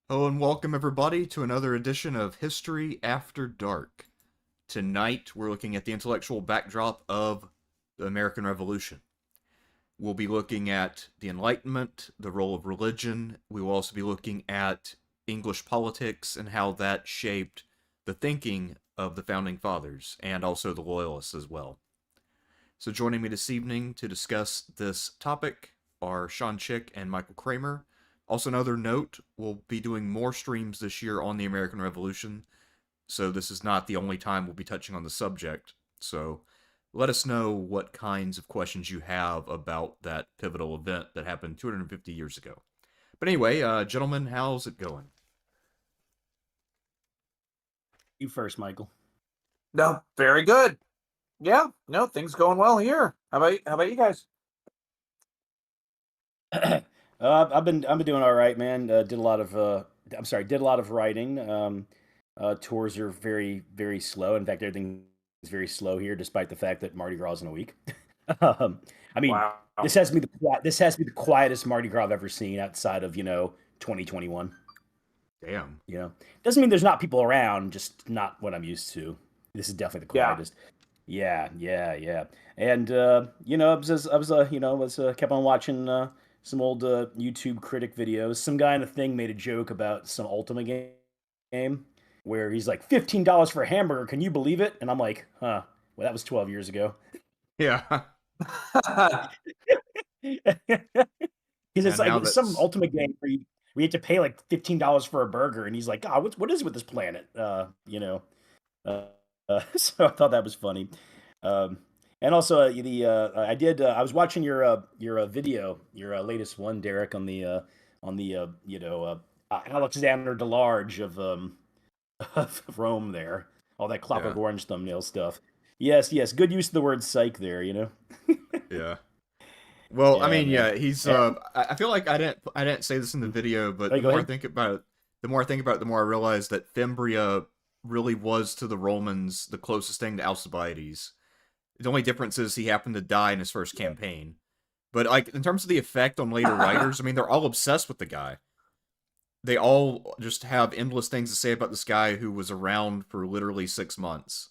Hello and welcome everybody to another edition of History After Dark. Tonight we're looking at the intellectual backdrop of the American Revolution. We'll be looking at the Enlightenment, the role of religion. We will also be looking at English politics and how that shaped the thinking of the Founding Fathers and also the Loyalists as well. So joining me this evening to discuss this topic are Sean Chick and Michael Kraemer. Also, another note, we'll be doing more streams this year on the American Revolution, so this is not the only time we'll be touching on the subject. So let us know what kinds of questions you have about that pivotal event that happened 250 years ago. But anyway, gentlemen, how's it going? You first, Michael. No, very good. Yeah, no, things going well here. How about you guys? I've been doing all right, man. Did a lot of writing. Tours are very, very slow. In fact, everything is very slow here, despite the fact that Mardi Gras is in a week. I mean, Wow. this has to be the quietest Mardi Gras I've ever seen outside of 2021. Damn. Doesn't mean there's not people around, just not what I'm used to. This is definitely the Yeah. quietest. Yeah. And I was kept on watching some old YouTube critic videos. Some guy in the thing made a joke about some Ultima game where he's like $15 for a hamburger. Can you believe it? And I'm like, huh? Well, that was 12 years ago. Yeah. Because it's And now like some that's- Ultima game where we had to pay like $15 for a burger, and he's like, "God, what is with this planet?" So I thought that was funny. And also I was watching your video, your latest one, Derek, on the Alexander DeLarge of Rome there, all that Clockwork Yeah. Orange thumbnail stuff. Yes, good use of the word psych there. Yeah. Well, Yeah, I mean, man. yeah, he's. And- I feel like I didn't say this in the video, but Hey, the go more I ahead. think about it, the more I realize that Fimbria really was to the Romans the closest thing to Alcibiades. The only difference is he happened to die in his first campaign. But like in terms of the effect on later writers, I mean, they're all obsessed with the guy. They all just have endless things to say about this guy who was around for literally 6 months.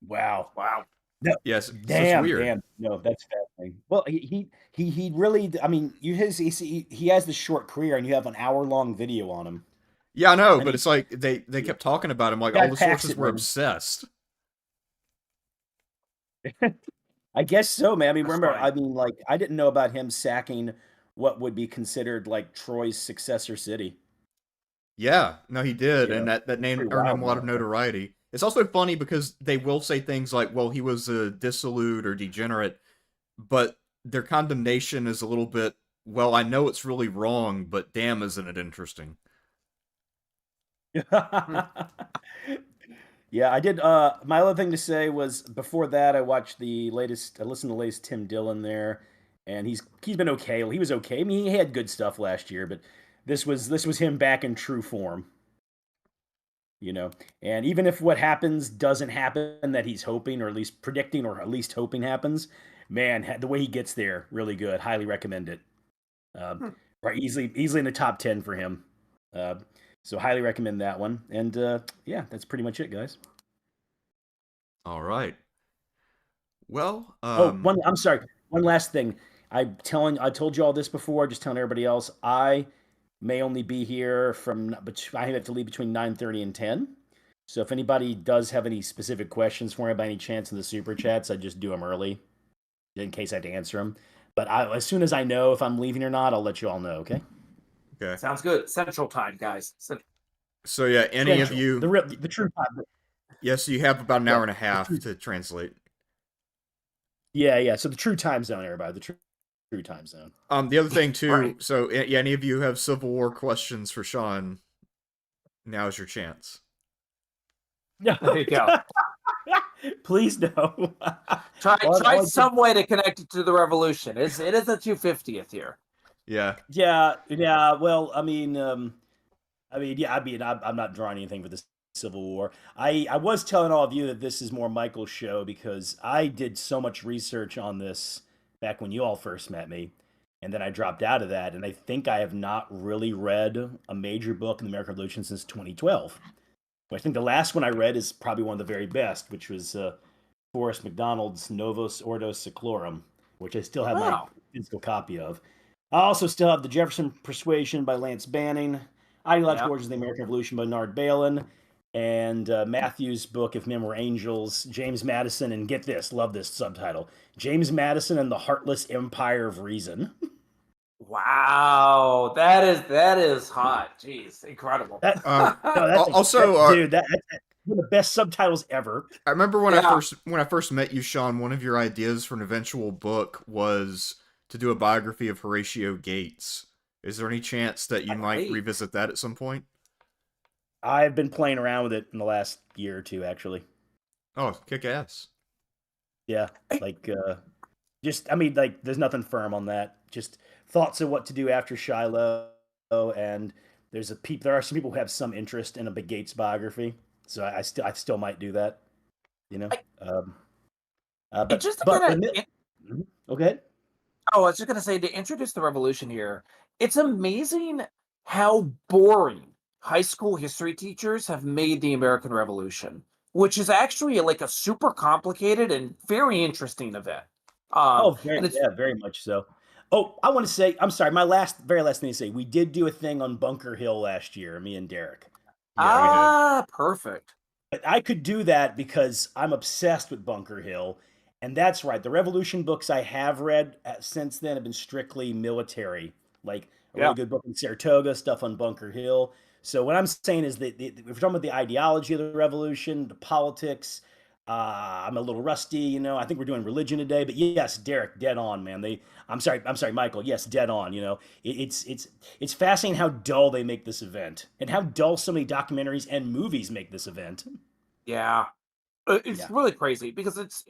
Wow. Wow. Yes, so it's Damn, weird. no, that's fascinating. Well, he really. I mean, he has this short career, and you have an hour-long video on him. Yeah, I know, And but it's like they kept talking about him like guy all the packs sources it, were man. obsessed. I guess so, man. I mean, That's remember, funny. I mean, like, I didn't know about him sacking what would be considered like Troy's successor city. Yeah, no, he did, You and know, that name pretty earned him wild, a lot of man. notoriety. It's also funny because they will say things like, "Well, he was a dissolute or degenerate," but their condemnation is a little bit, "Well, I know it's really wrong, but damn, isn't it interesting?" Yeah, I did. My other thing to say was before that, I watched I listened to the latest Tim Dillon there, and he's been okay. He was okay. I mean, he had good stuff last year, but this was him back in true form. And even if what happens doesn't happen that he's hoping, or at least predicting, or at least hoping happens, man, the way he gets there, really good. Highly recommend it. Hmm. Right, easily in the top 10 for him. Uh, so highly recommend that one. And yeah, that's pretty much it, guys. All right. Well, I'm sorry. One last thing. I told you all this before, just telling everybody else. I may only be here but I have to leave between 9:30 and 10. So if anybody does have any specific questions for me by any chance in the super chats, I just do them early in case I have to answer them. But as soon as I know if I'm leaving or not, I'll let you all know, okay? okay. Sounds good. Central time, guys. So yeah, any of Central. you, The true time. yes, you have about an hour and a The half true, to translate. yeah. So the true time zone, everybody. The true time zone. The other thing too, Right. so yeah, any of you have Civil War questions for Sean? Now's your chance. No. There you go. Please no. Try some way to connect it to the revolution. It is the 250th year. Yeah. Yeah. Well, I'm not drawing anything for the Civil War. I was telling all of you that this is more Michael's show because I did so much research on this back when you all first met me. and then I dropped out of that. And I think I have not really read a major book in the American Revolution since 2012. I think the last one I read is probably one of the very best, which was Forrest McDonald's Novus Ordo Seclorum, which I still have my Wow. physical copy of. I also still have The Jefferson Persuasion by Lance Banning, Yeah. Ideological Origins of the American Revolution by Nard Balin, and Matthew's book, If Men Were Angels, James Madison, and get this, love this subtitle, James Madison and the Heartless Empire of Reason. Wow. That is hot. Jeez, incredible. That no, Also, dude, that's one of the best subtitles ever. I remember when Yeah. I first met you, Sean. One of your ideas for an eventual book was to do a biography of Horatio Gates. Is there any chance that you might Right. revisit that at some point? I've been playing around with it in the last year or two, actually. Oh, kick ass! Yeah, like just I mean, like there's nothing firm on that. Just thoughts of what to do after Shiloh, and there are some people who have some interest in a Big Gates biography, so I still might do that. You know, I- um, And just to but kind of okay. Oh, I was just gonna say to introduce the revolution here, it's amazing how boring high school history teachers have made the American Revolution, which is actually like a super complicated and very interesting event. Oh, And it's very much so. Oh, I want to say, I'm sorry, very last thing to say, we did do a thing on Bunker Hill last year, me and Derek. Yeah, we did. perfect. But I could do that because I'm obsessed with Bunker Hill. And that's right. The Revolution books I have read since then have been strictly military, like a Yeah. really good book in Saratoga, stuff on Bunker Hill. So what I'm saying is that if we're talking about the ideology of the revolution, the politics, I'm a little rusty, you know. I think we're doing religion today, but yes, Derek, dead on, man. I'm sorry, Michael. Yes, dead on. You know, it's fascinating how dull they make this event, and how dull so many documentaries and movies make this event. Yeah. It's Yeah. really crazy because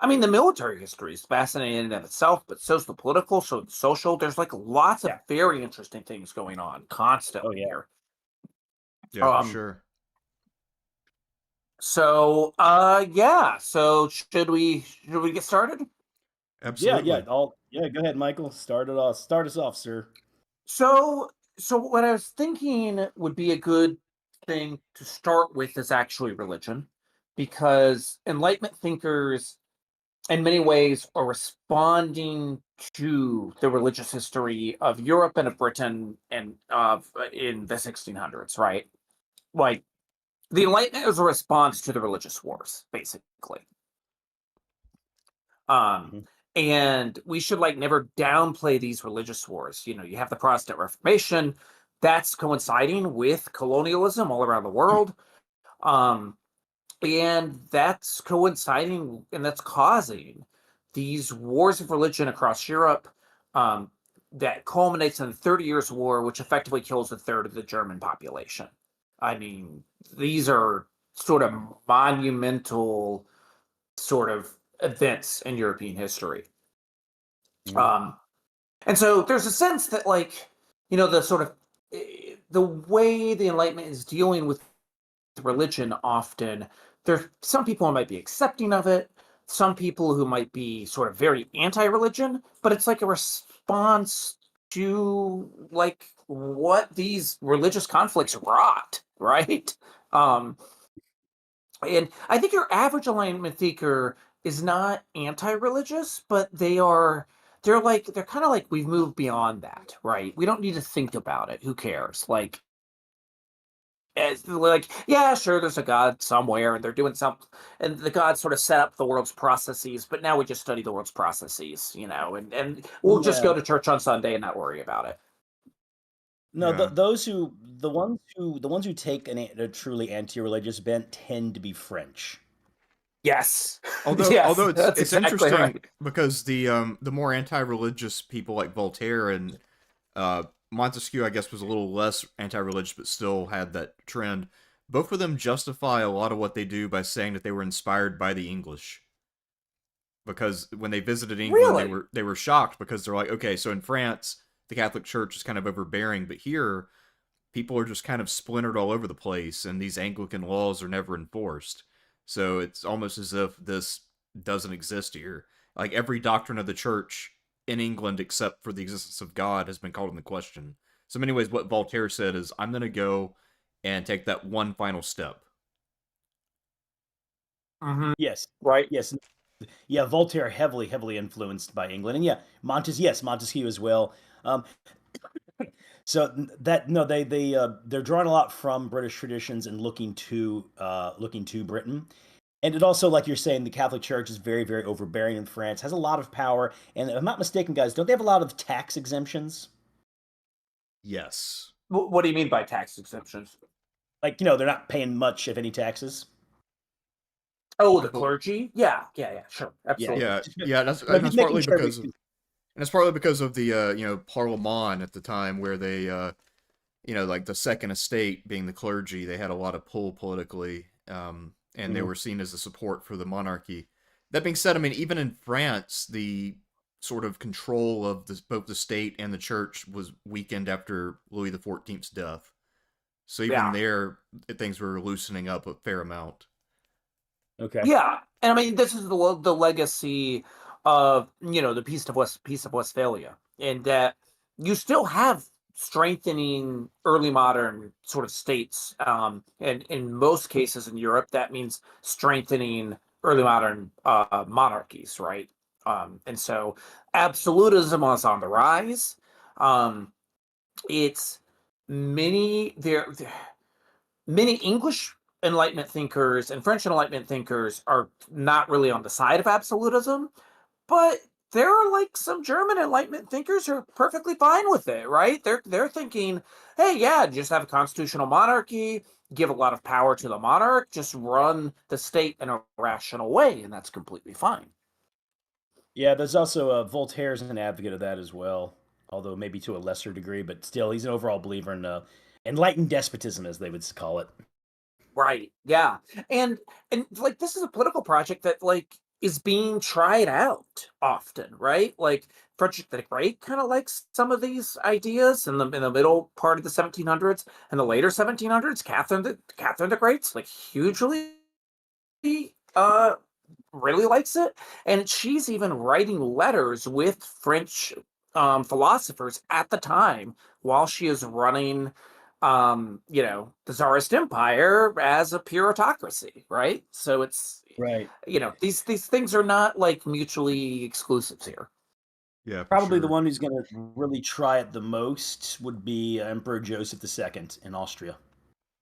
I mean, the military history is fascinating in and of itself, but so's the political, so the social. There's like lots of Yeah. very interesting things going on Oh constantly yeah. here. Yeah, for Um, sure. So, yeah. So, should we get started? Yeah, yeah. Absolutely. Yeah, go ahead, Michael. Start it off. Start us off, sir. So what I was thinking would be a good thing to start with is actually religion, because Enlightenment thinkers, in many ways, are responding to the religious history of Europe and of Britain and of in the 1600s, right? Like the Enlightenment is a response to the religious wars, basically. Um, Mhm. and we should like never downplay these religious wars. You know, you have the Protestant Reformation that's coinciding with colonialism all around the world. Um, and that's coinciding and that's causing these wars of religion across Europe um, that culminates in the 30 Years' War, which effectively kills a third of the German population. I mean, these are sort of monumental sort of events in European history. Mhm. Um, and so there's a sense that, like, the sort of the way the Enlightenment is dealing with religion often, there's some people who might be accepting of it, some people who might be sort of very anti-religion, but it's like a response to like what these religious conflicts wrought, right? Um, and I think your average alignment thinker is not anti-religious, but they're kind of like we've moved beyond that, right? We don't need to think about it. Who cares? Like as like, yeah, sure, there's a God somewhere, and they're doing something, and the God sort of set up the world's processes, but now we just study the world's processes, and we'll just Yeah. go to church on Sunday and not worry about it. No, Yeah. the ones who take a truly anti-religious bent tend to be French. Yes. Although Yes, it's that's it's exactly interesting right. because the more anti-religious people like Voltaire and Montesquieu, I guess, was a little less anti-religious, but still had that trend. Both of them justify a lot of what they do by saying that they were inspired by the English. Because when they visited England, they Really? were shocked because they're like, okay, so in France, the Catholic Church is kind of overbearing, but here, people are just kind of splintered all over the place, and these Anglican laws are never enforced. So it's almost as if this doesn't exist here. Like every doctrine of the church in England except for the existence of God has been called into question. So in many ways, what Voltaire said is, I'm going to go and take that one final step. Mm-hmm. Yes, Right. yes, yeah. Voltaire heavily influenced by England, and yeah, Montesquieu as well. Um, so that no, they're drawing a lot from British traditions and looking to Britain. And it also, like you're saying, the Catholic Church is very overbearing in France, has a lot of power, and if I'm not mistaken, guys, don't they have a lot of tax exemptions? Yes. What do you mean by tax exemptions? Like, they're not paying much, if any, taxes. Oh, I the bel clergy? Yeah, sure, Yeah, absolutely. yeah. That's I'm and just that's making partly sure. because and it's partly because of the Parlement at the time, where they like the Second Estate being the clergy, they had a lot of pull politically, and they Mhm. were seen as a support for the monarchy. That being said, I mean, even in France, the sort of control of both the state and the church was weakened after Louis XIV's death. So even Yeah. there, things were loosening up a fair amount. Okay. Yeah, and I mean this is the legacy of the Peace of Westphalia, in that you still have strengthening early modern sort of states, and in most cases in Europe that means strengthening early modern monarchies, right? And so absolutism was on the rise. Um, it's many English Enlightenment thinkers and French Enlightenment thinkers are not really on the side of absolutism, but there are like some German Enlightenment thinkers who are perfectly fine with it, right? They're thinking, hey, yeah, just have a constitutional monarchy, give a lot of power to the monarch, just run the state in a rational way, and that's completely fine. Yeah, there's also Voltaire's an advocate of that as well, although maybe to a lesser degree, but still, he's an overall believer in enlightened despotism, as they would call it. Right. Yeah. And like this is a political project that like is being tried out often, right? Like Frederick the Great kind of likes some of these ideas in the middle part of the 1700s and the later 1700s. Catherine the Great's like hugely uh really likes it, and she's even writing letters with French philosophers at the time while she is running, the Tsarist Empire as a pure autocracy, right? So it's Right. these things are not like mutually exclusive here. Yeah, for Probably the sure. one who's going to really try it the most would be Emperor Joseph II in Austria.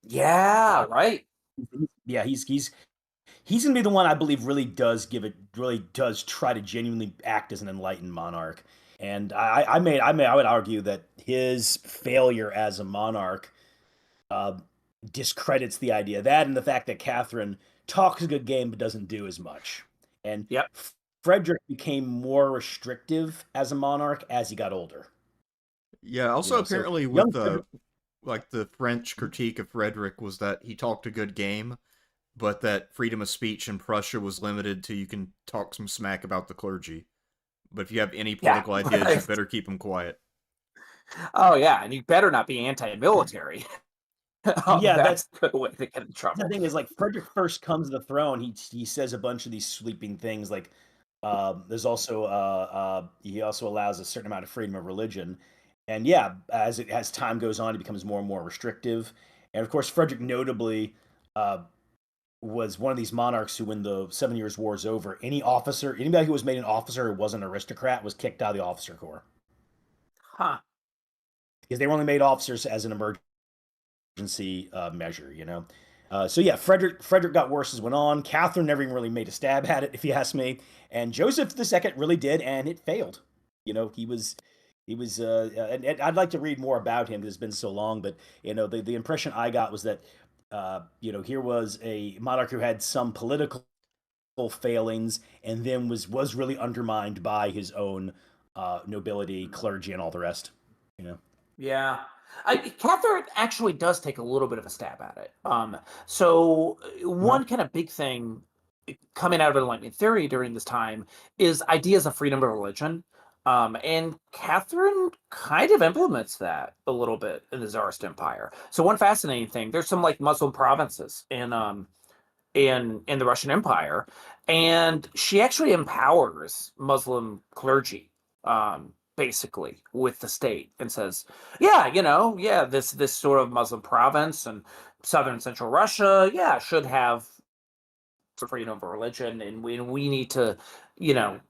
Yeah, Uh, right. yeah, he's going to be the one I believe really does try to genuinely act as an enlightened monarch. And I would argue that his failure as a monarch uh, discredits the idea of that, and the fact that Catherine talks a good game but doesn't do as much. And Yep. Frederick became more restrictive as a monarch as he got older. Yeah, also So apparently young with Frederick, like the French critique of Frederick was that he talked a good game, but that freedom of speech in Prussia was limited to you can talk some smack about the clergy. But if you have any Yeah. political ideas, you Right. better keep them quiet. Oh yeah, and you better not be anti-military. yeah, That's the way to get in the trouble. thing is, like, Frederick first comes to the throne. He says a bunch of these sweeping things, like there's also he also allows a certain amount of freedom of religion, and yeah, as time goes on, he becomes more and more restrictive. And of course, Frederick notably uh, was one of these monarchs who, when the 7 Years' War is over, anybody who was made an officer who wasn't an aristocrat was kicked out of the officer corps Huh. because they were only made officers as an emergency measure. So yeah, Frederick got worse as it went on. Catherine never even really made a stab at it, if you ask me. And Joseph II really did, and it failed. And I'd like to read more about him because it's been so long. But the impression I got was that here was a monarch who had some political failings, and then was really undermined by his own nobility, clergy, and all the rest. You know. Yeah. Catherine actually does take a little bit of a stab at it. So Uh-huh. one kind of big thing coming out of Enlightenment theory during this time is ideas of freedom of religion. And Catherine kind of implements that a little bit in the Tsarist Empire. So one fascinating thing, there's some like Muslim provinces in the Russian Empire, and she actually empowers Muslim clergy basically, with the state, and says, yeah, this sort of Muslim province and southern central Russia, should have freedom of religion, and we need to,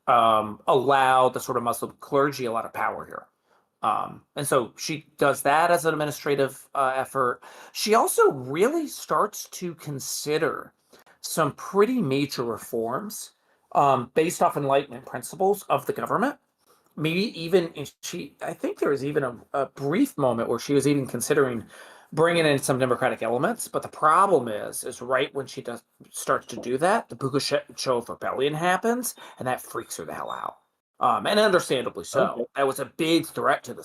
allow the sort of Muslim clergy a lot of power here. And so she does that as an administrative effort. She also really starts to consider some pretty major reforms based off Enlightenment principles of the government. Maybe even I think there was even a brief moment where she was even considering bringing in some democratic elements. But the problem is right when she starts to do that, the Pugachev rebellion happens, and that freaks her the hell out. And understandably so. Okay. That was a big threat to the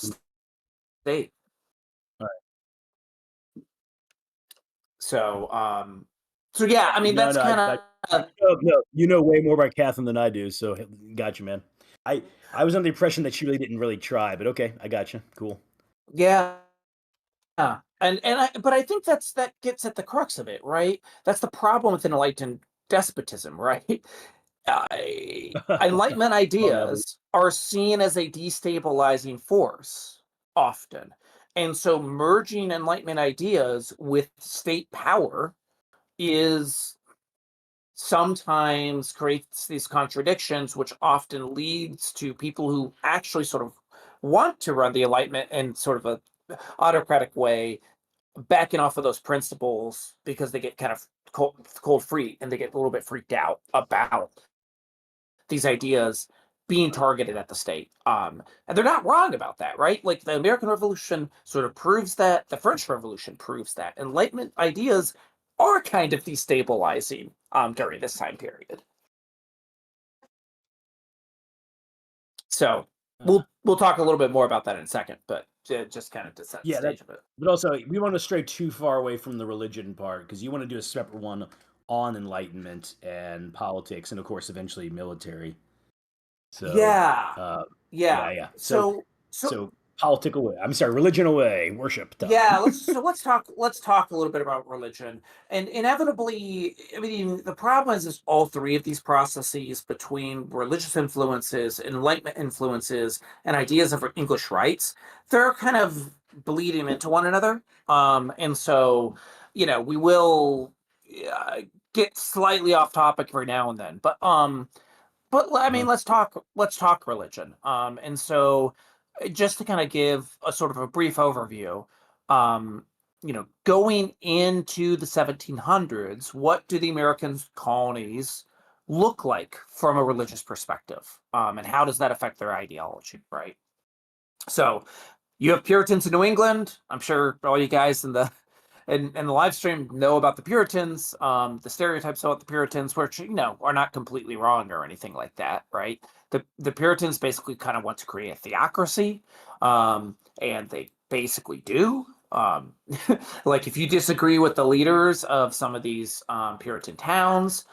state. All So yeah, I mean, No, that's no, kind of no, you know way more about Catherine than I do, so got you, man. I was under the impression that she really didn't really try, but okay, I got you. Cool. yeah. But I think that gets at the crux of it, right? That's the problem with enlightened despotism, right? Enlightenment Well, never. ideas are seen as a destabilizing force often. And so merging Enlightenment ideas with state power is sometimes creates these contradictions, which often leads to people who actually sort of want to run the Enlightenment in sort of a autocratic way, backing off of those principles because they get kind of cold feet, and they get a little bit freaked out about these ideas being targeted at the state. And they're not wrong about that, right? Like the American Revolution sort of proves that, the French Revolution proves that. Enlightenment ideas are kind of destabilizing during this time period. So we'll talk a little bit more about that in a second, but just kind of to set the stage of it. But also, we want to stray too far away from the religion part because you want to do a separate one on enlightenment and politics, and of course, eventually military. So Yeah. Yeah. yeah. So So politic away. I'm sorry, religion away. Worship time. yeah, let's talk a little bit about religion. And inevitably, I mean, the problem is all three of these processes between religious influences, Enlightenment influences, and ideas of English rights, they're kind of bleeding into one another. And so, we will get slightly off topic every now and then, but I mean, let's talk religion. And so, just to kind of give a sort of a brief overview, um, going into the 1700s, what do the American colonies look like from a religious perspective, and how does that affect their ideology, right? So, you have Puritans in New England. I'm sure all you guys in the live stream know about the Puritans, the stereotypes about the Puritans, which are not completely wrong or anything like that, right? The Puritans basically kind of want to create a theocracy, and they basically do. Like if you disagree with the leaders of some of these Puritan towns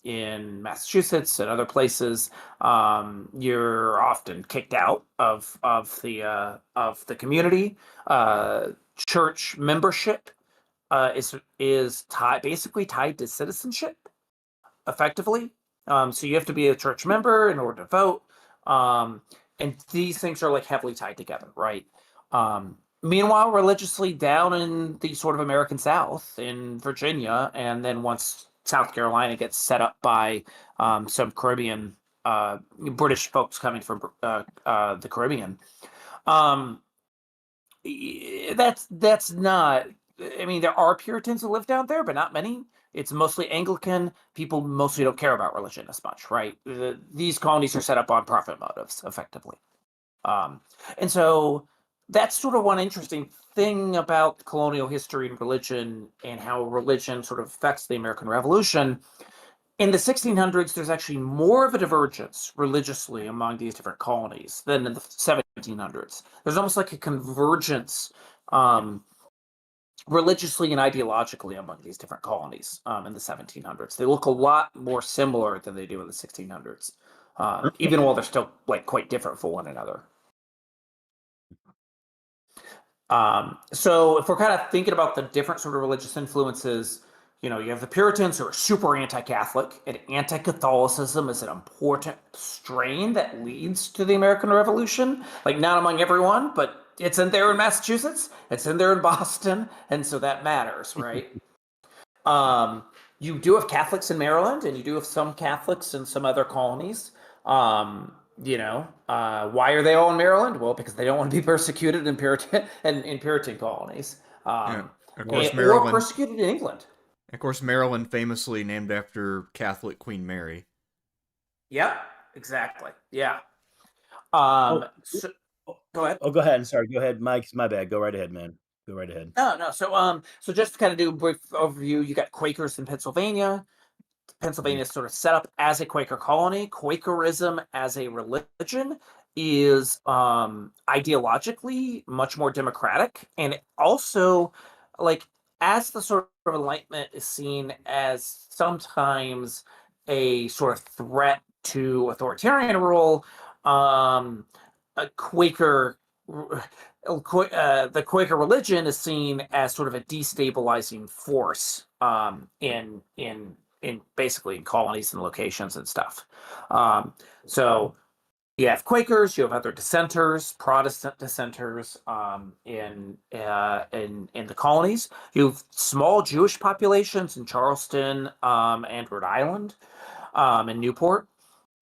in Massachusetts and other places, you're often kicked out of the community. Church membership is basically tied to citizenship, effectively. So you have to be a church member in order to vote, and these things are like heavily tied together, right? Meanwhile, religiously down in the sort of American South, in Virginia, and then once South Carolina gets set up by some Caribbean British folks coming from the Caribbean. That's not. I mean, there are Puritans who live down there, but not many. It's mostly Anglican. People mostly don't care about religion as much, right? These colonies are set up on profit motives, effectively. And so that's sort of one interesting thing about colonial history and religion, and how religion sort of affects the American Revolution. In the 1600s, there's actually more of a divergence religiously among these different colonies than in the 1700s. There's almost like a convergence religiously and ideologically among these different colonies in the 1700s. They look a lot more similar than they do in the 1600s, even while they're still like quite different from one another. So if we're kind of thinking about the different sort of religious influences, you have the Puritans who are super anti-Catholic, and anti-Catholicism is an important strain that leads to the American Revolution. Like, not among everyone, but it's in there in Massachusetts, it's in there in Boston, and so that matters, right? You do have Catholics in Maryland, and you do have some Catholics in some other colonies. Why are they all in Maryland? Well, because they don't want to be persecuted in Puritan colonies, Yeah. Of course, or Maryland. persecuted in England. Of course, Maryland famously named after Catholic Queen Mary. Yep, exactly. Yeah. Oh, So, go ahead. oh, go ahead. Sorry, go ahead, Mike. It's my bad. Go right ahead, man. Go right ahead. No. So just to kind of do a brief overview, you got Quakers in Pennsylvania. Pennsylvania is sort of set up as a Quaker colony. Quakerism as a religion is ideologically much more democratic, and it also, like, as the sort of Enlightenment is seen as sometimes a sort of threat to authoritarian rule, a Quaker. The Quaker religion is seen as sort of a destabilizing force in basically in colonies and locations and stuff. So you have Quakers, you have other dissenters, Protestant dissenters in the colonies. You have small Jewish populations in Charleston and Rhode Island, and Newport.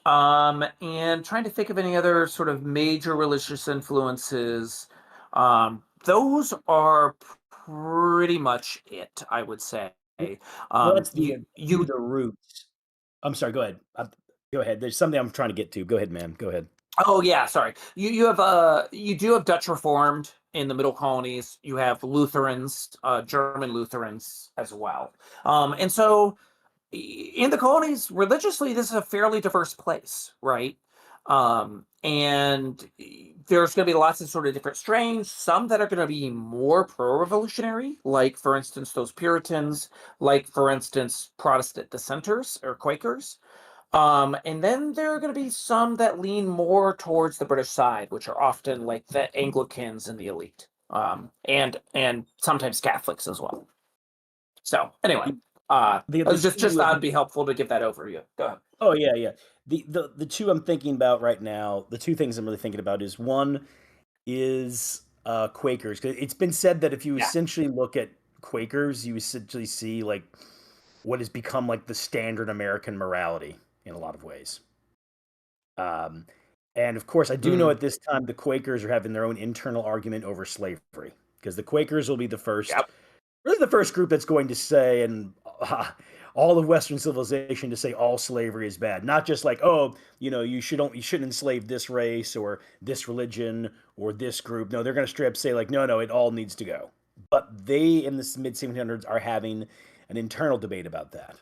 And trying to think of any other sort of major religious influences. Those are pretty much it, I would say. Well, that's You the roots. I'm sorry. Go ahead. Go ahead. There's something I'm trying to get to. Go ahead, man. Go ahead. Oh yeah, sorry. You do have Dutch Reformed in the middle colonies. You have Lutherans, German Lutherans as well. And so in the colonies, religiously, this is a fairly diverse place, right? And there's going to be lots of sort of different strains. Some that are going to be more pro-revolutionary, like for instance those Puritans, like for instance Protestant dissenters or Quakers. And then there are going to be some that lean more towards the British side, which are often like the Anglicans and the elite, and sometimes Catholics as well. So anyway, The just thought it'd be helpful to give that overview. Go ahead. Oh yeah, yeah. The two I'm thinking about right now, the two things I'm really thinking about is one is Quakers. 'Cause it's been said that if you Yeah. essentially look at Quakers, you essentially see like what has become like the standard American morality in a lot of ways. Um, and of course, I do know Mm. at this time the Quakers are having their own internal argument over slavery because the Quakers will be the first, Yep. really the first group that's going to say, and all of Western civilization to say all slavery is bad, not just like, oh, you shouldn't enslave this race or this religion or this group. No, they're going to straight up say like, no, it all needs to go. But they in the mid 1700s are having an internal debate about that.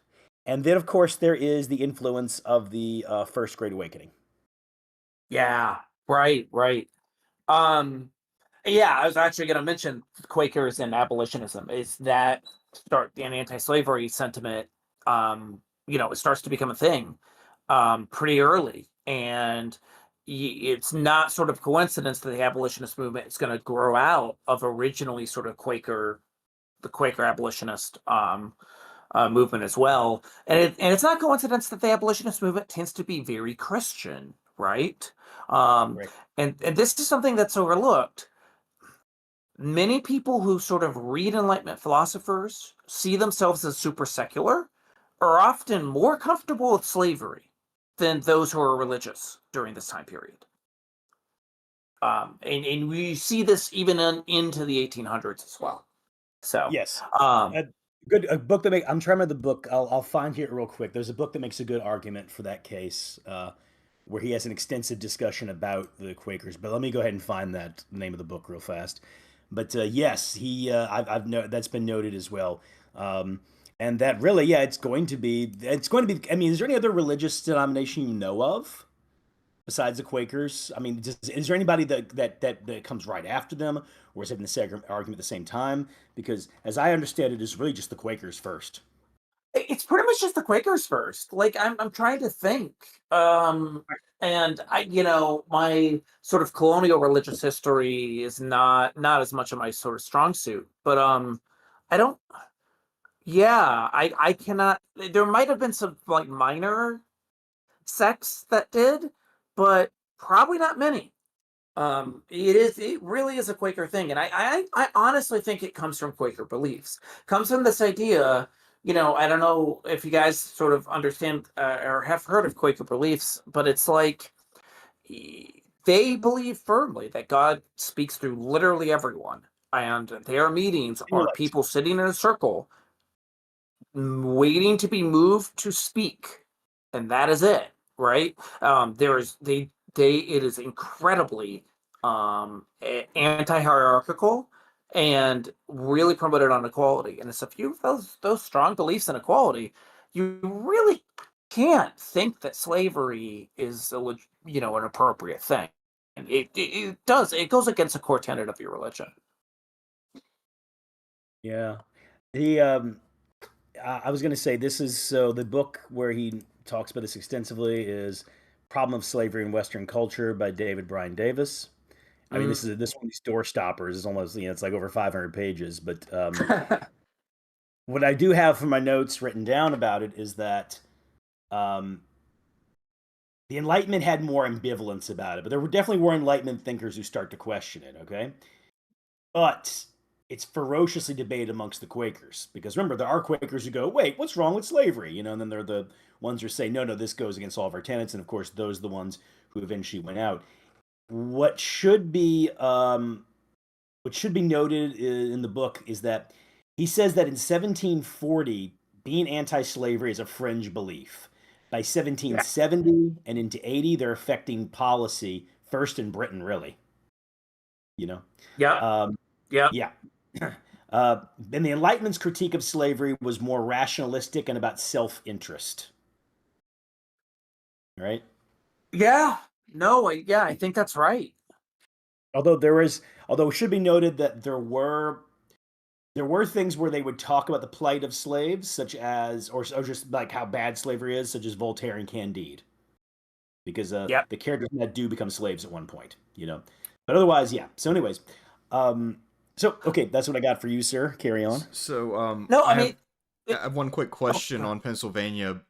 And then, of course, there is the influence of the First Great Awakening. Yeah. Right. Um, yeah, I was actually going to mention Quakers and abolitionism. Is that start an anti-slavery sentiment? It starts to become a thing pretty early, and it's not sort of coincidence that the abolitionist movement is going to grow out of originally sort of the Quaker abolitionist movement as well. And it's not coincidence that the abolitionist movement tends to be very Christian, right? Um, Right. and this is something that's overlooked. Many people who sort of read Enlightenment philosophers see themselves as super secular are often more comfortable with slavery than those who are religious during this time period. And we see this even into the 1800s as well. So, Yes. um, A book that I'm trying to remember the book. I'll find it real quick. There's a book that makes a good argument for that case, where he has an extensive discussion about the Quakers. But let me go ahead and find that name of the book real fast. But yes, that's been noted as well. And that really, yeah, it's going to be. I mean, is there any other religious denomination you know of besides the Quakers? I mean, is there anybody that comes right after them, or is it in the same argument at the same time? Because as I understand it, it's really just the Quakers first. it's pretty much just the Quakers first. Like I'm trying to think. And my sort of colonial religious history is not as much of my sort of strong suit. But I don't Yeah, I cannot. There might have been some like minor sects that did, but probably not many. It really is a Quaker thing, and I honestly think it comes from Quaker beliefs. Comes from this idea, I don't know if you guys sort of understand or have heard of Quaker beliefs, but it's like they believe firmly that God speaks through literally everyone, and their meetings are Right. people sitting in a circle waiting to be moved to speak, and that is it, right? There is they it is incredibly anti-hierarchical and really promoted on equality. And it's a few of those strong beliefs in equality. You really can't think that slavery is an appropriate thing. And it goes against a core tenet of your religion. Yeah. I was going to say this is so the book where he talks about this extensively is Problem of Slavery in Western Culture by David Bryan Davis. I mean, Mm. this one of these door stoppers is almost, it's like over 500 pages. But what I do have for my notes written down about it is that um, the Enlightenment had more ambivalence about it, but there were definitely more Enlightenment thinkers who start to question it. Okay, but it's ferociously debated amongst the Quakers because remember there are Quakers who go, "Wait, what's wrong with slavery?" And then there are the ones who say, "No, no, this goes against all of our tenets." And of course, those are the ones who eventually went out. What should be um, what should be noted in the book is that he says that in 1740, being anti-slavery is a fringe belief. By Yeah. 1770 and into 80, they're affecting policy first in Britain, really. You know, Yep. um, Yep. yeah. Then the Enlightenment's critique of slavery was more rationalistic and about self-interest, right? Yeah. No. Yeah. I think that's right. Although there is, although it should be noted that there were things where they would talk about the plight of slaves, such as, or just like how bad slavery is, such as Voltaire and Candide, because Yep. the characters in that do become slaves at one point. But otherwise, yeah. So, anyways, um, so okay, that's what I got for you, sir. Carry on. So, No, I I have mean, I it, have one quick oh, question on Pennsylvania.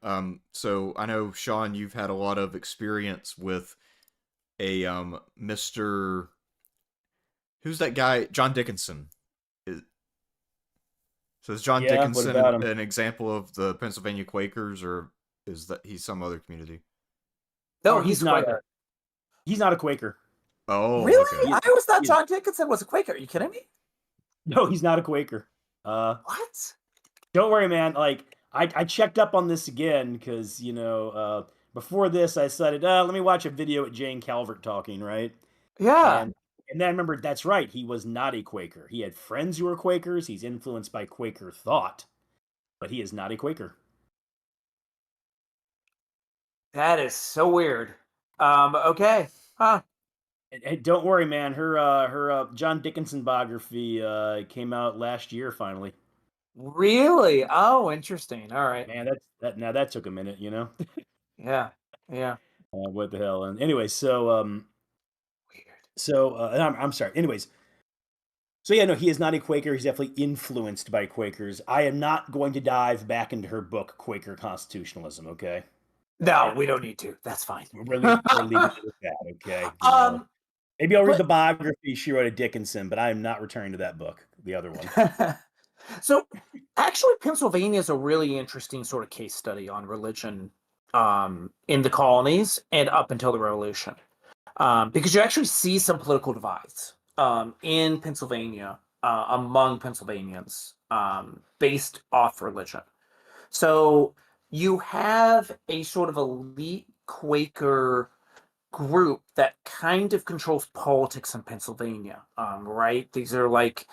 So I know Sean, you've had a lot of experience with a Mr. Who's that guy? John Dickinson. Is, so is John Yeah. What Dickinson about him? an example of the Pennsylvania Quakers, or is that he's some other community? Oh, no, he's Quaker. he's not a Quaker. Oh, okay. Really? I always thought He is John Dickinson was a Quaker. Are you kidding me? no, he's not a Quaker. Uh, What? don't worry, man. Like I checked up on this again because before this I decided, let me watch a video at Jane Calvert talking, right? Yeah. And then I remembered that's right. He was not a Quaker. He had friends who were Quakers. He's influenced by Quaker thought, but he is not a Quaker. That is so weird. Okay. Huh. And don't worry, man. Her John Dickinson biography came out last year finally. Really? Oh, interesting. All right. Man, that took a minute. Yeah. Yeah. What the hell? And anyway, so Weird. and I'm sorry. Anyways, so yeah, no, he is not a Quaker. He's definitely influenced by Quakers. I am not going to dive back into her book, Quaker Constitutionalism. Okay, all No, right, we don't need to. That's fine. we're leaving it with that. Okay, um, maybe I'll read but the biography she wrote of Dickinson, but I am not returning to that book, the other one. so actually, Pennsylvania is a really interesting sort of case study on religion in the colonies and up until the Revolution. Because you actually see some political divides in Pennsylvania among Pennsylvanians based off religion. So you have a sort of elite Quaker group that kind of controls politics in Pennsylvania, right? These are like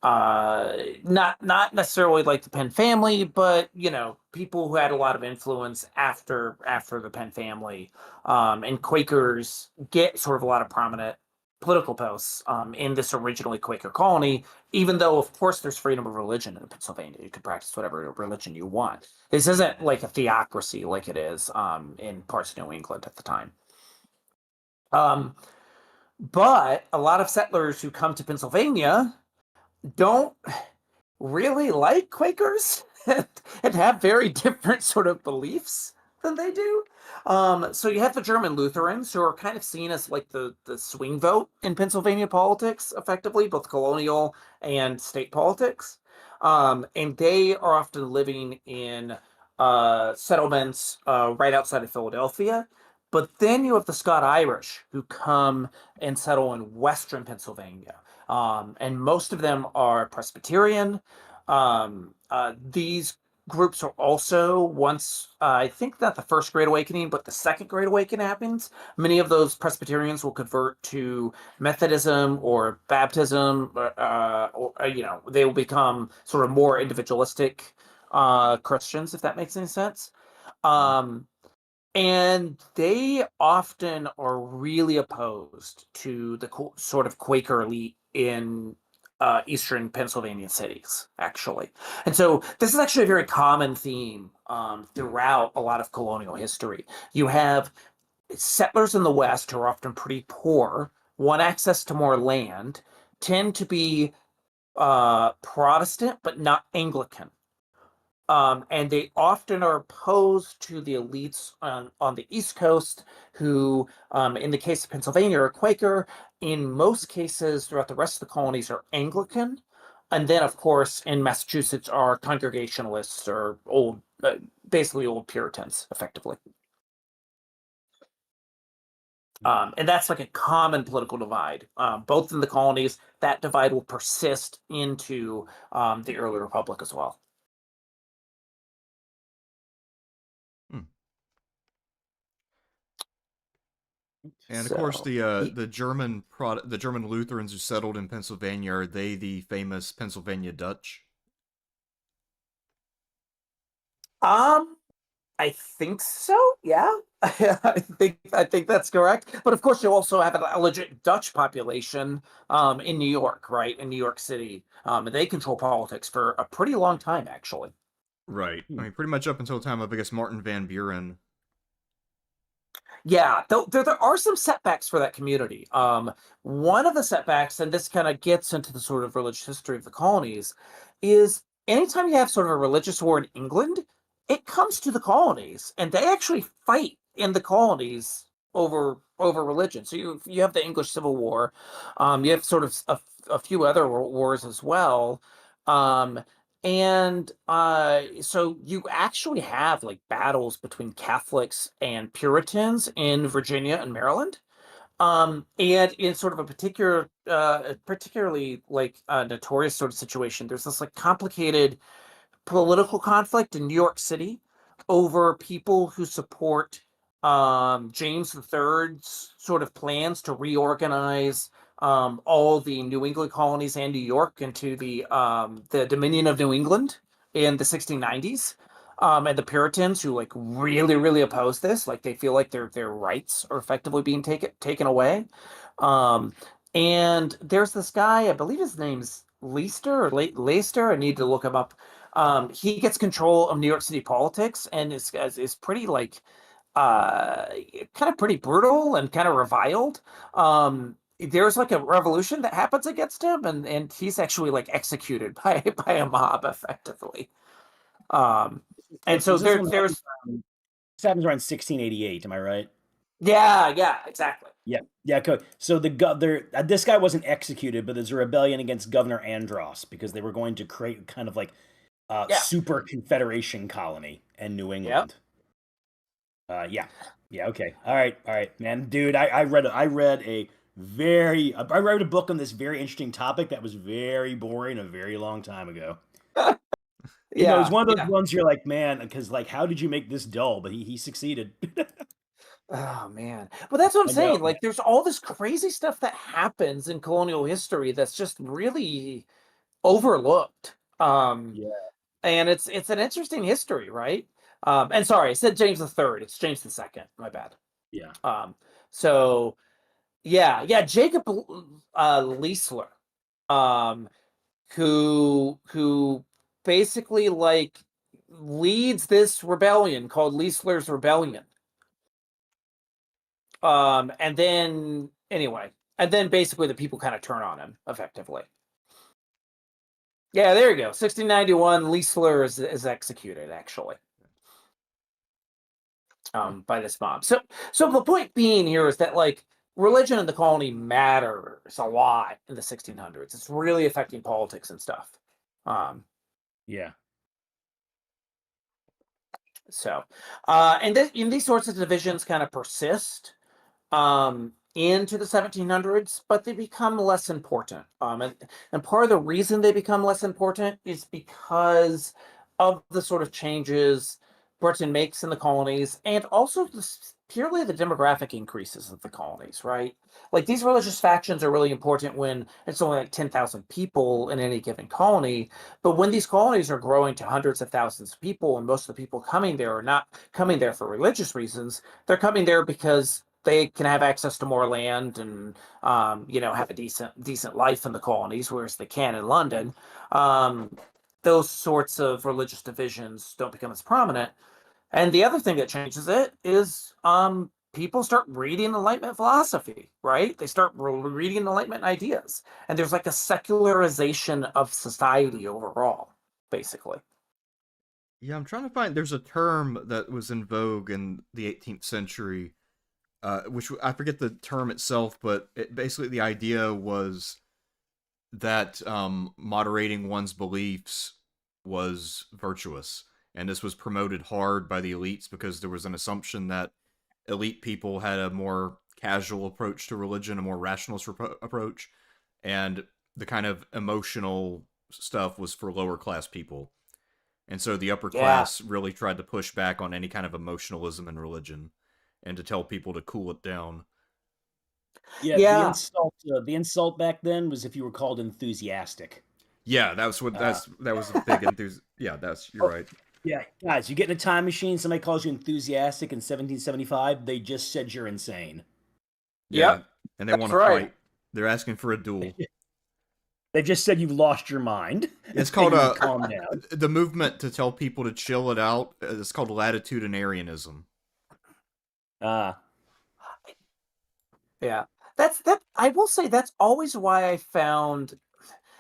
not necessarily like the Penn family, but people who had a lot of influence after the Penn family, and Quakers get sort of a lot of prominent political posts in this originally Quaker colony. Even though, of course, there's freedom of religion in Pennsylvania, you can practice whatever religion you want. This isn't like a theocracy like it is in parts of New England at the time. Um, but a lot of settlers who come to Pennsylvania don't really like Quakers. and have very different sort of beliefs than they do. So you have the German Lutherans, who are kind of seen as like the swing vote in Pennsylvania politics, effectively, both colonial and state politics. And they are often living in settlements right outside of Philadelphia. But then you have the Scott Irish, who come and settle in Western Pennsylvania. And most of them are Presbyterian. These groups are also once, I think not the first Great Awakening, but the second Great Awakening happens. Many of those Presbyterians will convert to Methodism or baptism, they will become sort of more individualistic Christians, if that makes any sense. Um, and they often are really opposed to the sort of Quaker elite in eastern Pennsylvania cities, actually. And so this is actually a very common theme throughout a lot of colonial history. You have settlers in the West who are often pretty poor, want access to more land, tend to be Protestant, but not Anglican. And they often are opposed to the elites on the East Coast, who, in the case of Pennsylvania, are Quaker. In most cases, throughout the rest of the colonies, are Anglican. And then, of course, in Massachusetts, are Congregationalists or basically old Puritans, effectively. And that's like a common political divide, both in the colonies. That divide will persist into the early republic as well. And of course, the German Lutherans who settled in Pennsylvania, are they the famous Pennsylvania Dutch? Um, I think so. Yeah, I think that's correct. But of course, you also have a legit Dutch population in New York, right? In New York City, and they control politics for a pretty long time, actually. Right. I mean, pretty much up until the time of, I guess, Martin Van Buren. Yeah, there are some setbacks for that community. One of the setbacks, and this kind of gets into the sort of religious history of the colonies, is anytime you have sort of a religious war in England, it comes to the colonies, and they actually fight in the colonies over religion. So you have the English Civil War, you have sort of a few other wars as well. Um, and so you actually have like battles between Catholics and Puritans in Virginia and Maryland. And in sort of a particularly like notorious sort of situation, there's this like complicated political conflict in New York City over people who support James III's sort of plans to reorganize all the New England colonies and New York into the Dominion of New England in the 1690s. And the Puritans, who like really, really oppose this, like they feel like their rights are effectively being taken away. Um, and there's this guy, I believe his name's Leicester or Leicester. I need to look him up. He gets control of New York City politics and is pretty like uh kind of pretty brutal and kind of reviled. There's like a revolution that happens against him, and he's actually like executed by a mob effectively. Um, and so This one there's this happens around 1688. Am I right? yeah, exactly. Yeah, yeah. So this guy wasn't executed, but there's a rebellion against Governor Andros because they were going to create kind of like a Yeah, super confederation colony in New yep. England. Yeah, yeah. Okay, all right, man, dude. I read a book on this very interesting topic that was very boring a very long time ago. You know, it's Yeah, one of those yeah. ones you're like, man, because like, how did you make this dull? But he succeeded. Oh man. Well, that's what I'm I know. saying. Like there's all this crazy stuff that happens in colonial history that's just really overlooked. Yeah, And it's an interesting history, right? And sorry, I said James the Third. It's James the Second. My bad. yeah. Um, so yeah, Jacob Leisler, um, who basically like leads this rebellion called Leisler's Rebellion. And then anyway, and then basically the people kind of turn on him effectively. Yeah, there you go. 1691, Leisler is executed, actually, by this mob. So the point being here is that, like, religion in the colony matters a lot in the 1600s. It's really affecting politics and stuff. Yeah. So, and these sorts of divisions kind of persist into the 1700s, but they become less important. And part of the reason they become less important is because of the sort of changes Britain makes in the colonies, and also purely the demographic increases of the colonies, right? Like, these religious factions are really important when it's only like 10,000 people in any given colony. But when these colonies are growing to hundreds of thousands of people, and most of the people coming there are not coming there for religious reasons, they're coming there because they can have access to more land and have a decent life in the colonies, whereas they can in London. Those sorts of religious divisions don't become as prominent. And the other thing that changes it is people start reading Enlightenment philosophy, right? They start reading Enlightenment ideas. And there's like a secularization of society overall, basically. Yeah, I'm trying to find. There's a term that was in vogue in the 18th century, which I forget the term itself, but basically the idea was that moderating one's beliefs was virtuous, and this was promoted hard by the elites because there was an assumption that elite people had a more casual approach to religion, a more rationalist approach, and the kind of emotional stuff was for lower class people. And so the upper Yeah. class really tried to push back on any kind of emotionalism in religion and to tell people to cool it down. Yeah, Yeah. the insult back then was if you were called enthusiastic. Yeah, that was a big enthusiasm. Yeah, you're Oh, right. yeah, guys, you get in a time machine, somebody calls you enthusiastic in 1775, they just said you're insane. Yeah, Yep. and they want That's to right. fight. They're asking for a duel. They've just said you've lost your mind. It's And called you need to calm down. the movement to tell people to chill it out. It's called latitudinarianism. Ah, Yeah. That I will say that's always why I found,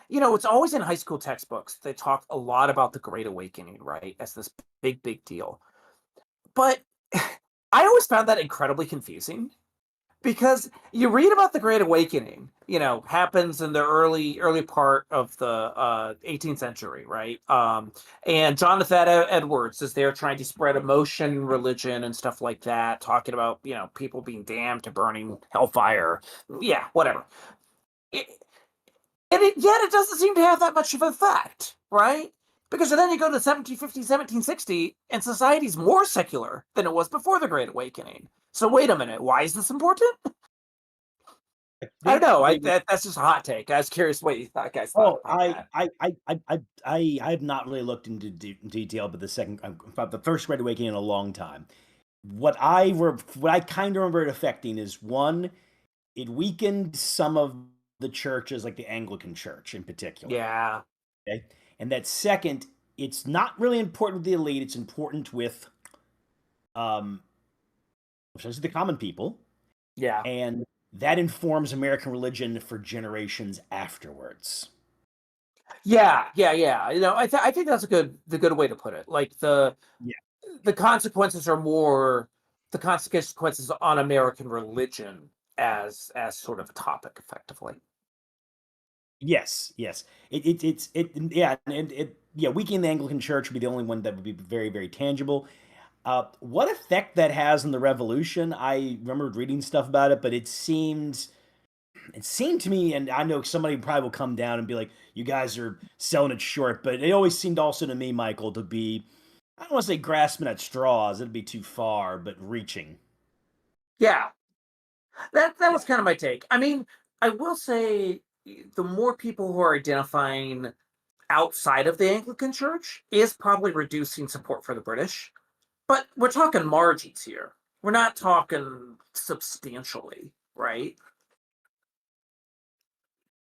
it's always in high school textbooks. They talk a lot about the Great Awakening, right? As this big deal. But I always found that incredibly confusing because you read about the Great Awakening, happens in the early part of the 18th century, right? And Jonathan Edwards is there trying to spread emotion, religion, and stuff like that, talking about people being damned to burning hellfire, yeah, whatever. It, yet it doesn't seem to have that much of an effect, right? Because then you go to 1750, 1760, and society's more secular than it was before the Great Awakening. So wait a minute, why is this important? I I don't think know. they were. That's just a hot take. I was curious what you thought, guys thought Oh, about that. I have not really looked into detail, but about the first Great Awakening in a long time. What I kind of remember it affecting is one, it weakened some of the churches, like the Anglican Church in particular. Yeah, Okay, and that second, it's not really important with the elite. It's important with um, especially the common people, yeah, and that informs American religion for generations afterwards. yeah. I think that's the good way to put it. Like Yeah. the consequences are more the consequences on American religion as sort of a topic, effectively. Yes, yes. Yeah, and yeah, weakening the Anglican Church would be the only one that would be very, very tangible. What effect that has on the revolution? I remember reading stuff about it, but it seemed to me, and I know somebody probably will come down and be like, "You guys are selling it short," but it always seemed also to me, Michael, to be I don't want to say grasping at straws; it'd be too far, but reaching. Yeah, that Yeah. was kind of my take. I mean, I will say the more people who are identifying outside of the Anglican Church is probably reducing support for the British. But we're talking margins here. We're not talking substantially, right?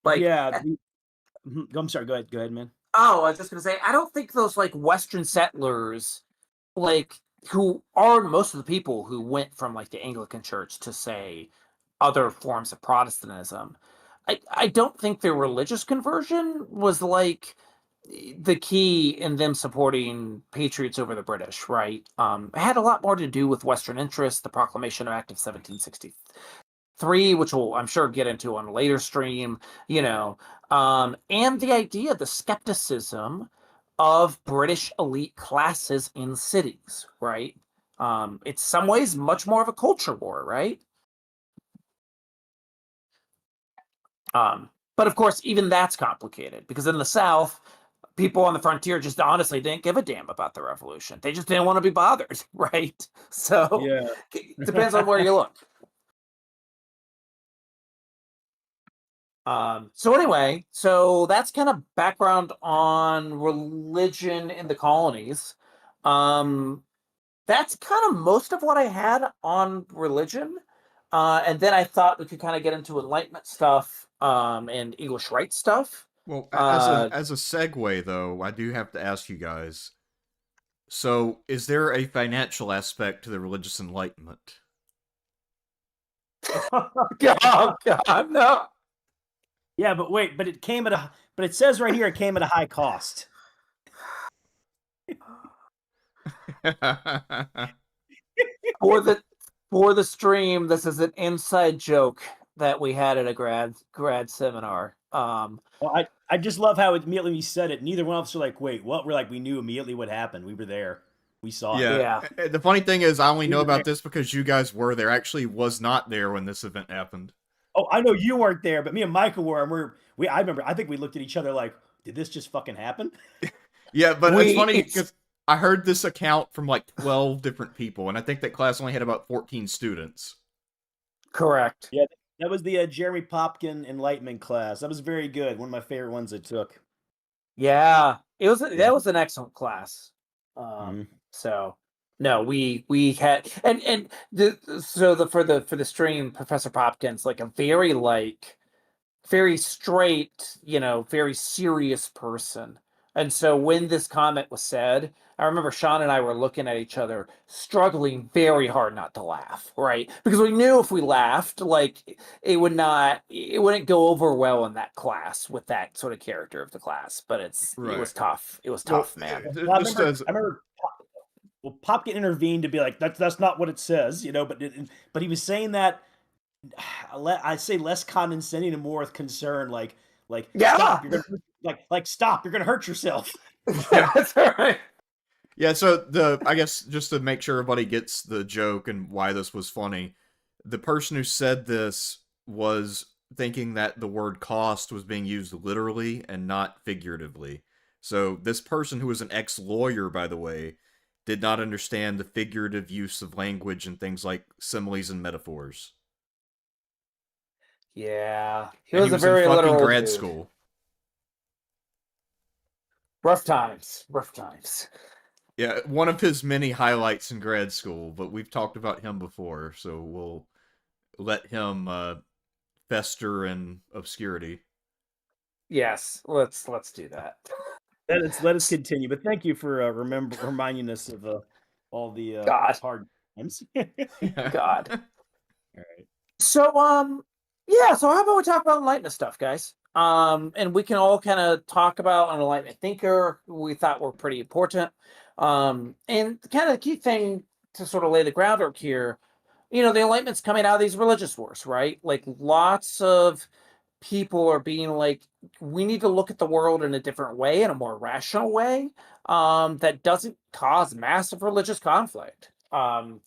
Like, Yeah. I'm sorry. Go ahead. Go ahead, man. oh, I was just gonna say, I don't think those like Western settlers, like who are most of the people who went from like the Anglican Church to say other forms of Protestantism. I don't think their religious conversion was like the key in them supporting Patriots over the British, right, had a lot more to do with Western interests, the Proclamation Act of 1763, which we'll, I'm sure, get into on a later stream, and the idea, the skepticism of British elite classes in cities, right? It's some ways much more of a culture war, right? But of course, even that's complicated because in the South, people on the frontier just honestly didn't give a damn about the revolution. They just didn't want to be bothered, right? So Yeah. it depends on where you look. So anyway, so that's kind of background on religion in the colonies. That's kind of most of what I had on religion. And then I thought we could kind of get into Enlightenment stuff and English right stuff. Well, as a segue, though, I do have to ask you guys. So, is there a financial aspect to the religious enlightenment? Oh God, no. Yeah, but wait, but it says right here it came at a high cost. For the stream, this is an inside joke that we had at a grad seminar. Well, I just love how immediately we said it. Neither one of us were like, wait, what? We're like, we knew immediately what happened. We were there. We saw it. Yeah. The funny thing is, I only know about this because you guys were there. I actually was not there when this event happened. Oh, I know you weren't there, but me and Michael were, and I remember, I think we looked at each other like, did this just fucking happen? Yeah, but it's funny because I heard this account from like 12 different people, and I think that class only had about 14 students. Correct. Yeah, that was the Jeremy Popkin Enlightenment class. That was very good. One of my favorite ones I took. Yeah, that was an excellent class. So no, we had for the stream, Professor Popkins, like a very straight, very serious person. And so when this comment was said, I remember Sean and I were looking at each other, struggling very hard not to laugh, right? Because we knew if we laughed, like it wouldn't go over well in that class with that sort of character of the class. But it was tough. It was tough, man. Well, I remember Popkin intervened to be like, that's not what it says, but he was saying that. I'd say less condescending and more with concern, like yeah. Stop, you're gonna stop, you're gonna hurt yourself. Yeah, that's right. Yeah, so I guess just to make sure everybody gets the joke and why this was funny, the person who said this was thinking that the word cost was being used literally and not figuratively. So this person, who was an ex-lawyer, by the way, did not understand the figurative use of language and things like similes and metaphors. Yeah, he was a very literal grad school. Rough times. Yeah, one of his many highlights in grad school, but we've talked about him before, so we'll let him fester in obscurity. Yes, let's do that. Let us continue, but thank you for reminding us of all the hard times. God. All right. So so how about we talk about Enlightenment stuff, guys? And we can all kind of talk about an Enlightenment thinker we thought were pretty important. And kind of the key thing to sort of lay the groundwork here, the Enlightenment's coming out of these religious wars, right? Like lots of people are being like, we need to look at the world in a different way, in a more rational way, that doesn't cause massive religious conflict. And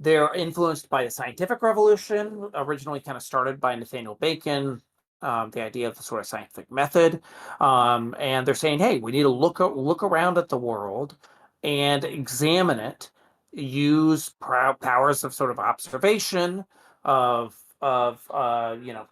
they're influenced by the scientific revolution, originally kind of started by Nathaniel Bacon, the idea of the sort of scientific method. And they're saying, hey, we need to look around at the world and examine it, use powers of sort of observation, of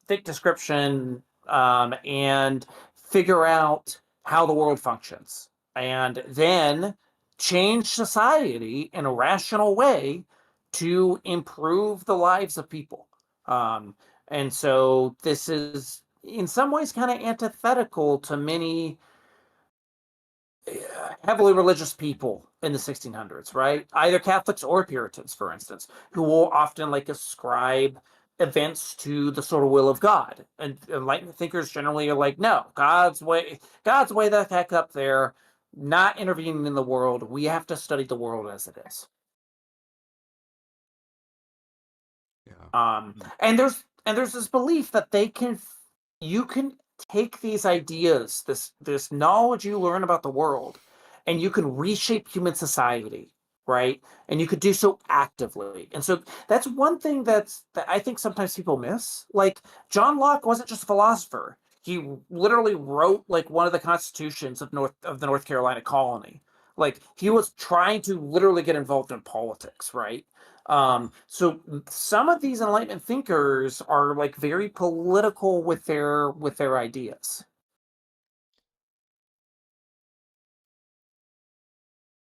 thick description, and figure out how the world functions, and then change society in a rational way to improve the lives of people. And so this is in some ways kind of antithetical to many heavily religious people in the 1600s, right? Either Catholics or Puritans, for instance, who will often like ascribe events to the sort of will of God. And Enlightenment thinkers generally are like, no, God's way the heck up there, not intervening in the world. We have to study the world as it is. Yeah. And there's this belief that you can take these ideas, this knowledge you learn about the world, and you can reshape human society, right? And you could do so actively. And so that's one thing that I think sometimes people miss. Like, John Locke wasn't just a philosopher. He literally wrote like one of the constitutions of the North Carolina colony. Like, he was trying to literally get involved in politics, right? So some of these Enlightenment thinkers are like very political with their ideas.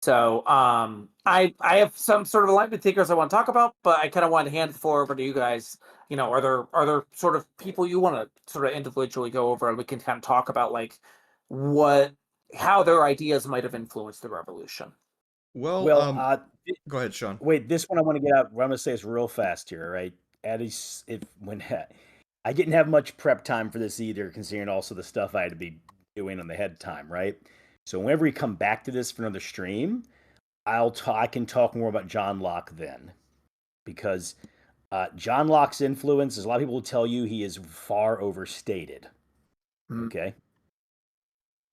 So I have some sort of Enlightenment thinkers I want to talk about, but I kind of want to hand the floor over to you guys. You know, are there sort of people you want to sort of individually go over, and we can kind of talk about like how their ideas might have influenced the revolution? Well, Well, go ahead, Sean. wait, this one I want to get out. I'm going to say this real fast here, right? When I didn't have much prep time for this either, considering also the stuff I had to be doing on the head time, right? So whenever we come back to this for another stream, I can talk more about John Locke then, because John Locke's influence, as a lot of people will tell you, he is far overstated. Okay.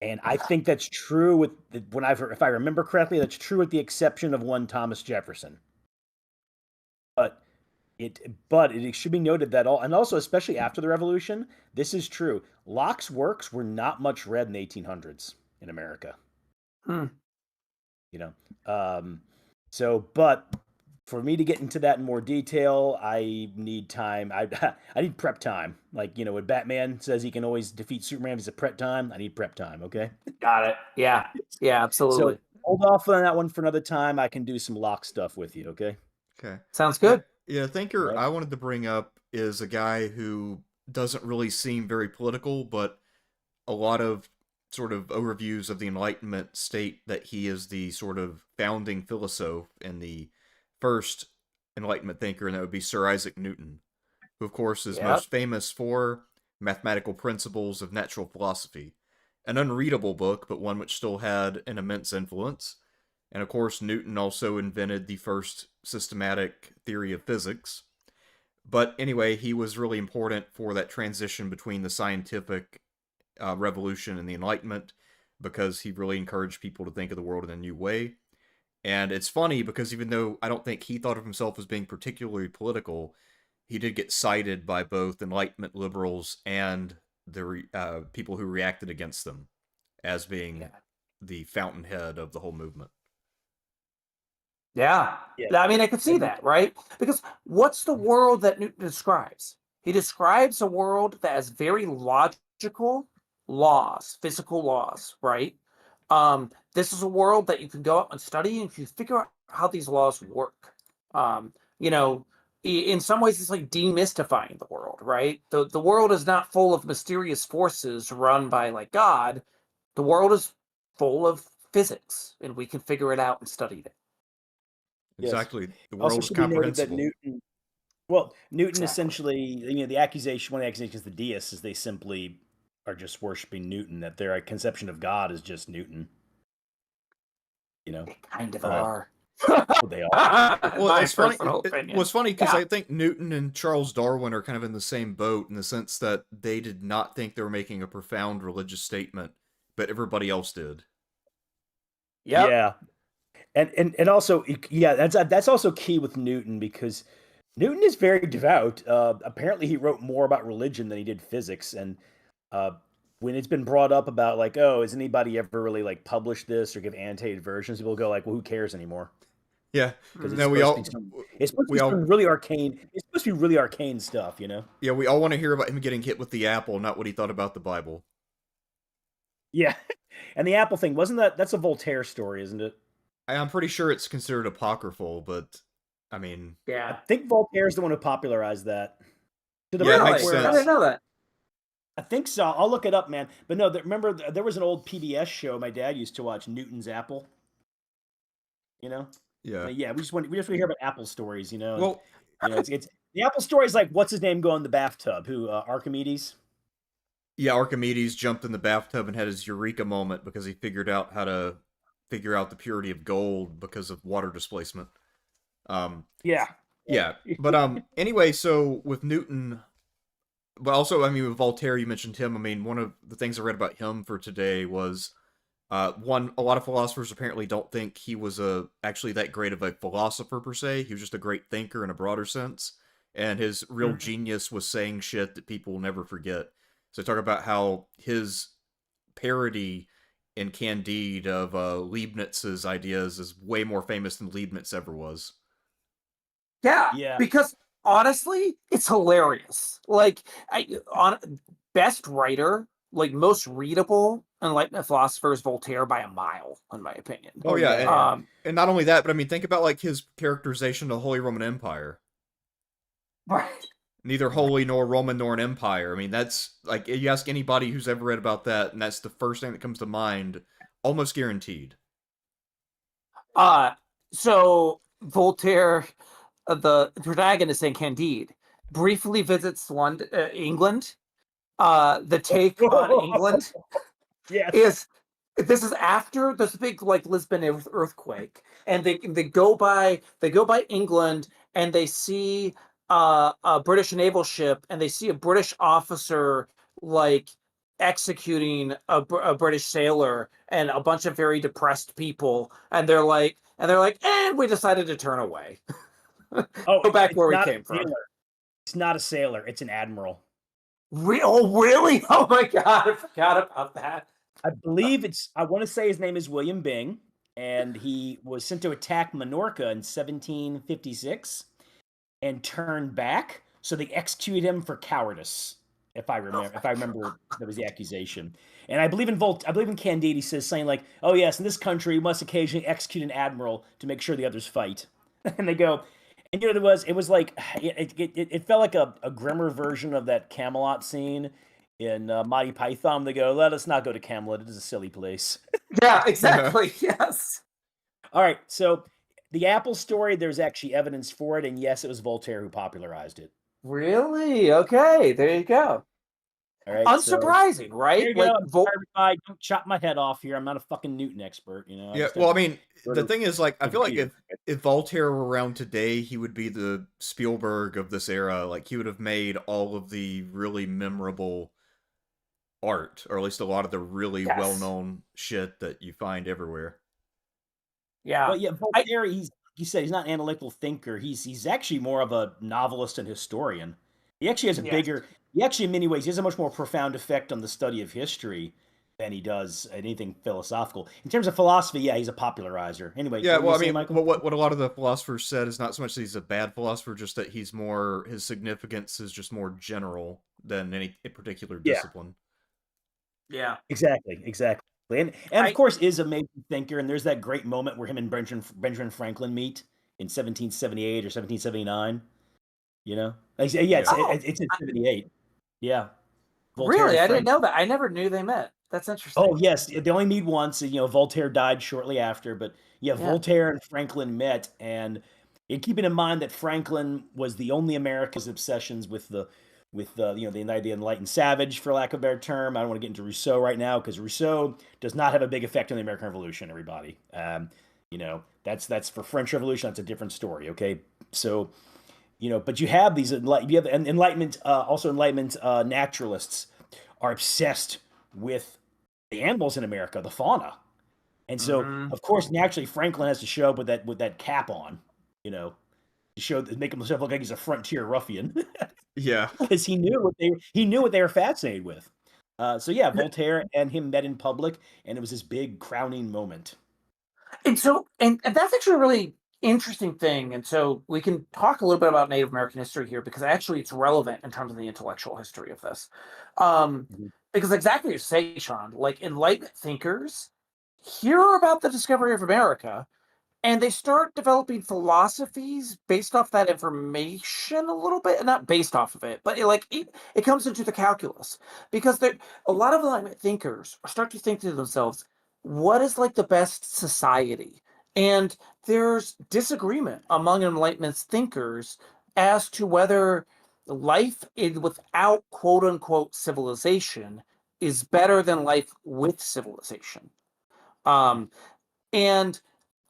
And I think that's true if I remember correctly, that's true with the exception of one Thomas Jefferson. But it should be noted that and also especially after the Revolution, this is true. Locke's works were not much read in the 1800s in America. You know, but for me to get into that in more detail, I need time. I need prep time. Like, when Batman says he can always defeat Superman if he's a prep time, I need prep time. Okay. Got it. Yeah, absolutely. So hold off on that one for another time. I can do some Locke stuff with you. Okay. Okay. Sounds good. Yeah, a thinker Right. I wanted to bring up is a guy who doesn't really seem very political, but a lot of sort of overviews of the Enlightenment state that he is the sort of founding philosopher and the first Enlightenment thinker, and that would be Sir Isaac Newton, who, of course, is most famous for Mathematical Principles of Natural Philosophy, an unreadable book, but one which still had an immense influence. And of course, Newton also invented the first systematic theory of physics. But anyway, he was really important for that transition between the scientific revolution and the Enlightenment, because he really encouraged people to think of the world in a new way. And it's funny because even though I don't think he thought of himself as being particularly political, he did get cited by both Enlightenment liberals and the people who reacted against them as being the fountainhead of the whole movement. Yeah. I mean, I could see that, right? Because what's the world that Newton describes? He describes a world that has very logical laws, physical laws, right? This is a world that you can go out and study, and you figure out how these laws work. In some ways, it's like demystifying the world, right? The world is not full of mysterious forces run by like God. The world is full of physics, and we can figure it out and study it. Exactly. The Also world is should be noted that comprehensible. Newton essentially, one of the accusations against the deists is they simply are just worshiping Newton, that their conception of God is just Newton. They kind of are. They are. Well, it's funny. It's funny because I think Newton and Charles Darwin are kind of in the same boat in the sense that they did not think they were making a profound religious statement, but everybody else did. Yep. Yeah. And also, that's also key with Newton, because Newton is very devout. Apparently, he wrote more about religion than he did physics. And when it's been brought up about like, oh, has anybody ever really like published this or give annotated versions, people go like, well, who cares anymore? Yeah, Because no, it's supposed to be some really arcane. It's supposed to be really arcane stuff, Yeah, we all want to hear about him getting hit with the apple, not what he thought about the Bible. Yeah, and the apple thing, that's a Voltaire story, isn't it? I'm pretty sure it's considered apocryphal, but I mean, yeah, I think Voltaire's the one who popularized that. To the point makes sense. I didn't know that. I think so. I'll look it up, man. But no, remember there was an old PBS show my dad used to watch, Newton's Apple. Yeah. Yeah. Yeah, we just want to hear about Apple stories. Well, it's The Apple story is like, what's his name go in the bathtub? Who, Archimedes? Yeah, Archimedes jumped in the bathtub and had his eureka moment because he figured out how to figure out the purity of gold because of water displacement. Yeah. Yeah, but anyway, so with Newton, but also I mean with Voltaire, you mentioned him. I mean, one of the things I read about him for today was one. A lot of philosophers apparently don't think he was actually that great of a philosopher per se. He was just a great thinker in a broader sense, and his real genius was saying shit that people will never forget. So talk about how his parody in Candide of Leibniz's ideas is way more famous than Leibniz ever was. Yeah, because honestly, it's hilarious. Like, best writer, like most readable Enlightenment philosopher is Voltaire by a mile, in my opinion. Oh yeah, and not only that, but I mean, think about like his characterization of the Holy Roman Empire. Right. Neither holy nor Roman nor an empire. I mean, that's like you ask anybody who's ever read about that, and that's the first thing that comes to mind, almost guaranteed. So Voltaire, the protagonist in Candide, briefly visits London, England. The take on England is this is after this big like Lisbon earthquake, and they go by England, and they see a British naval ship, and they see a British officer like executing a British sailor and a bunch of very depressed people, and they're like, and we decided to turn away. Go back where we came from. It's not a sailor; it's an admiral. Oh, really? Oh my God, I forgot about that. I believe I want to say his name is William Byng, and he was sent to attack Minorca in 1756 and turned back. So they executed him for cowardice, if I remember, that was the accusation. And I believe in Candide, he says something like, "Oh yes, in this country, we must occasionally execute an admiral to make sure the others fight." And they go, and you know what it was like it felt like a grimmer version of that Camelot scene in Monty Python. They go, "Let us not go to Camelot. It is a silly place." Yeah, exactly. Yes. All right. So the Apple story, there's actually evidence for it. And yes, it was Voltaire who popularized it. Really? Okay. There you go. All right. Unsurprising, right? There you like, go. Don't chop my head off here. I'm not a fucking Newton expert, you know. Yeah, well, I mean, the thing is, like, I feel like if Voltaire were around today, he would be the Spielberg of this era. Like, he would have made all of the really memorable art, or at least a lot of the really well-known shit that you find everywhere. Yeah. Well, yeah, Voltaire, he said he's not an analytical thinker. He's actually more of a novelist and historian. He actually has in many ways, he has a much more profound effect on the study of history than he does anything philosophical. In terms of philosophy, yeah, he's a popularizer. Anyway, yeah, well, I mean, what a lot of the philosophers said is not so much that he's a bad philosopher, just that his significance is just more general than any particular discipline. Yeah, exactly. And of course is a major thinker, and there's that great moment where him and Benjamin Franklin meet in 1778 or 1779. You know, it's in 78. Yeah. Voltaire really, I didn't know that. I never knew they met. That's interesting. Oh yes, they only meet once. You know, Voltaire died shortly after, but Voltaire and Franklin met, and keeping in mind that Franklin was the only American's obsessions with the enlightened savage, for lack of a better term. I don't want to get into Rousseau right now because Rousseau does not have a big effect on the American Revolution. Everybody, that's for French Revolution. That's a different story. Okay, so. But you have these Enlightenment naturalists are obsessed with the animals in America, the fauna, and so of course naturally Franklin has to show up with that cap on, to make himself look like he's a frontier ruffian. Yeah, because he knew what they were fascinated with. Voltaire and him met in public, and it was this big crowning moment. And so, and that's actually really interesting thing, and so we can talk a little bit about Native American history here because actually it's relevant in terms of the intellectual history of this, because exactly as you say, Sean, like Enlightenment thinkers hear about the discovery of America, and they start developing philosophies based off that information a little bit, not based off of it, but it comes into the calculus because a lot of Enlightenment thinkers start to think to themselves, what is like the best society? And there's disagreement among Enlightenment thinkers as to whether life without quote unquote civilization is better than life with civilization. And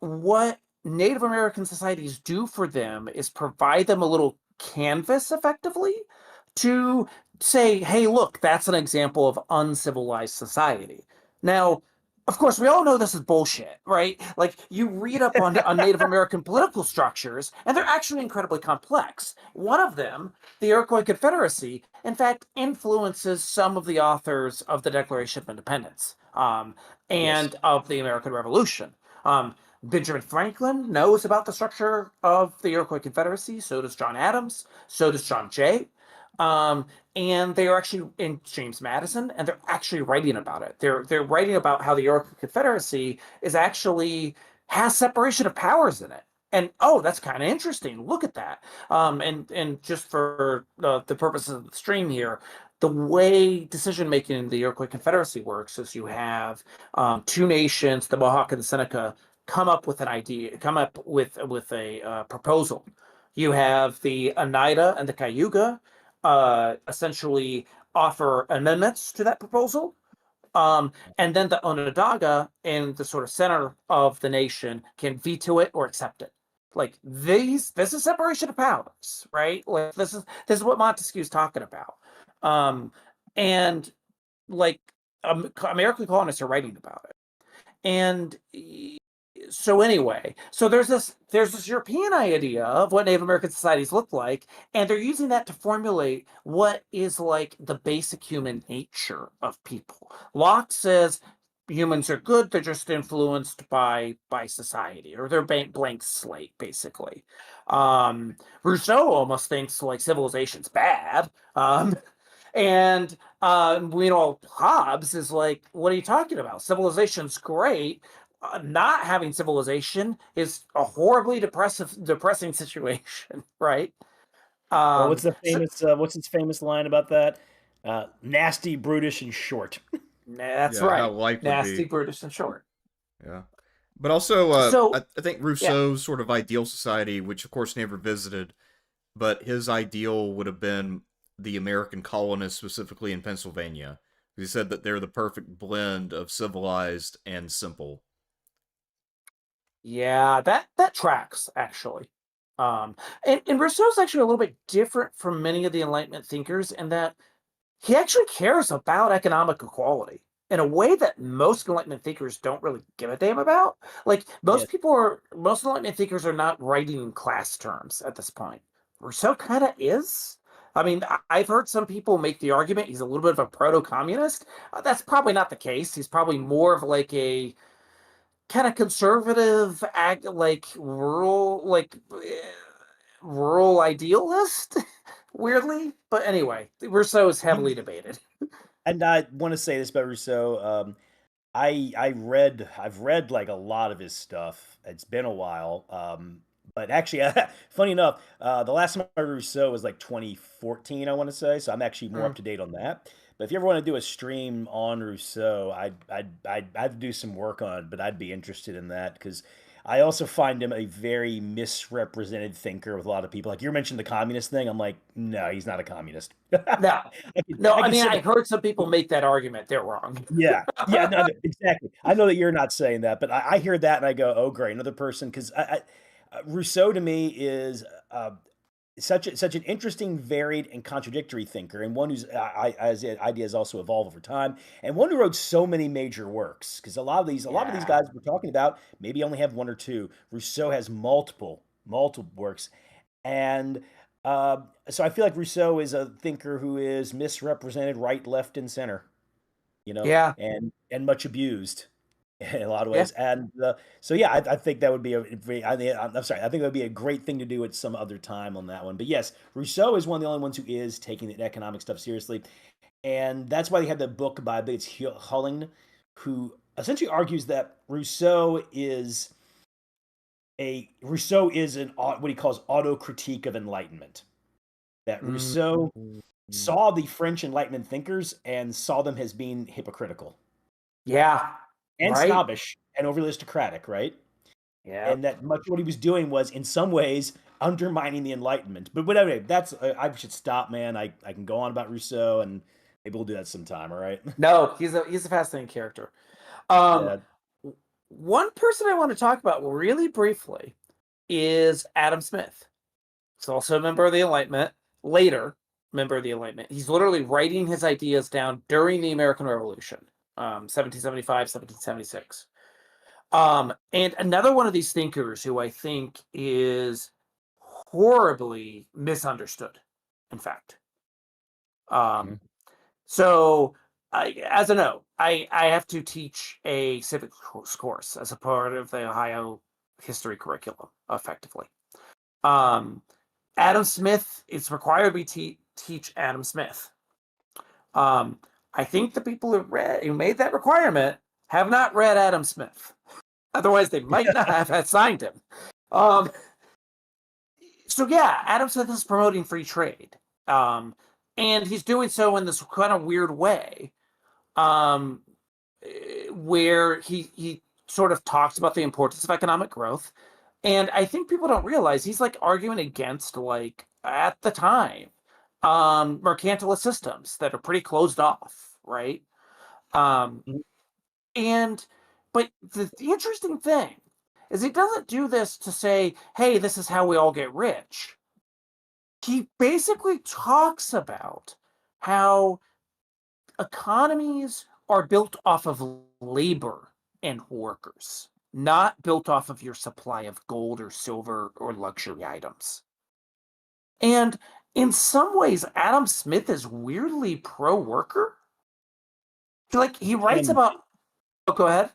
what Native American societies do for them is provide them a little canvas effectively to say, hey, look, that's an example of uncivilized society. Now, of course, we all know this is bullshit, right? Like, you read up on Native American political structures, and they're actually incredibly complex. One of them, the Iroquois Confederacy, in fact, influences some of the authors of the Declaration of Independence and of the American Revolution. Benjamin Franklin knows about the structure of the Iroquois Confederacy. So does John Adams. So does John Jay. And they are actually in James Madison, and they're actually writing about it. They're writing about how the Iroquois Confederacy is actually has separation of powers in it. And oh, that's kind of interesting. Look at that. And just for the purposes of the stream here, the way decision making in the Iroquois Confederacy works is you have two nations, the Mohawk and the Seneca, come up with an idea, come up with a proposal. You have the Oneida and the Cayuga essentially offer amendments to that proposal. And then the Onondaga in the sort of center of the nation can veto it or accept it. Like this is separation of powers, right? Like this is what Montesquieu's talking about. And like American colonists are writing about it. And so anyway, so there's this European idea of what Native American societies look like, and they're using that to formulate what is like the basic human nature of people. Locke says humans are good; they're just influenced by society, or they're blank slate, basically. Rousseau almost thinks like civilization's bad. And we know Hobbes is like, what are you talking about? Civilization's great. Not having civilization is a horribly depressing situation, right? Well, Um, so, what's his famous line about that? Nasty, brutish, and short. that's Yeah, how right. life would Nasty, be. brutish, and short. Yeah. But also, So, I think yeah, Rousseau's sort of ideal society, which of course never visited, but his ideal would have been the American colonists, specifically in Pennsylvania. He said that they're the perfect blend of civilized and simple. yeah, that tracks actually. Um, and Rousseau's actually a little bit different from many of the Enlightenment thinkers in that he actually cares about economic equality in a way that most Enlightenment thinkers don't really give a damn about. Like Yes. most Enlightenment thinkers are not writing in class terms at this point. Rousseau kind of is. I mean, I've heard some people make the argument he's a little bit of a proto-communist. That's probably not the case. He's probably more of like a kind of conservative, like rural idealist. Weirdly, but anyway, Rousseau is heavily debated. And I want to say this about Rousseau. I've read like a lot of his stuff. It's been a while. But actually, funny enough, the last time I read Rousseau was like 2014, I want to say. So I'm actually more up Mm. to date on that. But if you ever want to do a stream on Rousseau, I'd have to do some work on it, but I'd be interested in that because I also find him a very misrepresented thinker with a lot of people. Like you mentioned the communist thing. I'm like, no, he's not a communist. No, no. I I can mean, sit I heard some people make that argument. They're wrong. yeah, yeah, no, no, exactly. I know that you're not saying that, but I hear that and I go, "Oh, great, another person." Because Rousseau to me is such an interesting, varied, and contradictory thinker, and one whose as ideas also evolve over time, and one who wrote so many major works. Because a lot of these Yeah, guys we're talking about maybe only have one or two. Rousseau has multiple works, and so I feel like Rousseau is a thinker who is misrepresented right, left, and center, yeah, and much abused in a lot of yeah. ways. And so, yeah, I think that would be I'm sorry, I think that would be a great thing to do at some other time on that one. But yes, Rousseau is one of the only ones who is taking the economic stuff seriously, and that's why they had the book by I think it's Hulling, who essentially argues that Rousseau is an what he calls auto critique of enlightenment. That Mm. Rousseau saw the French Enlightenment thinkers and saw them as being hypocritical Yeah, and right. snobbish and overly aristocratic, right? Yeah, And that much of what he was doing was, in some ways, undermining the Enlightenment. But whatever, that's I should stop, man. I can go on about Rousseau, and maybe we'll do that sometime. All right. No, he's a fascinating character. Yeah. One person I want to talk about really briefly is Adam Smith. He's also a member of the Enlightenment, later member of the Enlightenment. He's literally writing his ideas down during the American Revolution, 1775, 1776. And another one of these thinkers who I think is horribly misunderstood, in fact. Mhm. So, as a note, I have to teach a civics course as a part of the Ohio history curriculum, effectively. Adam Smith, it's required we teach Adam Smith. I think the people who made that requirement have not read Adam Smith. Otherwise, they might not have assigned him. So yeah, Adam Smith is promoting free trade. And he's doing so in this kind of weird way, where he sort of talks about the importance of economic growth. And I think people don't realize he's like arguing against, like, at the time, mercantilist systems that are pretty closed off, right? Mhm. And but the interesting thing is he doesn't do this to say, hey, this is how we all get rich. He basically talks about how economies are built off of labor and workers, not built off of your supply of gold or silver or luxury items. And in some ways, Adam Smith is weirdly pro-worker. Like, he writes And about. Oh, go ahead.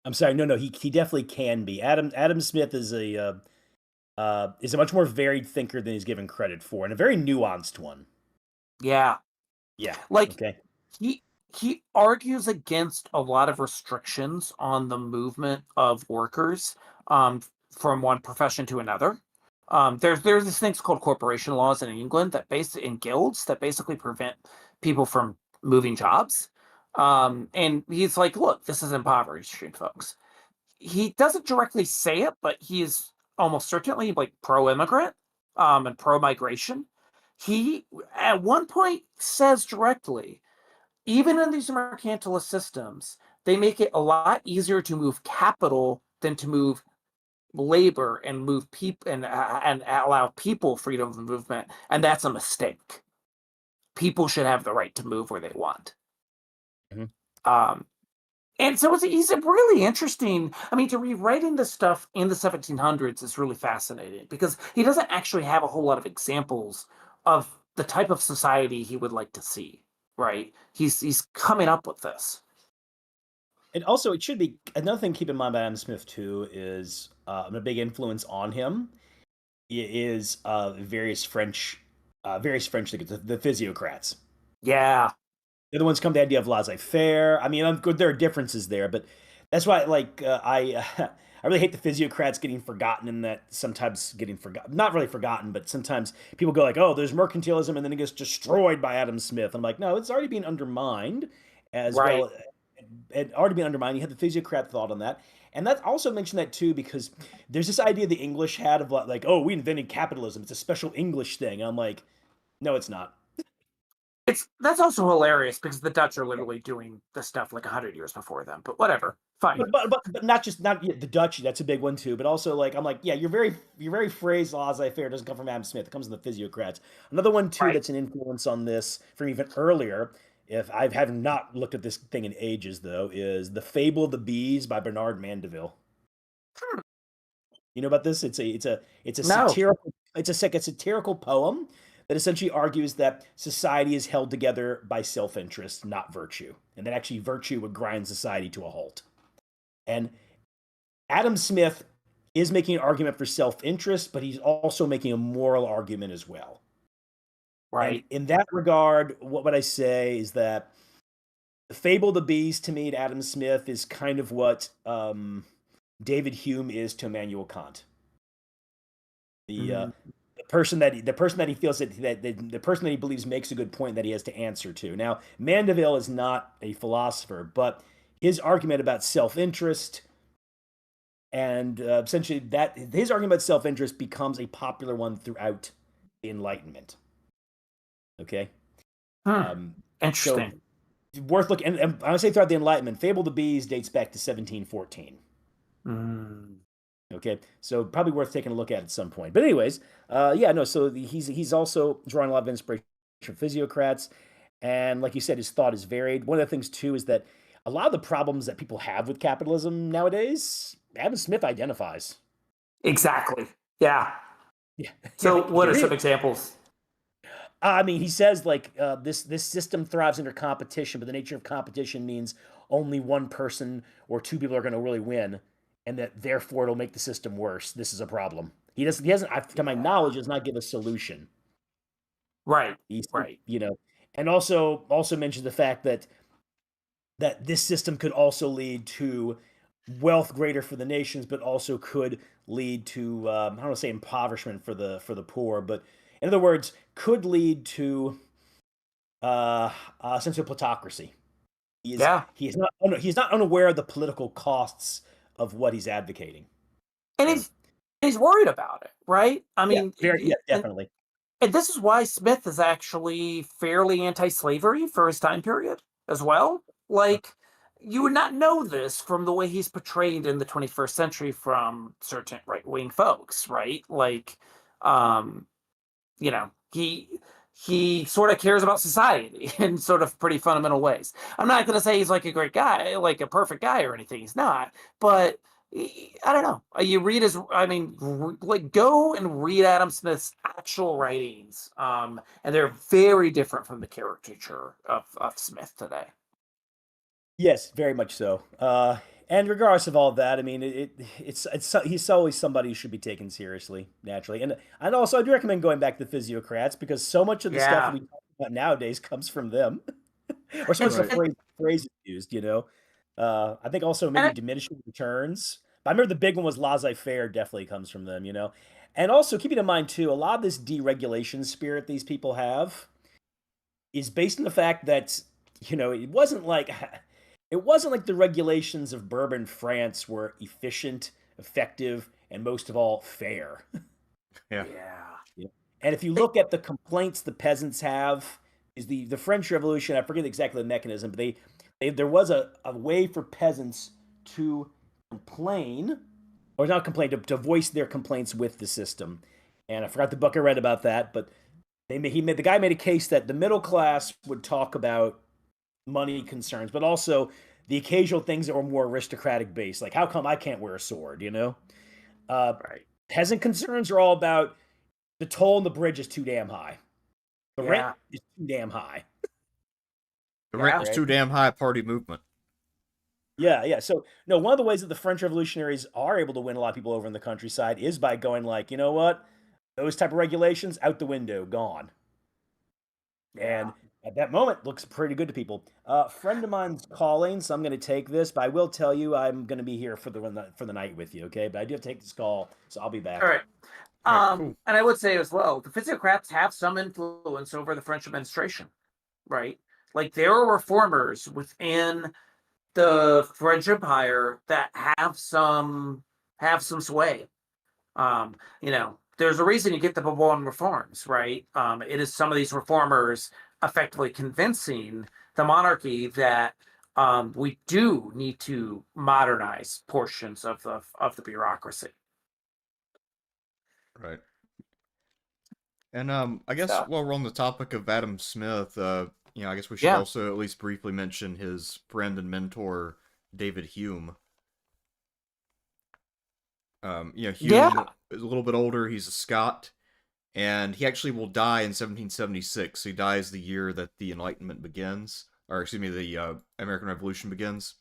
I'm sorry, no, he definitely can be. Adam Smith is a much more varied thinker than he's given credit for, and a very nuanced one. Yeah, Yeah. like Okay. he he argues against a lot of restrictions on the movement of workers, from one profession to another. There's these things called corporation laws in England that in guilds that basically prevent people from moving jobs. And he's like, look, this is impoverishing folks. He doesn't directly say it, but he's almost certainly like pro-immigrant, and pro-migration. He at one point says directly, even in these mercantilist systems, they make it a lot easier to move capital than to move labor and move people and allow people freedom of movement, and that's a mistake. People should have the right to move where they want. Mhm. Um, and so he's a really interesting. I mean, to be writing this stuff in the 1700s is really fascinating because he doesn't actually have a whole lot of examples of the type of society he would like to see. Right? He's coming up with this. And also, it should be another thing to keep in mind about Adam Smith too is a big influence on him is various French thinkers, the physiocrats. Yeah. They're the ones come to the idea of laissez-faire. I mean, there are differences there, but that's why, like, I really hate the physiocrats getting forgotten, in that sometimes getting forgotten, not really forgotten, but sometimes people go like, oh, there's mercantilism, and then it gets destroyed by Adam Smith. I'm like, no, it's already being undermined as Right. well. It already been undermined. You had the physiocrat thought on that. And that also mentioned that too, because there's this idea the English had of like, oh, we invented capitalism. It's a special English thing. And I'm like, no, it's not. That's also hilarious because the Dutch are literally doing this stuff like 100 years before them. But whatever, fine. But not just not the Dutch. That's a big one too. But also, like, I'm like, yeah, your very phrase laissez-faire doesn't come from Adam Smith. It comes from the physiocrats. Another one too Right. that's an influence on this from even earlier. If I have not looked at this thing in ages, though, is The Fable of the Bees by Bernard Mandeville. You know about this? It's a No. satirical poem that essentially argues that society is held together by self-interest, not virtue, and that actually virtue would grind society to a halt. And Adam Smith is making an argument for self-interest, but he's also making a moral argument as well. And Right. in that regard, what would I say is that The Fable of the Bees to me to Adam Smith is kind of what David Hume is to Immanuel Kant. The uh, Mm. the person that he feels that the person that he believes makes a good point that he has to answer to. Now, Mandeville is not a philosopher, but his argument about self-interest And essentially, that his argument about self-interest becomes a popular one throughout the Enlightenment. Okay, so Interesting. worth looking. And I would say throughout the Enlightenment, Fable of the Bees dates back to 1714. Mm. Okay, so probably worth taking a look at some point. But anyways, yeah, no. So he's also drawing a lot of inspiration from physiocrats, and like you said, his thought is varied. One of the things too is that a lot of the problems that people have with capitalism nowadays, Adam Smith identifies. Exactly. Yeah. Yeah. So, what are Really? some examples? I mean, he says like this system thrives under competition, but the nature of competition means only one person or two people are going to really win, and that therefore it'll make the system worse. This is a problem. He doesn't. He hasn't, to my knowledge, does not give a solution. Right. He's, Right. and also mentions the fact that this system could also lead to wealth greater for the nations, but also could lead to I don't want to say impoverishment for the poor, but in other words, could lead to a sense of plutocracy. Yeah. He's not unaware of the political costs of what he's advocating. And he's worried about it, right? I Yeah, mean, definitely. and this is why Smith is actually fairly anti-slavery for his time period as well. Like, you would not know this from the way he's portrayed in the 21st century from certain right-wing folks, right? Like, um, you know, he sort of cares about society in sort of pretty fundamental ways. I'm not going to say he's like a great guy, like a perfect guy or anything. He's not, but I don't know. You read his, I mean, like go and read Adam Smith's actual writings, and they're very different from the caricature of Smith today. Yes, very much so. And regardless of all that, I mean, he's always somebody who should be taken seriously, naturally. And also, I do recommend going back to the physiocrats because so much of the stuff that Yeah. we talk about nowadays comes from them, or so much of the phrases used. I think also maybe diminishing returns. But I remember the big one was laissez-faire. Definitely comes from them. And also keeping in mind too, a lot of this deregulation spirit these people have is based on the fact that it wasn't like the regulations of Bourbon France were efficient, effective, and most of all fair. Yeah. Yeah. And if you look at the complaints the peasants have, is the French Revolution. I forget exactly the mechanism, but there was a way for peasants to complain, or not complain, to voice their complaints with the system. And I forgot the book I read about that, but the guy made a case that the middle class would talk about money concerns, but also the occasional things that were more aristocratic based, like how come I can't wear a sword? Right. Peasant concerns are all about the toll on the bridge is too damn high. The rent is too damn high. The rent is too damn high. Party movement. Yeah. So no, one of the ways that the French revolutionaries are able to win a lot of people over in the countryside is by going like, you know what, those type of regulations out the window, gone. And at that moment, looks pretty good to people. A friend of mine's calling, so I'm going to take this. But I will tell you, I'm going to be here for the night with you, okay? But I do have to take this call, so I'll be back. All right. Cool. And I would say as well, the physiocrats have some influence over the French administration, right? Like there are reformers within the French Empire that have some sway. There's a reason you get the Bourbon reforms, right? It is some of these reformers effectively convincing the monarchy that we do need to modernize portions of the bureaucracy. Right. And I guess while we're on the topic of Adam Smith, I guess we should also at least briefly mention his friend and mentor, David Hume. Hume is a little bit older. He's a Scot, and he actually will die in 1776. He dies the year that the Enlightenment begins, or excuse me, the American Revolution begins.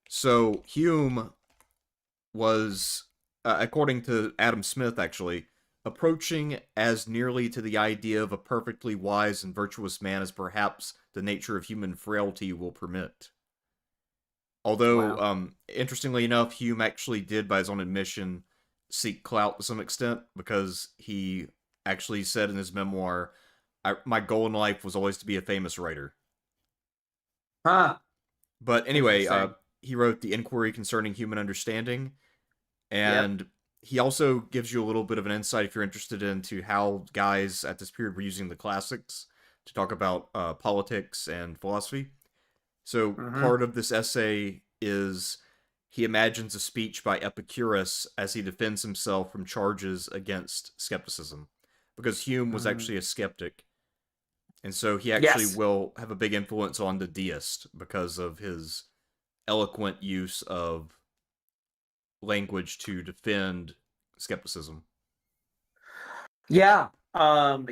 So Hume was, according to Adam Smith, actually approaching as nearly to the idea of a perfectly wise and virtuous man as perhaps the nature of human frailty will permit. Although, interestingly enough, Hume actually did, by his own admission, seek clout to some extent, because he actually said in his memoir, my goal in life was always to be a famous writer. Huh. But anyway, he wrote The Inquiry Concerning Human Understanding, And he also gives you a little bit of an insight if you're interested into how guys at this period were using the classics to talk about politics and philosophy. So Hmm. part of this essay is he imagines a speech by Epicurus as he defends himself from charges against skepticism, because Hume was Hmm. actually a skeptic, and so he actually Yes. will have a big influence on the deist because of his eloquent use of language to defend skepticism. Yeah.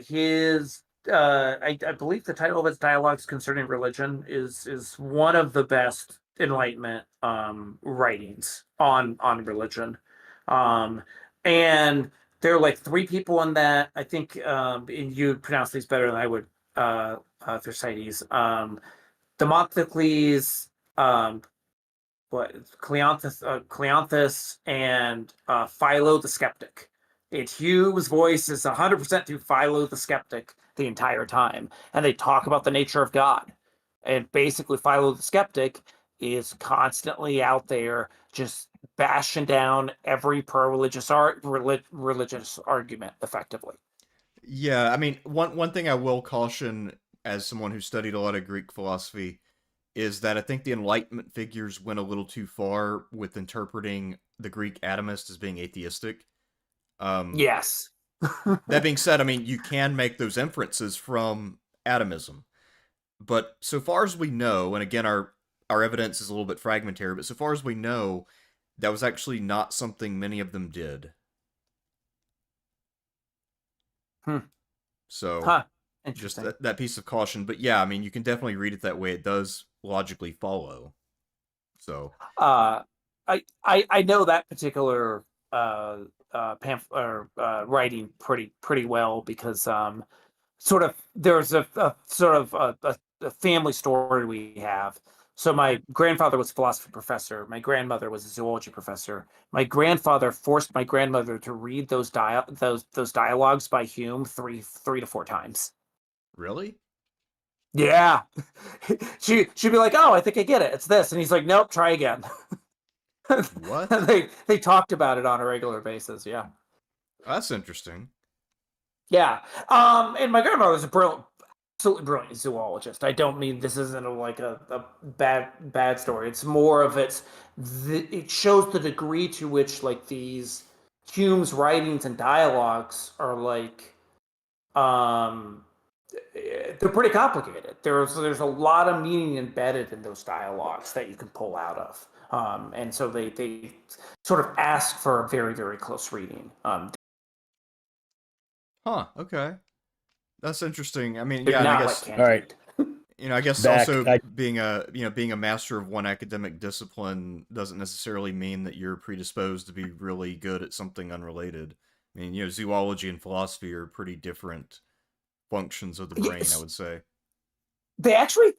His I believe the title of his dialogues concerning religion is one of the best Enlightenment writings on religion. Um, and there are like three people in that. I think and you pronounce these better than I would, Thucydides. Democles, um, Cleanthes and Philo the Skeptic. Hugh's voice is 100% through Philo the Skeptic the entire time, and they talk about the nature of God. And basically, Philo the Skeptic is constantly out there just bashing down every religious argument effectively. Yeah, I mean, one thing I will caution as someone who studied a lot of Greek philosophy is that I think the Enlightenment figures went a little too far with interpreting the Greek atomist as being atheistic. Um, Yes. that being said, I mean, you can make those inferences from atomism, but so far as we know, and again, our evidence is a little bit fragmentary, but so far as we know, that was actually not something many of them did. Hmm. So Huh. just Interesting. that piece of caution. But yeah, I mean, you can definitely read it that way. It does logically follow. So Uh, I know that particular or writing pretty well because sort of there's a sort of a family story we have. So my grandfather was a philosophy professor. My grandmother was a zoology professor. My grandfather forced my grandmother to read those dialogues by Hume three to four times. really, Yeah, she'd be like, "Oh, I think I get it. It's this," and he's like, "Nope, try again." what? They talked about it on a regular basis. Yeah, That's interesting. yeah. And my grandmother was a brilliant, absolutely brilliant zoologist. I don't mean this isn't a bad story. It's more of it shows the degree to which like these Hume's writings and dialogues are like um they're pretty complicated. There's a lot of meaning embedded in those dialogues that you can pull out of. And so they sort of ask for a very close reading. Huh. Okay. That's interesting. I mean, They're yeah, and I not like guess All right, Candide. I guess back. also being a master of one academic discipline doesn't necessarily mean that you're predisposed to be really good at something unrelated. I mean, zoology and philosophy are pretty different functions of the brain, I Yes, would say. they actually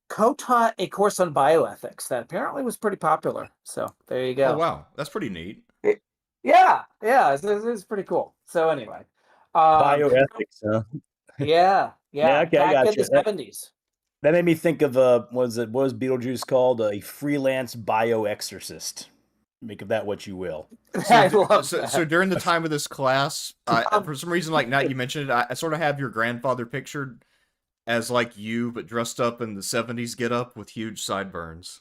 co-taught a course on bioethics that apparently was pretty popular. So there you Oh go. wow, that's pretty neat. Yeah, it's pretty cool. So anyway, um, Bioethics, huh? yeah, Yeah, okay, I back got in the you. 70s. That made me think of what was Beetlejuice called? A freelance bioexorcist. Make of that what you will. So, I love so that. during the time of this class, Um, for some reason, like now you mentioned it, I sort of have your grandfather pictured as like you, but dressed up in the '70s get up with huge sideburns.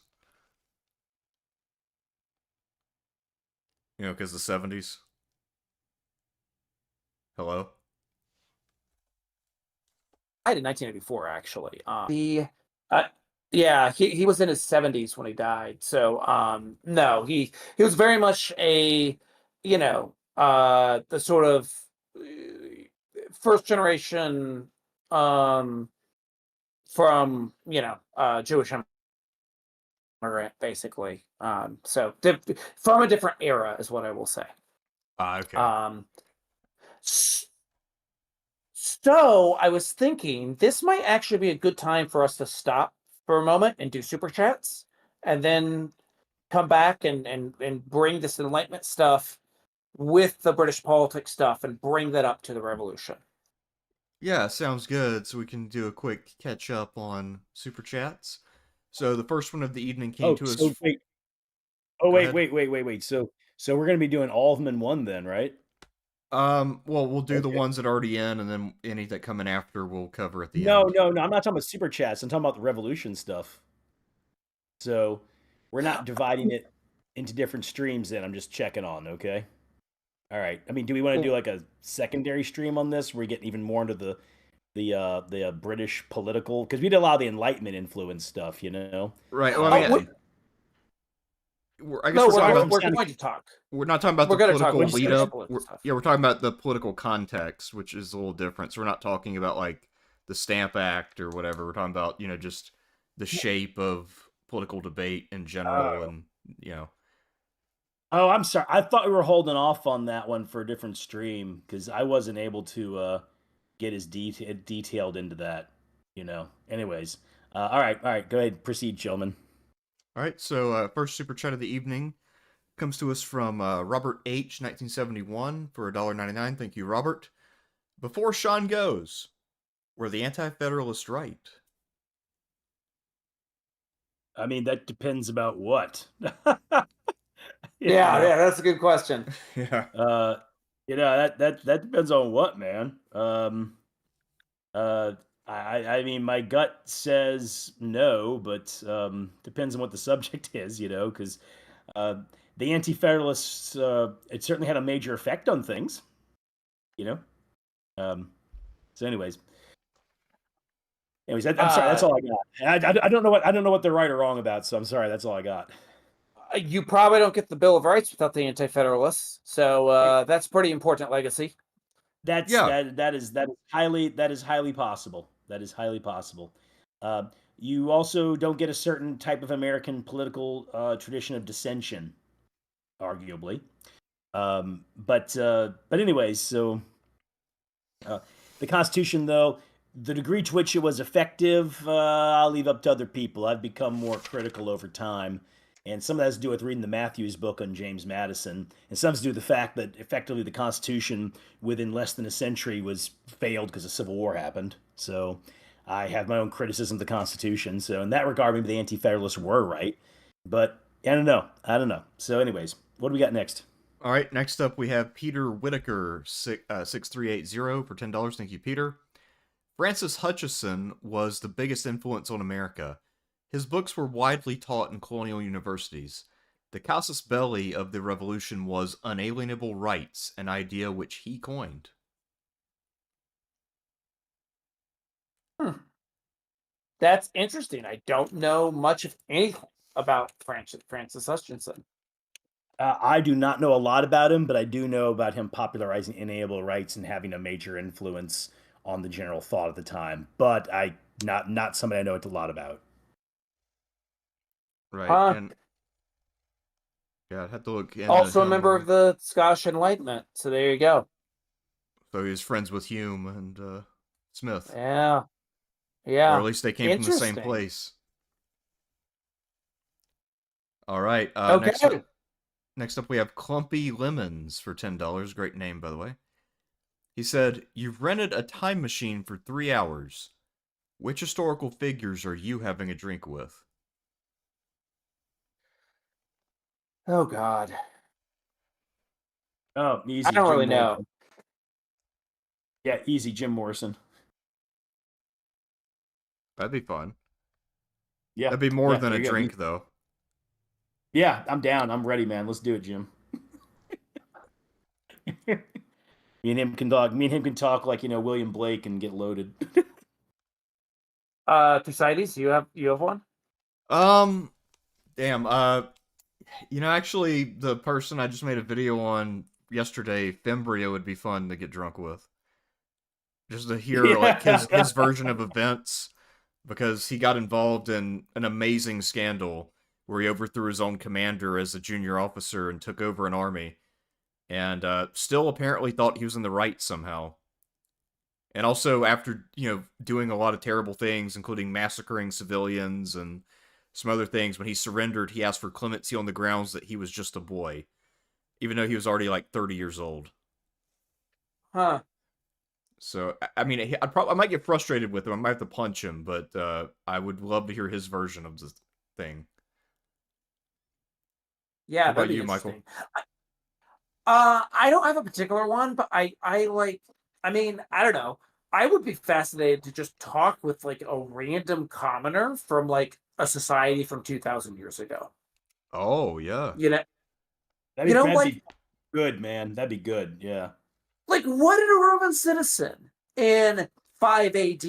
Because the '70s. Hello. died in 1984, actually. Uh, yeah, he was in his 70s when he died. So no, he was very much a, the sort of first generation um, from Jewish immigrant, basically. So from a different era is what I will say. Ah, okay. Um, So I was thinking this might actually be a good time for us to stop for a moment and do super chats, and then come back and bring this Enlightenment stuff with the British politics stuff and bring that up to the revolution. Yeah, sounds good. So we can do a quick catch up on super chats. So the first one of the evening came Oh, to us. so wait. Oh, Go wait, ahead. wait, wait, wait, wait. So So we're going to be doing all of them in one then, right? Well, we'll do the Okay. ones that are already in, and then any that come in after we'll cover at the No, end. no, no. I'm not talking about super chats. I'm talking about the revolution stuff. So we're not dividing it into different streams then. I'm just checking on, okay? All right. I mean, do we want to do like a secondary stream on this where we get even more into the British political, because we did a lot of the Enlightenment influence stuff, you know? Right. Well, I mean, I guess No, we're talking we're about. going to talk. We're not talking about We're the going to talk political about lead British up. political stuff. Yeah, we're talking about the political context, which is a little different. So we're not talking about like the Stamp Act or whatever. We're talking about just the shape of political debate in general, and Oh, I'm sorry. I thought we were holding off on that one for a different stream because I wasn't able to get as detailed into that, you know. Anyways, all right. Go ahead, proceed, gentlemen. All right. So first super chat of the evening comes to us from Robert H. 1971 for $1.99. Thank you, Robert. Before Sean goes, were the Anti-Federalists right? I mean, that depends about what. Yeah, that's a good question. Yeah. That depends on what, man. I mean, my gut says no, but depends on what the subject is, you know, because the Anti-Federalists, it certainly had a major effect on things, you know. So, anyways, I'm sorry. That's all I got. I don't know what they're right or wrong about. So I'm sorry. That's all I got. You probably don't get the Bill of Rights without the Anti-Federalists, so that's pretty important legacy. That is highly possible. That is highly possible. You also don't get a certain type of American political tradition of dissension, arguably. But anyways, so the Constitution, though, the degree to which it was effective, I'll leave up to other people. I've become more critical over time. And some of that has to do with reading the Matthews book on James Madison. And some has to do with the fact that effectively the Constitution, within less than a century, was failed because the Civil War happened. So I have my own criticism of the Constitution. So in that regard, maybe the Anti-Federalists were right. But I don't know. So anyways, what do we got next? All right, next up we have Peter Whitaker, 6380 for $10. Thank you, Peter. Francis Hutcheson was the biggest influence on America. His books were widely taught in colonial universities. The casus belli of the revolution was unalienable rights, an idea which he coined. That's interesting. I don't know much of anything about Francis Hutchinson. I do not know a lot about him, but I do know about him popularizing inalienable rights and having a major influence on the general thought at the time. But not somebody I know a lot about. Right, and yeah, I'd have to look. Also a member of the Scottish Enlightenment. So there you go. So he was friends with Hume and Smith. Yeah. Or at least they came from the same place. All right. Okay. Next up, we have Clumpy Lemons for $10. Great name, by the way. He said, "You've rented a time machine for 3 hours. Which historical figures are you having a drink with?" Oh, God. Oh, easy. I don't Jim really Morrison. know. Yeah, easy. Jim Morrison. That'd be fun. Yeah. That'd be more than a drink, though. Yeah, I'm down. I'm ready, man. Let's do it, Jim. Me and him can talk like, William Blake and get loaded. Thucydides, you have one? Damn. Actually, the person I just made a video on yesterday, Fimbria, would be fun to get drunk with. Just to hear like his version of events, because he got involved in an amazing scandal where he overthrew his own commander as a junior officer and took over an army, and still apparently thought he was in the right somehow. And also, after doing a lot of terrible things, including massacring civilians and some other things, when he surrendered, he asked for clemency on the grounds that he was just a boy, even though he was already like 30 years old. Huh. So, I mean, I might get frustrated with him. I might have to punch him, but I would love to hear his version of the thing. Yeah, What about that'd be you, Michael? interesting. I don't have a particular one, but I like. I mean, I don't know. I would be fascinated to just talk with like a random commoner from like a society from 2,000 years ago. Oh, yeah. You know, That'd like be good, man. That'd be good. Yeah. what did a Roman citizen in 5 AD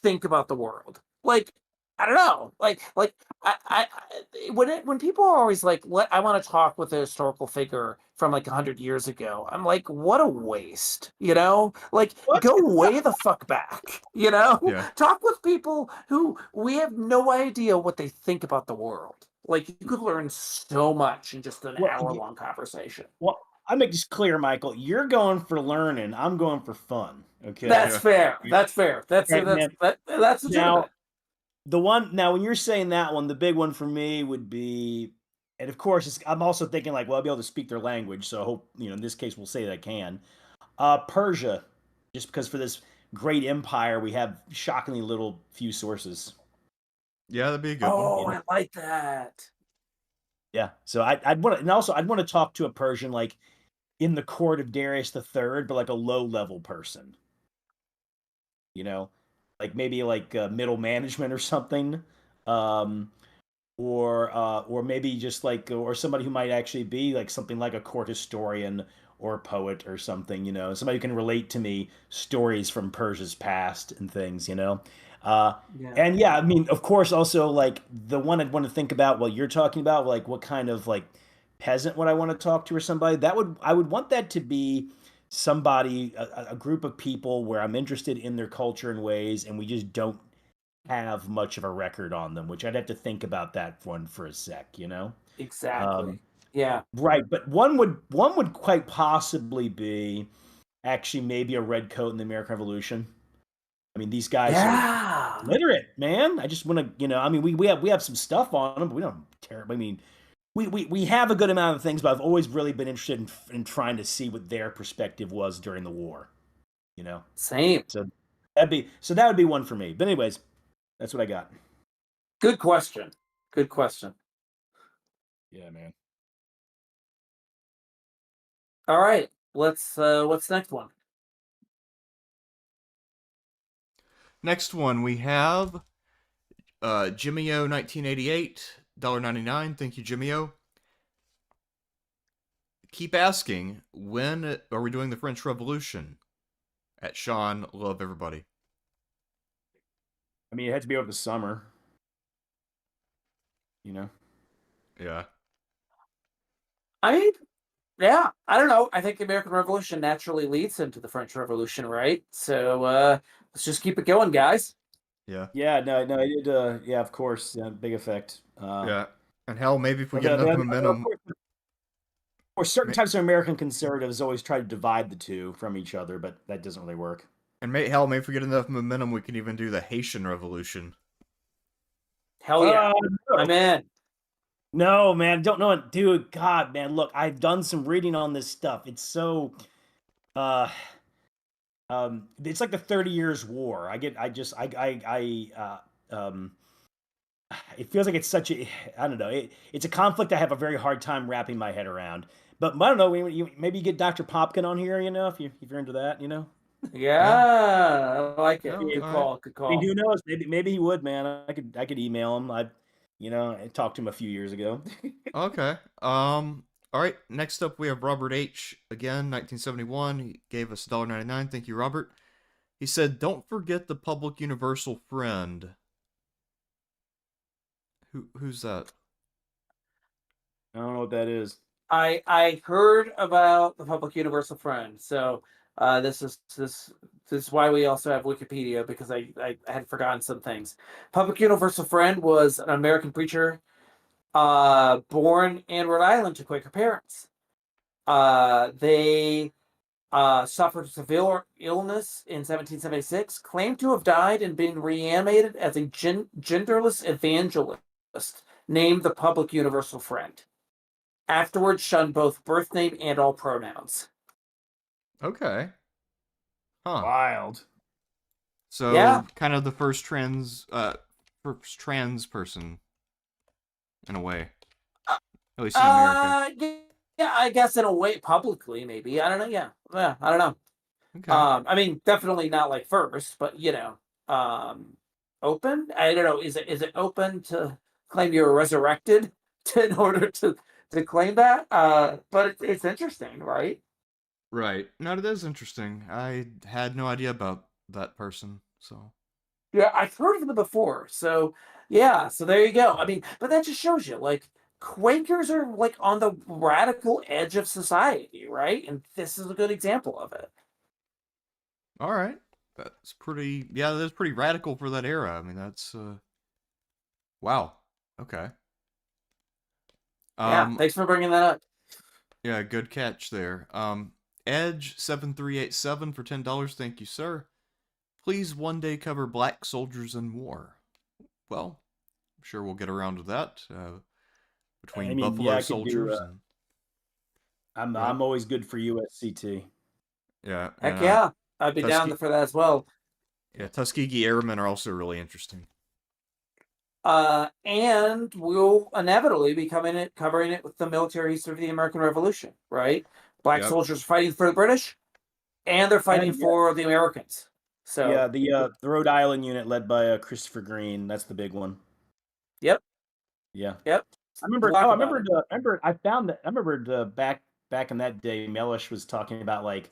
think about the world? Like, I don't know. When people are always like, I want to talk with a historical figure from like 100 years ago. I'm like, what a waste, Like, What? go way the fuck back, Yeah. Talk with people who we have no idea what they think about the world. Like, you could learn so much in just an Well, hour-long conversation. well, I make this clear, Michael. You're going for learning. I'm going for fun. Okay. That's Yeah. fair. That's fair. Right, man. That's Now, legitimate. when you're saying that one, the big one for me would be, and of course, I'm also thinking like, well, I'll be able to speak their language. So I hope, in this case, we'll say that I can. Persia, just because for this great empire, we have shockingly little few sources. Yeah, that'd be a good one. Oh, I like that. Yeah. So I'd want to, and also I'd want to talk to a Persian like in the court of Darius the Third, but like a low level person. You know, like maybe like middle management or something, um, or maybe just like or somebody who might actually be like something like a court historian or a poet or something. Somebody who can relate to me stories from Persia's past and things. Uh, Yeah. and yeah, I mean, of course, also like the one I'd want to think about while you're talking about like what kind of like peasant would I want to talk to or somebody I would want that to be somebody a group of people where I'm interested in their culture and ways and we just don't have much of a record on them, which I'd have to think about that one for a sec. Exactly. Um, Yeah. right, but one would quite possibly be actually maybe a red coat in the American Revolution. I mean, these guys are Yeah. literate, man. I just want to, I mean, we have some stuff on them, but we don't care. I mean, we have a good amount of things, but I've always really been interested in trying to see what their perspective was during the war. You know, Same. so that would be one for me. But anyways, that's what I got. Good question. Good question. Yeah, man. All right. What's the next one? Next one we have Jimmy O 1988, $1.99. Thank you, Jimmy O. Keep asking, when are we doing the French Revolution? At Sean, love everybody. I mean, it had to be over the summer. You know. Yeah. I mean, yeah, I don't know. I think the American Revolution naturally leads into the French Revolution, right? So let's just keep it going, guys. Yeah. Yeah, no, it did. Yeah, of course, big effect. Yeah. And hell, maybe if we get enough Of momentum. course, certain types of American conservatives always try to divide the two from each other, but that doesn't really work. And hell, maybe if we get enough momentum, we can even do the Haitian Revolution. Hell yeah. No. I'm in. No, man, don't know it, dude. God, man, look, I've done some reading on this stuff. It's so, uh, it's like the 30 Years War. It feels like it's such a, I don't know, it's a conflict I have a very hard time wrapping my head around. But I don't know, maybe you get Dr. Popkin on here, if you're into that. Yeah, I like it. Oh, Good all right. call. Good I mean, call. who knows? Maybe he would, man. I could email him. I talked to him a few years ago. Okay. All right. Next up, we have Robert H. Again, 1971. He gave us $1.99. Thank you, Robert. He said, "Don't forget the public universal friend." Who's that? I don't know what that is. I heard about the public universal friend. So this is why we also have Wikipedia, because I had forgotten some things. Public universal friend was an American preacher born in Rhode Island to Quaker parents. They suffered severe illness in 1776, claimed to have died and been reanimated as a genderless evangelist named the Public Universal Friend. Afterwards, shunned both birth name and all pronouns. Okay. Huh. Wild. So, Yeah. kind of the first trans person, in a way. At least in America. Yeah, I guess in a way, publicly, maybe. I don't know. Yeah, I don't know. Okay. I mean, definitely not like first, but um, open. I don't know. Is it open to claim you're resurrected in order to claim that? But it's interesting, right? Right. No, it is interesting. I had no idea about that person. So. Yeah, I've heard of them before. So yeah, so there you go. I mean, but that just shows you, like, Quakers are like on the radical edge of society, right? And this is a good example of it. All right. That's pretty. Yeah, that's pretty radical for that era. I mean, that's. Wow. Okay. Yeah, Um. thanks for bringing that up. Yeah. Good catch there. Edge 7387 for $10. Thank you, sir. Please one day cover black soldiers in war. Well, I'm sure we'll get around to that. I Between mean, yeah, Buffalo I could do. soldiers and. I'm Go ahead. I'm always good for USCT. Yeah, and Heck yeah, I'd be down Tuskegee. for that as well. Yeah, Tuskegee Airmen are also really interesting. And we'll inevitably be covering it with the military history of the American Revolution, right? Black Yep. soldiers fighting for the British, and they're fighting And for the Americans. yeah, So, the Rhode Island unit led by Christopher Green. That's the big one. yep, Yeah, yep. I remember. Talk Oh, I about it. remember. Remember. I found that. I remember back in that day, Mellish was talking about, like,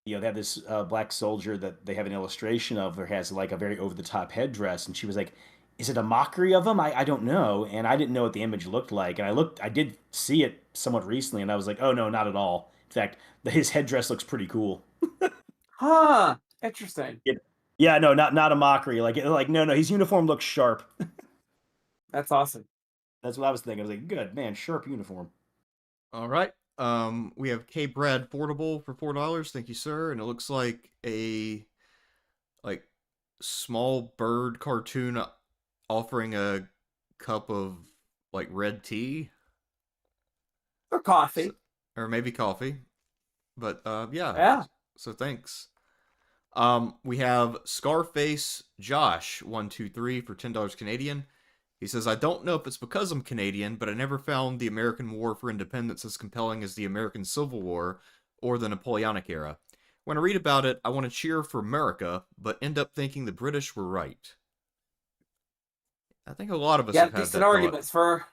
they had this black soldier that they have an illustration of, or has like a very over the top headdress, and she was like, "Is it a mockery of him? I don't know," and I didn't know what the image looked like, and I did see it somewhat recently, and I was like, "Oh no, not at all." In fact, his headdress looks pretty cool. Huh. Interesting. Yeah, yeah, no, not a mockery. Like no, his uniform looks sharp. That's awesome. That's what I was thinking. I was like, good man, sharp uniform. All right. We have K Brad Portable for $4. Thank you, sir. And it looks like a like small bird cartoon offering a cup of like red tea, Or so, coffee. or maybe coffee. But yeah. Yeah. So thanks. We have Scarface Josh 123 for $10 Canadian. He says, I don't know if it's because I'm Canadian, but I never found the American War for Independence as compelling as the American Civil War or the Napoleonic era. When I read about it, I want to cheer for America, but end up thinking the British were right. I think a lot of us Yeah, have had decent that thought. arguments for.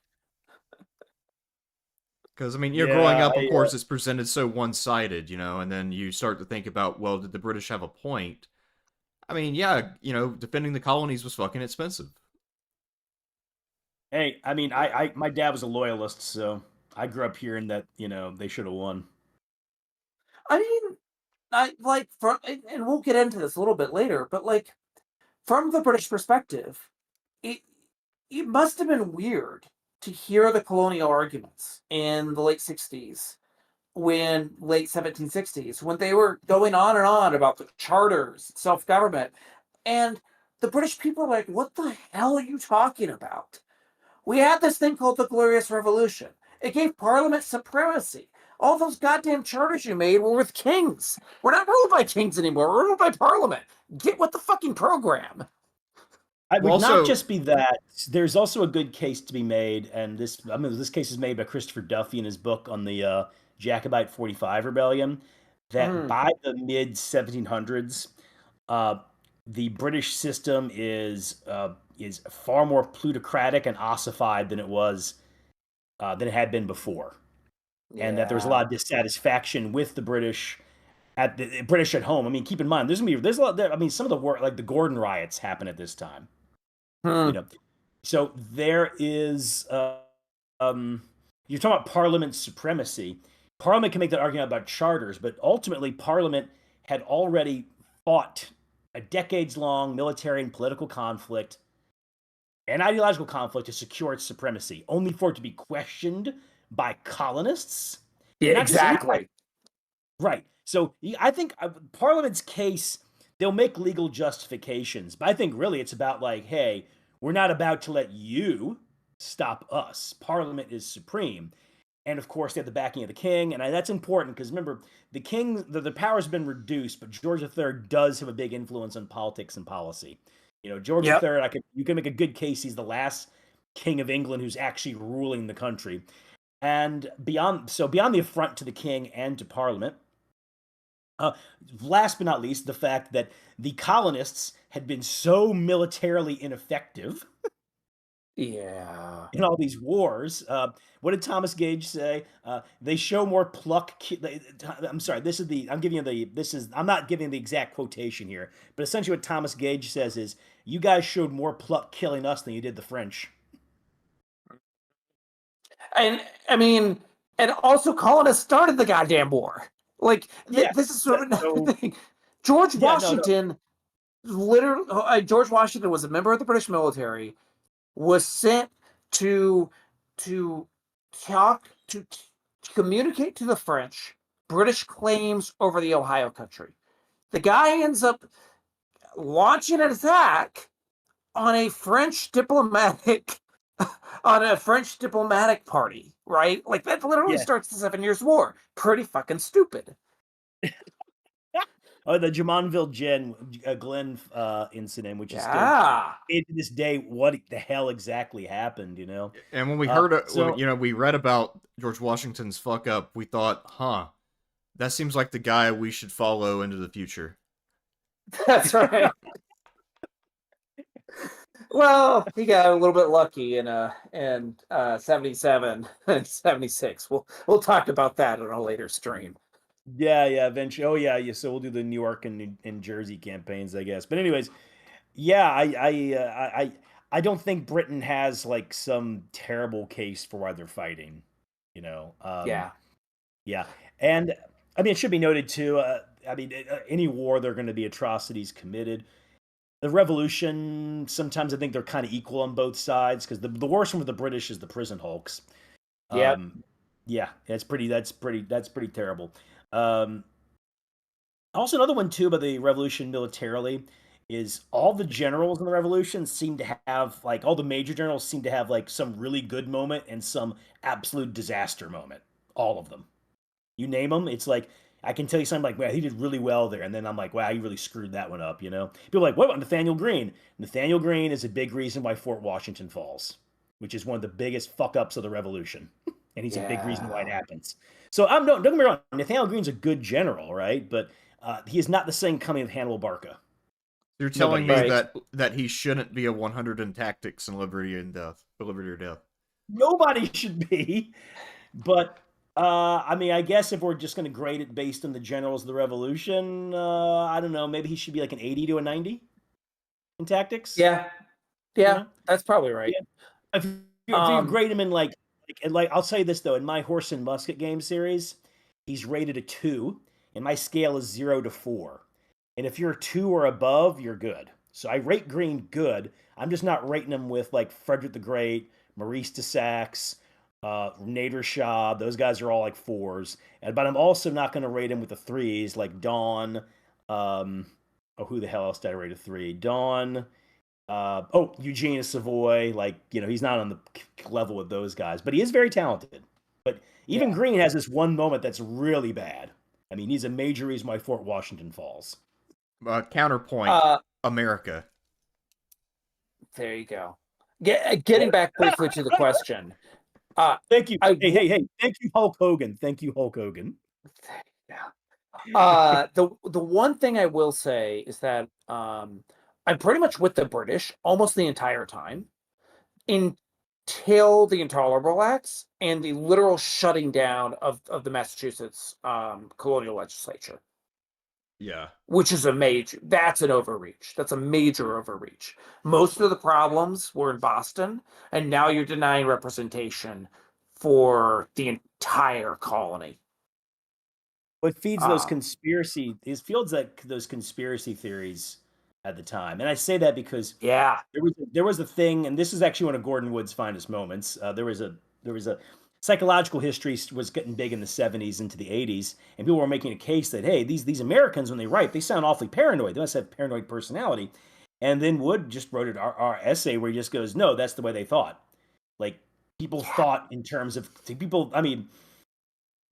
Because, I mean, growing Yeah, up, of course, it's presented so one sided, and then you start to think about, well, did the British have a point? I mean, yeah, defending the colonies was fucking expensive. hey, I mean, my dad was a loyalist, so I grew up hearing that they should have won. I mean, I like from, and we'll get into this a little bit later, but like, from the British perspective, it it must have been weird to hear the colonial arguments in the late 1760s, when they were going on and on about the charters, self-government, and the British people are like, "What the hell are you talking about? We had this thing called the Glorious Revolution. It gave Parliament supremacy. All those goddamn charters you made were with kings. We're not ruled by kings anymore. We're ruled by Parliament. Get with the fucking program." I Well, would not also, just be that. There's also a good case to be made, and this case is made by Christopher Duffy in his book on the Jacobite 45 rebellion. That Mm, by the mid 1700s, uh, the British system is far more plutocratic and ossified than it had been before, and that there was a yeah. lot of dissatisfaction with the British British at home. I mean, keep in mind, there's a lot. I mean, some of the work, like the Gordon riots, happen at this time. You Hmm. know, so there is. Um, you're talking about Parliament supremacy. Parliament can make that argument about charters, but ultimately, Parliament had already fought a decades-long military and political conflict and ideological conflict to secure its supremacy, only for it to be questioned by colonists, Yeah, and not just any exactly. right. So I think Parliament's case, they'll make legal justifications, but I think really it's about, like, hey, we're not about to let you stop us. Parliament is supreme. And of course, they have the backing of the king. And that's important because remember, the king, the power's been reduced, but George III does have a big influence on politics and policy. George Yep. III, you can make a good case he's the last king of England who's actually ruling the country. And beyond the affront to the king and to Parliament, last but not least, the fact that the colonists had been so militarily ineffective Yeah. in all these wars. What did Thomas Gage say? They show more pluck. I'm sorry. I'm not giving the exact quotation here, but essentially what Thomas Gage says is, "You guys showed more pluck killing us than you did the French." And I mean, and also colonists started the goddamn war. Like Yeah. this is sort of another So thing. George yeah, no. Washington, literally, George Washington was a member of the British military, was sent to to talk to communicate to the French British claims over the Ohio country. The guy ends up launching an attack on a French diplomatic party, right? Like that literally Yeah. starts the 7 Years' War. Pretty fucking stupid. Oh, the Jumonville Glen incident, which is still Yeah. to this day, what the hell exactly happened? And when we So we read about George Washington's fuck up, we thought, huh, that seems like the guy we should follow into the future. That's right. Well, he got a little bit lucky in 77 and 76. We'll talk about that in a later stream. yeah, eventually. Oh yeah. So we'll do the New York and Jersey campaigns, I guess. But anyways, yeah, I don't think Britain has like some terrible case for why they're fighting. You know. Yeah. Yeah, and I mean it should be noted too. Any war there are going to be atrocities committed. The revolution, sometimes I think they're kind of equal on both sides because the worst one with the British is the prison hulks. Yep. Yeah, that's pretty terrible. Um, Also, another one too about the revolution militarily is all the generals in the revolution seem to have like all the major generals seem to have like some really good moment and some absolute disaster moment. All of them. You name them, it's like I can tell you something like, "Wow, he did really well there," and then I'm like, "Wow, he really screwed that one up." People are like, "What about Nathaniel Greene?" Nathaniel Greene is a big reason why Fort Washington falls, which is one of the biggest fuck ups of the Revolution, and he's a big reason why it Yeah. happens. So I'm no, don't get me wrong, Nathaniel Greene's a good general, right? But he is not the same coming of Hannibal Barca. You're telling Nobody me is. Right. that he shouldn't be a 100 in tactics and liberty and death, liberty or death. Nobody should be. But I mean, I guess if we're just going to grade it based on the generals of the Revolution, I don't know. Maybe he should be like an 80 to a 90 in tactics. Yeah. You Yeah. know? That's probably right. Yeah. If you Um. grade him in like I'll say this though, in my horse and musket game series, he's rated a 2, and my scale is 0 to 4. And if you're a 2 or above, you're good. So I rate Green good. I'm just not rating him with like Frederick the Great, Maurice de Saxe, Nader Shah. Those guys are all like 4s. But I'm also not going to rate him with the 3s like Dawn. Who the hell else did I rate a 3? Dawn. Eugene of Savoy. Like, he's not on the level with those guys, but he is very talented. But even Yeah. Green has this one moment that's really bad. I mean, he's a major reason why Fort Washington falls. Counterpoint, Uh. America. There you go. Getting back briefly to the question. Thank you. I Hey. Thank you, Hulk Hogan. Thank you, Hulk Hogan. Yeah. The one thing I will say is that I'm pretty much with the British almost the entire time until the Intolerable Acts and the literal shutting down of the Massachusetts colonial legislature, Yeah. which is that's an overreach. That's a major overreach. Most of the problems were in Boston, and now you're denying representation for the entire colony. What feeds those Uh, conspiracy it feels like those conspiracy theories at the time. And I say that because yeah. there was a thing, and this is actually one of Gordon Wood's finest moments. There was a psychological history was getting big in the 70s into the 80s, and people were making a case that hey, these Americans when they write, they sound awfully paranoid. They must have paranoid personality. And then Wood just wrote our essay where he just goes, no, that's the way they thought. Like people Yeah. thought in terms of people. I mean,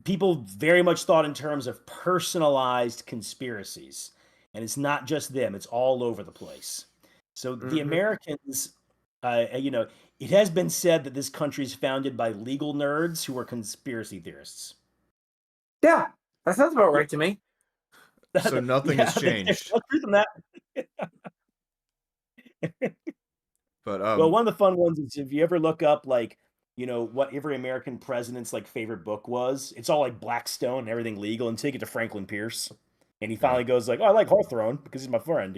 people very much thought in terms of personalized conspiracies. And it's not just them, it's all over the place. So the Mhm. Americans, It has been said that this country is founded by legal nerds who are conspiracy theorists. Yeah, that sounds about Yeah. right to me. So nothing has changed. There's truth in that. But Well, one of the fun ones is if you ever look up what every American president's favorite book was, it's all like Blackstone and everything legal until you get to Franklin Pierce. And he finally goes like, "Oh, I like Hawthorne because he's my friend,"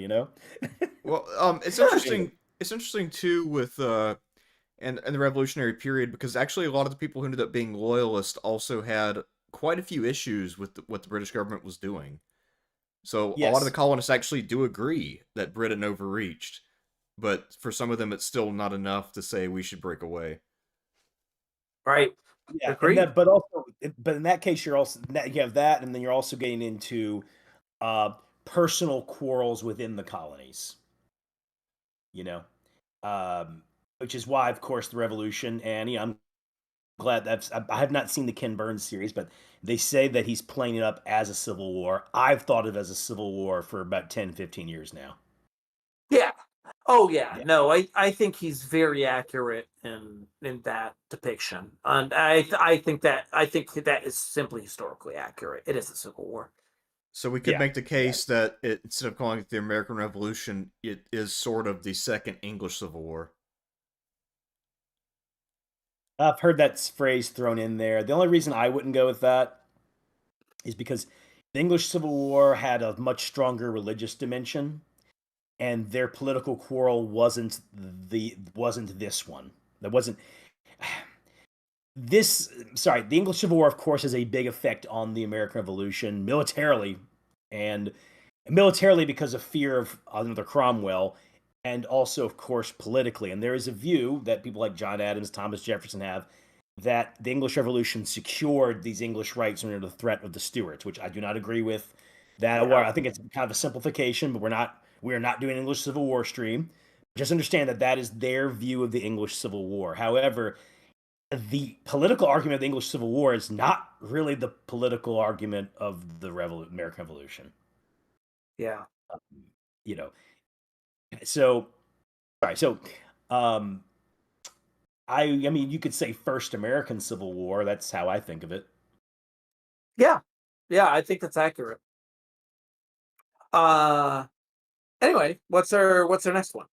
well, it's Anyway. interesting. It's interesting too with and the Revolutionary period because actually a lot of the people who ended up being loyalists also had quite a few issues with what the British government was doing. So a lot of the Yes. colonists actually do agree that Britain overreached, but for some of them it's still not enough to say we should break away. Right. Yeah, Agreed. but in that case, you have that, and then you're also getting into personal quarrels within the colonies. You know, which is why, of course, the revolution. And I'm glad I have not seen the Ken Burns series, but they say that he's playing it up as a civil war. I've thought of it as a civil war for about 10, 15 years now. Yeah. Oh yeah. Yeah. No, I think he's very accurate in that depiction. And I think that is simply historically accurate. It is a civil war. So we could Yeah. make the case that instead of calling it the American Revolution, it is sort of the Second English Civil War. I've heard that phrase thrown in there. The only reason I wouldn't go with that is because the English Civil War had a much stronger religious dimension, and their political quarrel wasn't this one. That wasn't this. Sorry, the English Civil War, of course, has a big effect on the American Revolution militarily, and militarily because of fear of another Cromwell, and also, of course, politically. And there is a view that people like John Adams, Thomas Jefferson have that the English Revolution secured these English rights under the threat of the Stuarts, which I do not agree with. That Yeah. I think it's kind of a simplification, but we are not doing English Civil War stream. Just understand that that is their view of the English Civil War. However, the political argument of the English Civil War is not really the political argument of the American Revolution. Yeah. You know, so sorry. So, um, I mean, you could say first American Civil War. That's how I think of it. Yeah. Yeah, I think that's accurate. Anyway, what's our next one?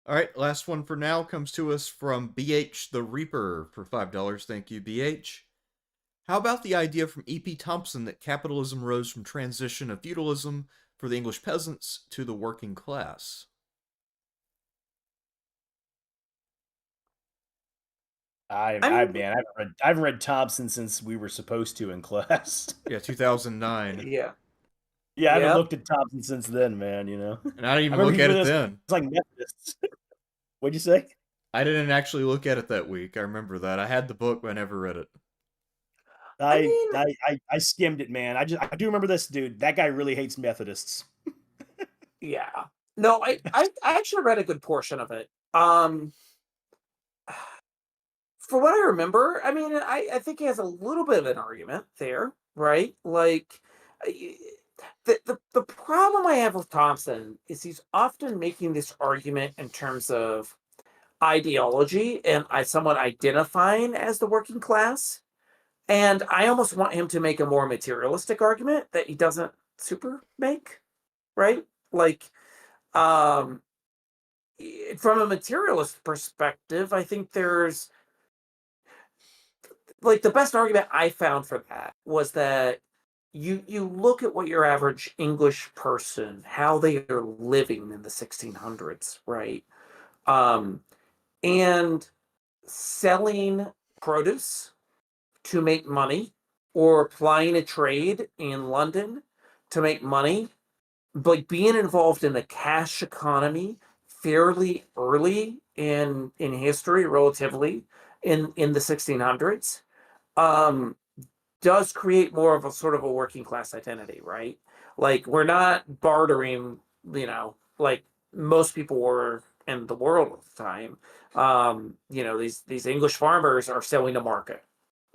All right, last one for now comes to us from BH the Reaper for $5. Thank you, BH. How about the idea from E.P. Thompson that capitalism rose from transition of feudalism for the English peasants to the working class? I mean, Man, I haven't read Thompson since we were supposed to in class. Yeah, 2009. yeah. Yeah, I haven't Yep. looked at Thompson since then, man. And I didn't I even remember look at people it this then. it's like Methodists. What'd you say? I didn't actually look at it that week. I remember that. I had the book, but I never read it. I mean, I skimmed it, man. I do remember this dude. That guy really hates Methodists. yeah. No, I actually read a good portion of it. For what I remember, I mean, I think he has a little bit of an argument there, right? Like, the problem I have with Thompson is he's often making this argument in terms of ideology and someone identifying as the working class. And I almost want him to make a more materialistic argument that he doesn't super make, right? Like, um, from a materialist perspective, I think there's like the best argument I found for that was that you look at what your average English person, how they are living in the 1600s, right? Um, and selling produce to make money or applying a trade in London to make money, like being involved in the cash economy fairly early in history, relatively in the 1600s, um, does create more of a sort of a working class identity, right? Like we're not bartering, like most people were in the world at the time. These English farmers are selling to market,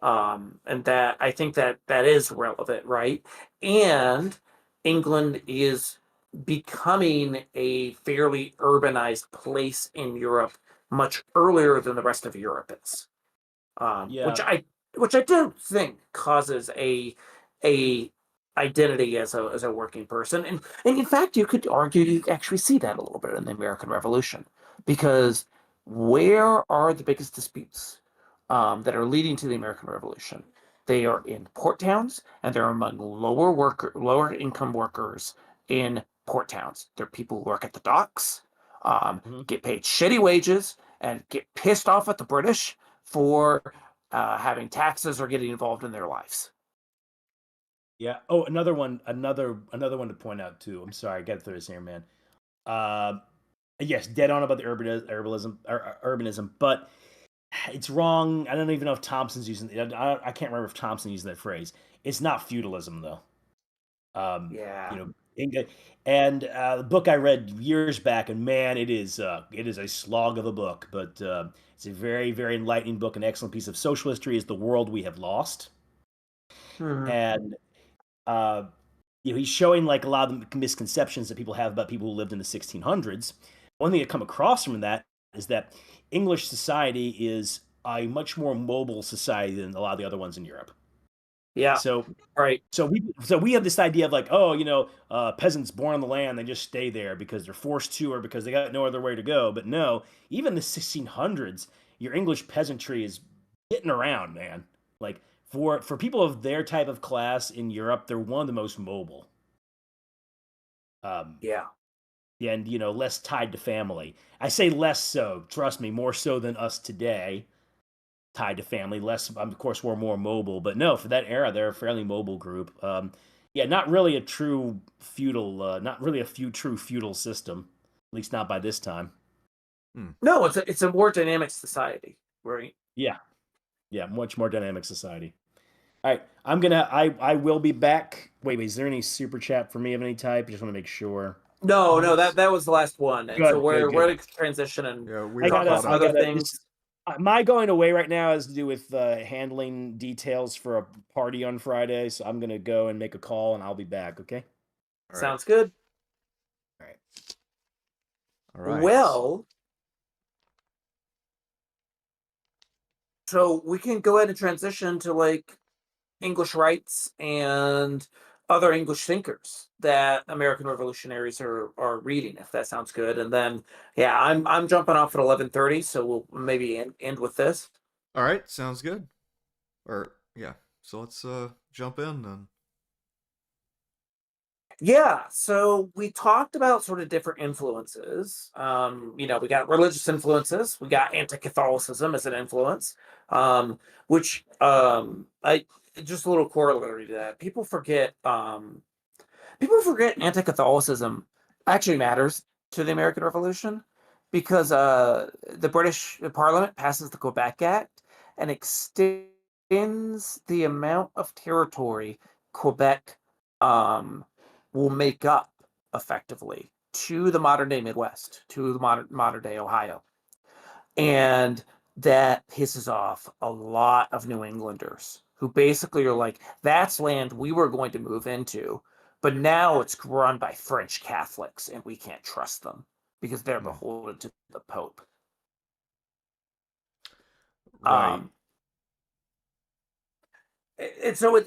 and that I think that is relevant, right? And England is becoming a fairly urbanized place in Europe much earlier than the rest of Europe is, Yeah. which I don't think causes a identity as a working person, and in fact, you could argue you actually see that a little bit in the American Revolution, because where are the biggest disputes that are leading to the American Revolution? They are in port towns, and they're among lower income workers in port towns. They're people who work at the docks, Mhm. get paid shitty wages, and get pissed off at the British for having taxes or getting involved in their lives. Yeah. Oh, another one to point out too. I'm sorry, I got to throw this here, man. Uh, yes, dead on about the urbanism, but it's wrong. I don't even know if Thompson's using. I can't remember if Thompson used that phrase. It's not feudalism though. Yeah. And the book I read years back, and man, it is a slog of a book, but it's a very very enlightening book. An excellent piece of social history is The World We Have Lost, Mhm. and uh, he's showing like a lot of the misconceptions that people have about people who lived in the 1600s. One thing that come across from that is that English society is a much more mobile society than a lot of the other ones in Europe. Yeah. So Right. so we have this idea of like, oh, peasants born on the land, they just stay there because they're forced to or because they got no other way to go. But no, even the 1600s, your English peasantry is getting around, man. Like for people of their type of class in Europe, they're one of the most mobile. Um, Yeah. and less tied to family. I say less so, trust me, more so than us today, tied to family. Less, of course, we're more mobile, but no, for that era, they're a fairly mobile group. Yeah, not really a true feudal, not really a true feudal system, at least not by this time. Hmm. No, it's a more dynamic society, right? Yeah, yeah, much more dynamic society. All right, I will be back. Wait, is there any super chat for me of any type? Just want to make sure. No, no, That's that was the last one, and so Good, good, we're good. to transition and yeah, we I are talk gotta, about caught some I up. other gotta. things. My going away right now has to do with handling details for a party on Friday, so I'm gonna go and make a call, and I'll be back. Okay. All right. Sounds good. All right. All right. Well, so we can go ahead and transition to like English rights and other English thinkers that American revolutionaries are reading, if that sounds good. And then, yeah, I'm jumping off at 11:30, so we'll maybe end with this. All right. Sounds good. Or yeah. So let's jump in then. Yeah, so we talked about sort of different influences. We got religious influences, we got anti-Catholicism as an influence, which I just a little corollary to that. People forget anti-Catholicism actually matters to the American Revolution because the British Parliament passes the Quebec Act and extends the amount of territory Quebec um, will make up effectively to the modern day Midwest, to the modern day Ohio. And that pisses off a lot of New Englanders who basically are like, that's land we were going to move into, but now it's run by French Catholics and we can't trust them because they're Hmm. beholden to the Pope. Right. Um, and so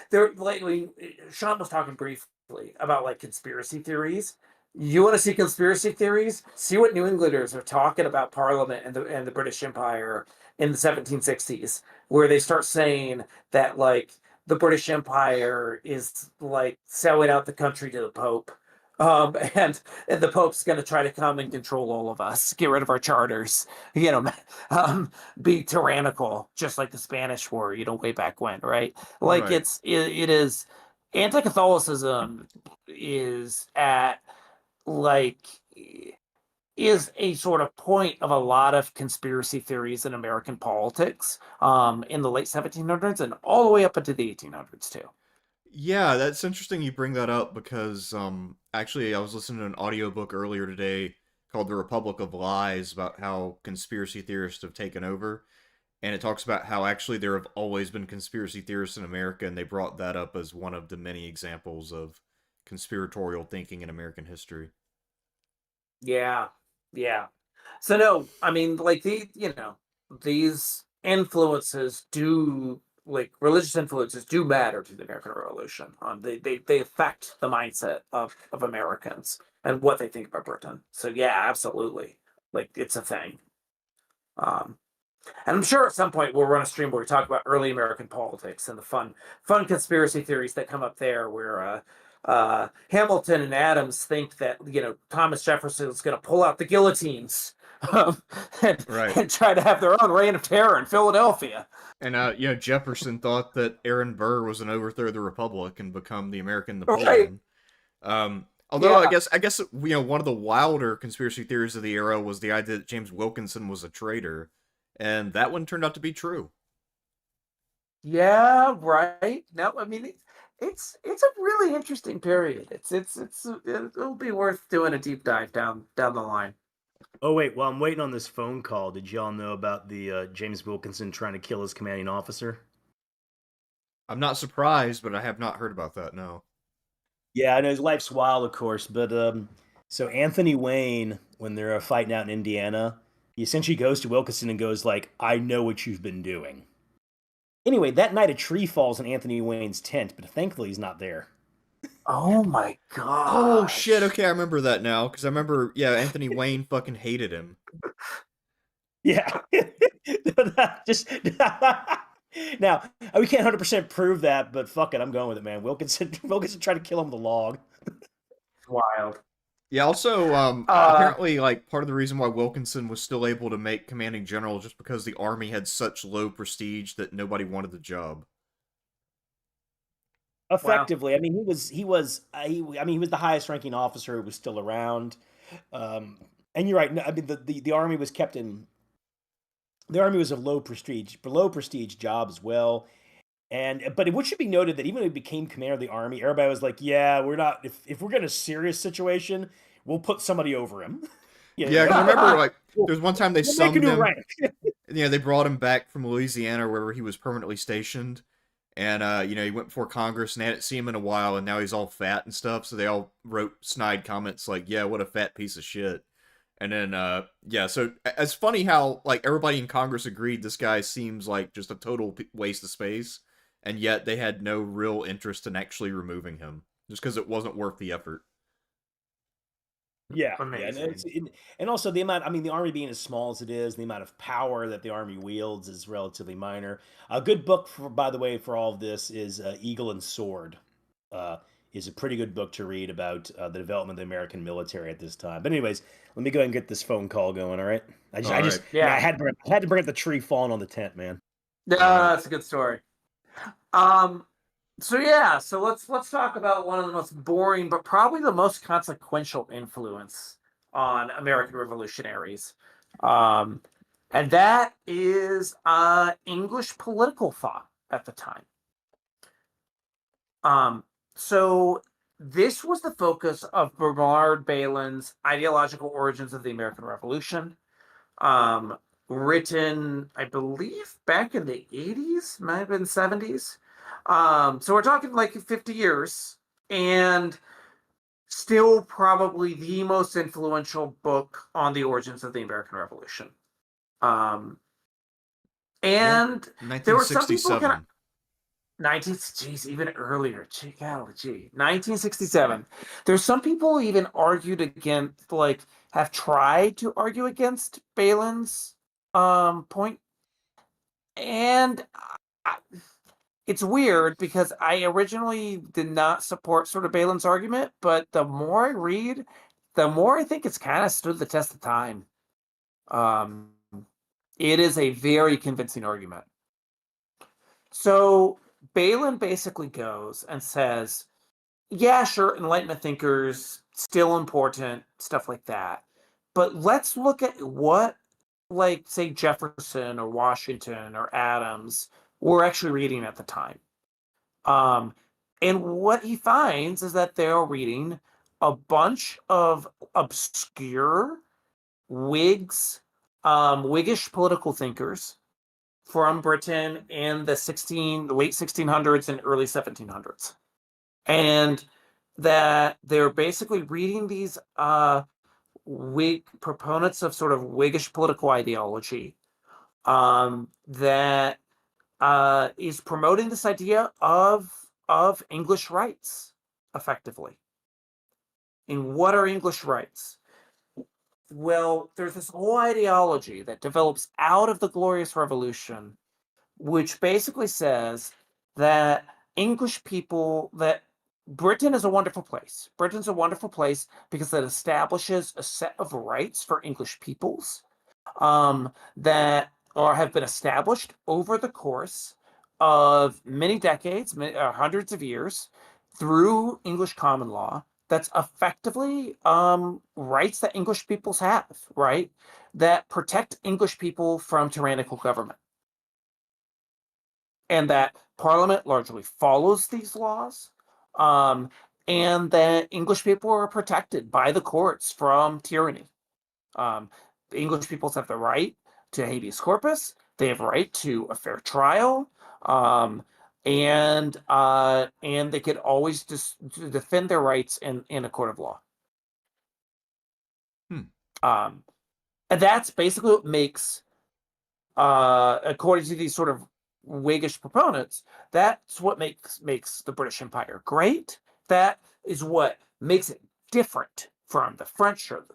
they're lately, Sean was talking briefly about like conspiracy theories. You want to see conspiracy theories? See what New Englanders are talking about Parliament and the British Empire in the 1760s, where they start saying that like the British Empire is like selling out the country to the Pope. And the Pope's going to try to come and control all of us, get rid of our charters, you know, um, be tyrannical, just like the Spanish were, way back when, right? Like Right. it is anti-Catholicism is at like is a sort of point of a lot of conspiracy theories in American politics in the late 1700s and all the way up into the 1800s too. Yeah, that's interesting you bring that up because actually I was listening to an audiobook earlier today called The Republic of Lies about how conspiracy theorists have taken over. And it talks about how actually there have always been conspiracy theorists in America, and they brought that up as one of the many examples of conspiratorial thinking in American history. Yeah, yeah. So no, I mean, like these influences do, like religious influences do matter to the American Revolution. They affect the mindset of Americans and what they think about Britain. So yeah, absolutely, like it's a thing. Um, and I'm sure at some point we'll run a stream where we talk about early American politics and the fun conspiracy theories that come up there, where Hamilton and Adams think that Thomas Jefferson is going to pull out the guillotines, um, and, Right. and try to have their own reign of terror in Philadelphia. And Jefferson thought that Aaron Burr was an overthrow of the Republic and become the American Right? Napoleon. Although Yeah. I guess one of the wilder conspiracy theories of the era was the idea that James Wilkinson was a traitor, and that one turned out to be true. Yeah. Right. No, I mean it's a really interesting period. It'll be worth doing a deep dive down the line. Oh wait, while I'm waiting on this phone call, did y'all know about the James Wilkinson trying to kill his commanding officer? I'm not surprised, but I have not heard about that. No. Yeah, I know his life's wild, of course, but so Anthony Wayne, when they're fighting out in Indiana, he essentially goes to Wilkinson and goes like, "I know what you've been doing." Anyway, that night a tree falls in Anthony Wayne's tent, but thankfully he's not there. Oh my god. Oh shit! Okay, I remember that now because I remember. Yeah, Anthony Wayne fucking hated him. Yeah, just now we can't 100% prove that, but fuck it, I'm going with it, man. Wilkinson tried to kill him with a log. Wild. Yeah. Also, apparently, like part of the reason why Wilkinson was still able to make commanding general just because the army had such low prestige that nobody wanted the job. Effectively, wow. I mean, he was the highest ranking officer who was still around. And you're right. I mean, the army was kept in. The army was a low prestige job as well. But it should be noted that even when he became commander of the army, everybody was like, "Yeah, we're not. If we're in a serious situation, we'll put somebody over him." Yeah, because I remember like there's one time they summoned him. Rank. They brought him back from Louisiana, wherever he was permanently stationed. And, he went before Congress and hadn't seen him in a while, and now he's all fat and stuff, so they all wrote snide comments like, yeah, what a fat piece of shit. And then, so it's funny how, like, everybody in Congress agreed this guy seems like just a total waste of space, and yet they had no real interest in actually removing him, just because it wasn't worth the effort. Yeah, and also the amount. I mean, the army being as small as it is, the amount of power that the army wields is relatively minor. A good book, by the way, for all of this is Eagle and Sword. Is a pretty good book to read about the development of the American military at this time. But anyways, let me go ahead and get this phone call going. All right, I had to bring up the tree falling on the tent, man. That's a good story. So let's talk about one of the most boring, but probably the most consequential influence on American revolutionaries, and that is English political thought at the time. So this was the focus of Bernard Bailyn's Ideological Origins of the American Revolution, written, I believe, back in the 80s, might have been 70s. So we're talking like 50 years, and still probably the most influential book on the origins of the American Revolution. And there were some people kind of even earlier. 1967. There's some people even argued against, like, have tried to argue against Bailyn's point, and it's weird because I originally did not support sort of Bailyn's argument, but the more I read, the more I think it's kind of stood the test of time. It is a very convincing argument. So Bailyn basically goes and says, yeah, sure, Enlightenment thinkers, still important, stuff like that. But let's look at what, like, say, Jefferson or Washington or Adams were actually reading at the time. And what he finds is that they're reading a bunch of obscure Whigs, Whiggish political thinkers from Britain in the late 1600s and early 1700s. And that they're basically reading these Whig proponents of sort of Whiggish political ideology that is promoting this idea of English rights effectively. And what are English rights? Well, there's this whole ideology that develops out of the Glorious Revolution, which basically says that English people, that Britain is a wonderful place. Britain's a wonderful place because it establishes a set of rights for English peoples that have been established over the course of many decades, hundreds of years, through English common law. That's effectively rights that English peoples have, right? That protect English people from tyrannical government. And that Parliament largely follows these laws, and that English people are protected by the courts from tyranny. The English peoples have the right to habeas corpus. They have a right to a fair trial, and they could always just defend their rights in a court of law. And that's basically what makes, according to these sort of Whiggish proponents, that's what makes the British Empire great. That is what makes it different from the French or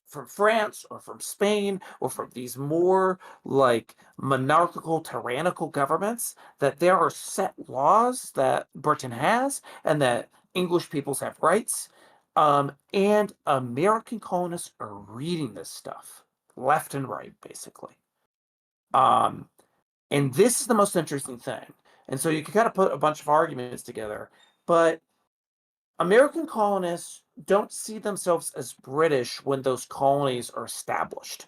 from France or from Spain or from these more like monarchical, tyrannical governments, that there are set laws that Britain has and that English peoples have rights. And American colonists are reading this stuff left and right, basically. And this is the most interesting thing. And so you can kind of put a bunch of arguments together, but American colonists don't see themselves as British when those colonies are established.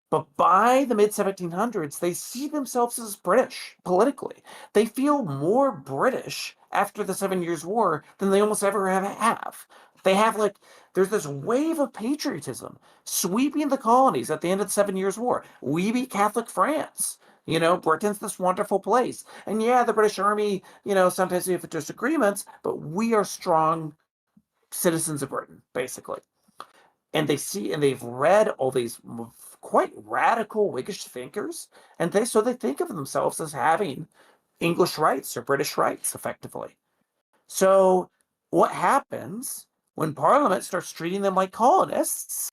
But by the mid 1700s, they see themselves as British politically. They feel more British after the 7 Years' War than they almost ever have. They have there's this wave of patriotism sweeping the colonies at the end of the 7 Years' War. We be Catholic France. Britain's this wonderful place. And yeah, the British Army, sometimes we have disagreements, but we are strong citizens of Britain, basically. And they've read all these quite radical Whiggish thinkers, and they think of themselves as having English rights or British rights, effectively. So what happens when Parliament starts treating them like colonists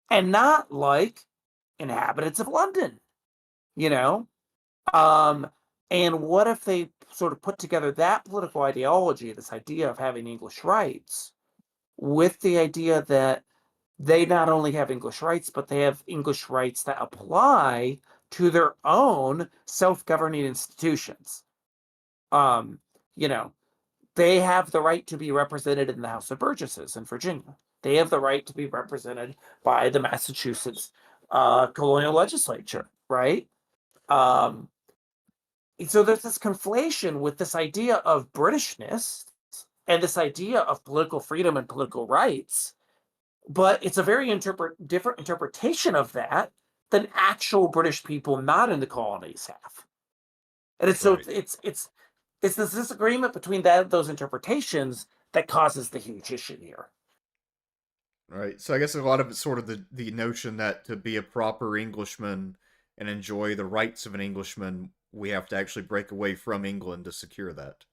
and not like inhabitants of London? And what if they sort of put together that political ideology, this idea of having English rights, with the idea that they not only have English rights, but they have English rights that apply to their own self-governing institutions. They have the right to be represented in the House of Burgesses in Virginia. They have the right to be represented by the Massachusetts colonial legislature, right? So there's this conflation with this idea of Britishness and this idea of political freedom and political rights, but it's a very different interpretation of that than actual British people not in the colonies have. And it's this disagreement between those interpretations that causes the huge issue here. Right. So I guess a lot of it's sort of the notion that to be a proper Englishman and enjoy the rights of an Englishman, we have to actually break away from England to secure that.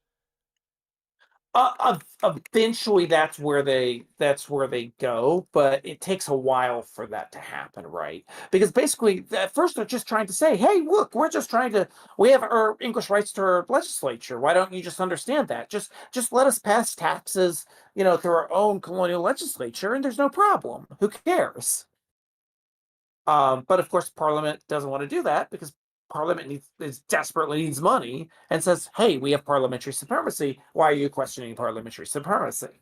Eventually, that's where they go, but it takes a while for that to happen, right? Because basically, at first they're just trying to say, "Hey, look, we have our English rights to our legislature. Why don't you just understand that? Just let us pass taxes, through our own colonial legislature, and there's no problem. Who cares?" But of course, Parliament doesn't want to do that because Parliament desperately needs money and says, "Hey, we have parliamentary supremacy. Why are you questioning parliamentary supremacy?"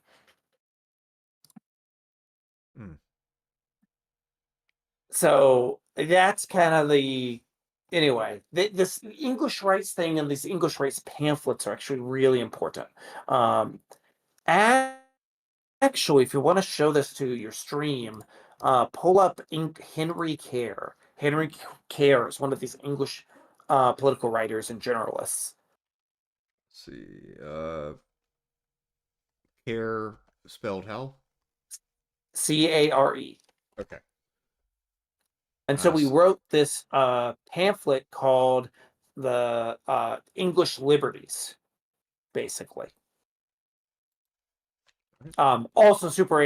Hmm. So that's kind of anyway. This English rights thing and these English rights pamphlets are actually really important. Actually, if you want to show this to your stream, pull up Henry Kerr. Henry Kerr is one of these English political writers and journalists. Let's see. Care spelled how? Care. Okay. And so we wrote this pamphlet called the English Liberties, basically. Also super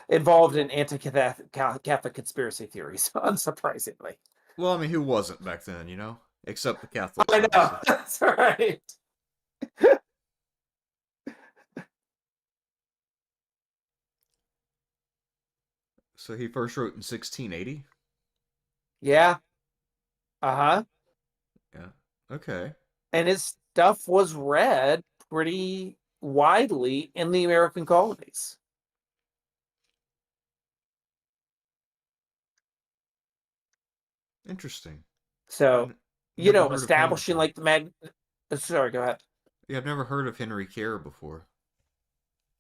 involved in anti-Catholic conspiracy theories, unsurprisingly. Well, I mean, who wasn't back then, you know? Except the Catholics, I know, obviously. that's right. So he first wrote in 1680? Yeah. Uh-huh. Yeah. Okay. And his stuff was read pretty widely in the American colonies. Interesting. So, I've never heard of him establishing before. like the sorry, go ahead. Yeah, I've never heard of Henry Kerr before.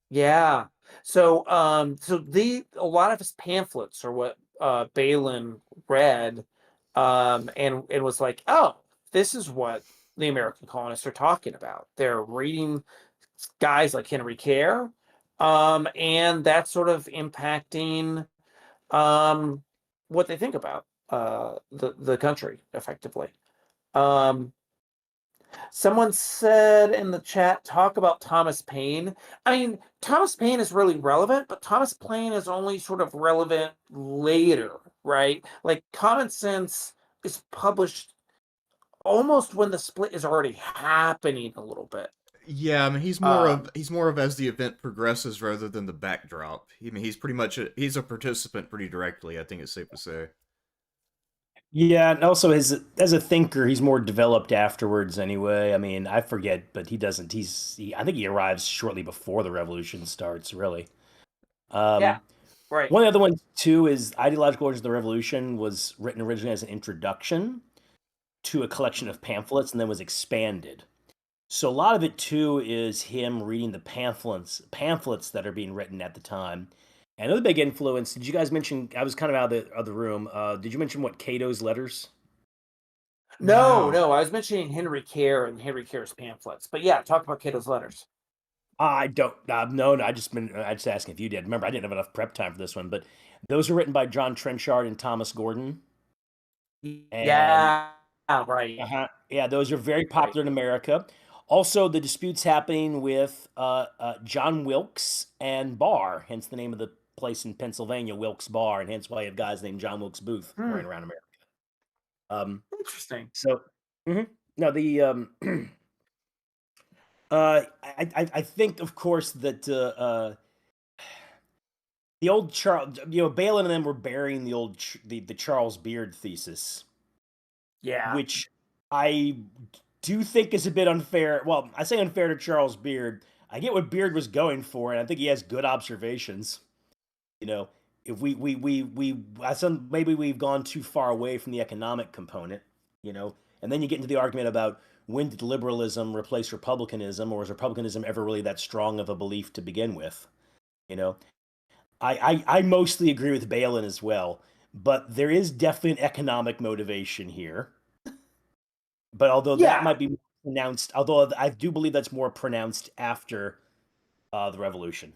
Yeah. So a lot of his pamphlets are what Balin read, and was like, oh, this is what the American colonists are talking about. They're reading guys like Henry Kerr, and that's sort of impacting what they think about the country effectively. Um, Someone said in the chat, talk about Thomas Paine. I mean, Thomas Paine is really relevant, but Thomas Paine is only sort of relevant later, right? Like Common Sense is published almost when the split is already happening a little bit. Yeah, I mean, Um, he's more of as the event progresses rather than the backdrop. I mean, he's pretty much he's a participant pretty directly. I think it's safe to say. Yeah, and also as a thinker, he's more developed afterwards anyway. I mean, I forget, but he doesn't. I think he arrives shortly before the revolution starts, really. yeah, Um, right. One of the other ones too is Ideological Origins of the Revolution was written originally as an introduction to a collection of pamphlets and then was expanded. So a lot of it too is him reading the pamphlets that are being written at the time. Another big influence. Did you guys mention? I was kind of out of the room. Did you mention what Cato's letters? No, No. no, I was mentioning Henry Kerr and Henry Kerr's pamphlets, but yeah, talk about Cato's letters. I don't. No. I just asking if you did. Remember, I didn't have enough prep time for this one, but those are written by John Trenchard and Thomas Gordon, and Yeah, right, yeah, those are very right. popular in America. Also, the disputes happening with John Wilkes and Barr, hence the name of the place in Pennsylvania, Wilkes Barr, and hence why you have guys named John Wilkes Booth Hmm, running around America. Um, interesting. so, mhm. No, the I think, of course, that the old Charles, Balin and them were burying the old the Charles Beard thesis, Yeah, which I do think is a bit unfair. Well, I say unfair to Charles Beard. I get what Beard was going for, and I think he has good observations. You know, if maybe we've gone too far away from the economic component. And then you get into the argument about when did liberalism replace republicanism, or was republicanism ever really that strong of a belief to begin with? You know, I mostly agree with Balin as well, but there is definitely an economic motivation here. But although that yeah, might be more pronounced, although I do believe that's more pronounced after the revolution.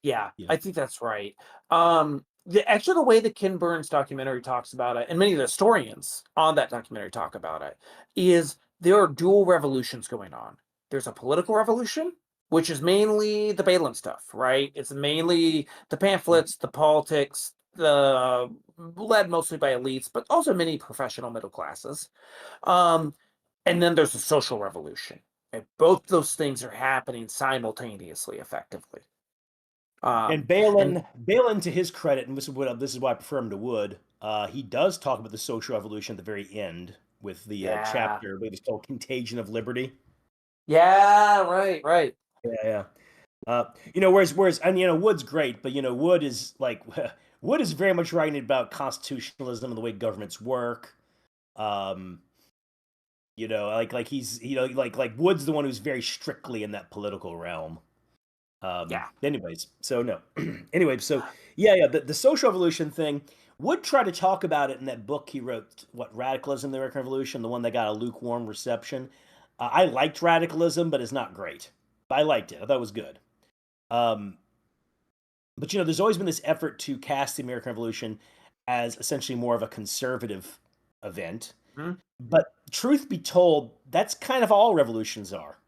yeah. You I know, think that's right. The way the Ken Burns documentary talks about it, and many of the historians on that documentary talk about it, is there are dual revolutions going on. There's a political revolution, which is mainly the Balin stuff, right? It's mainly the pamphlets, the politics, the led mostly by elites, but also many professional middle classes. Um, and then there's a social revolution. And both those things are happening simultaneously, effectively. and And Balin, to his credit, and this is why I prefer him to Wood. He does talk about the social revolution at the very end with the yeah, chapter, I believe it's called "Contagion of Liberty." yeah, right, right. Yeah, yeah. Whereas, and Wood's great, but Wood is like Wood is very much writing about constitutionalism and the way governments work. Um, he's like Wood's the one who's very strictly in that political realm. Yeah, Anyways, so no. Anyway, so yeah, the social revolution thing. Wood tried to talk about it in that book he wrote, what, Radicalism, the American Revolution, the one that got a lukewarm reception. I liked Radicalism, but it's not great. I liked it. I thought it was good. Um, But there's always been this effort to cast the American Revolution as essentially more of a conservative event. Mhm. But truth be told, that's kind of all revolutions are.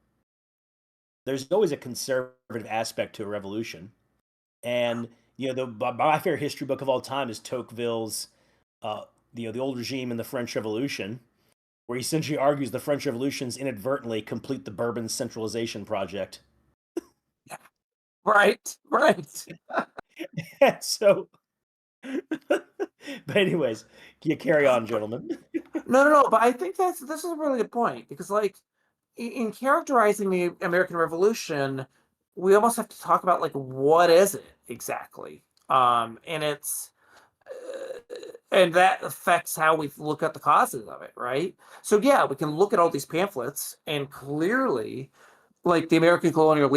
There's always a conservative aspect to a revolution. And my favorite history book of all time is Tocqueville's, uh, the old regime in the French Revolution, where he essentially argues the French Revolutions inadvertently complete the Bourbon centralization project. Right, right. And so, but anyways, you carry on, But gentlemen. no. But I think this is a really good point because, like, in characterizing the American Revolution, we almost have to talk about like what is it exactly, and it's and that affects how we look at the causes of it, right? So yeah, we can look at all these pamphlets and clearly like the American colonial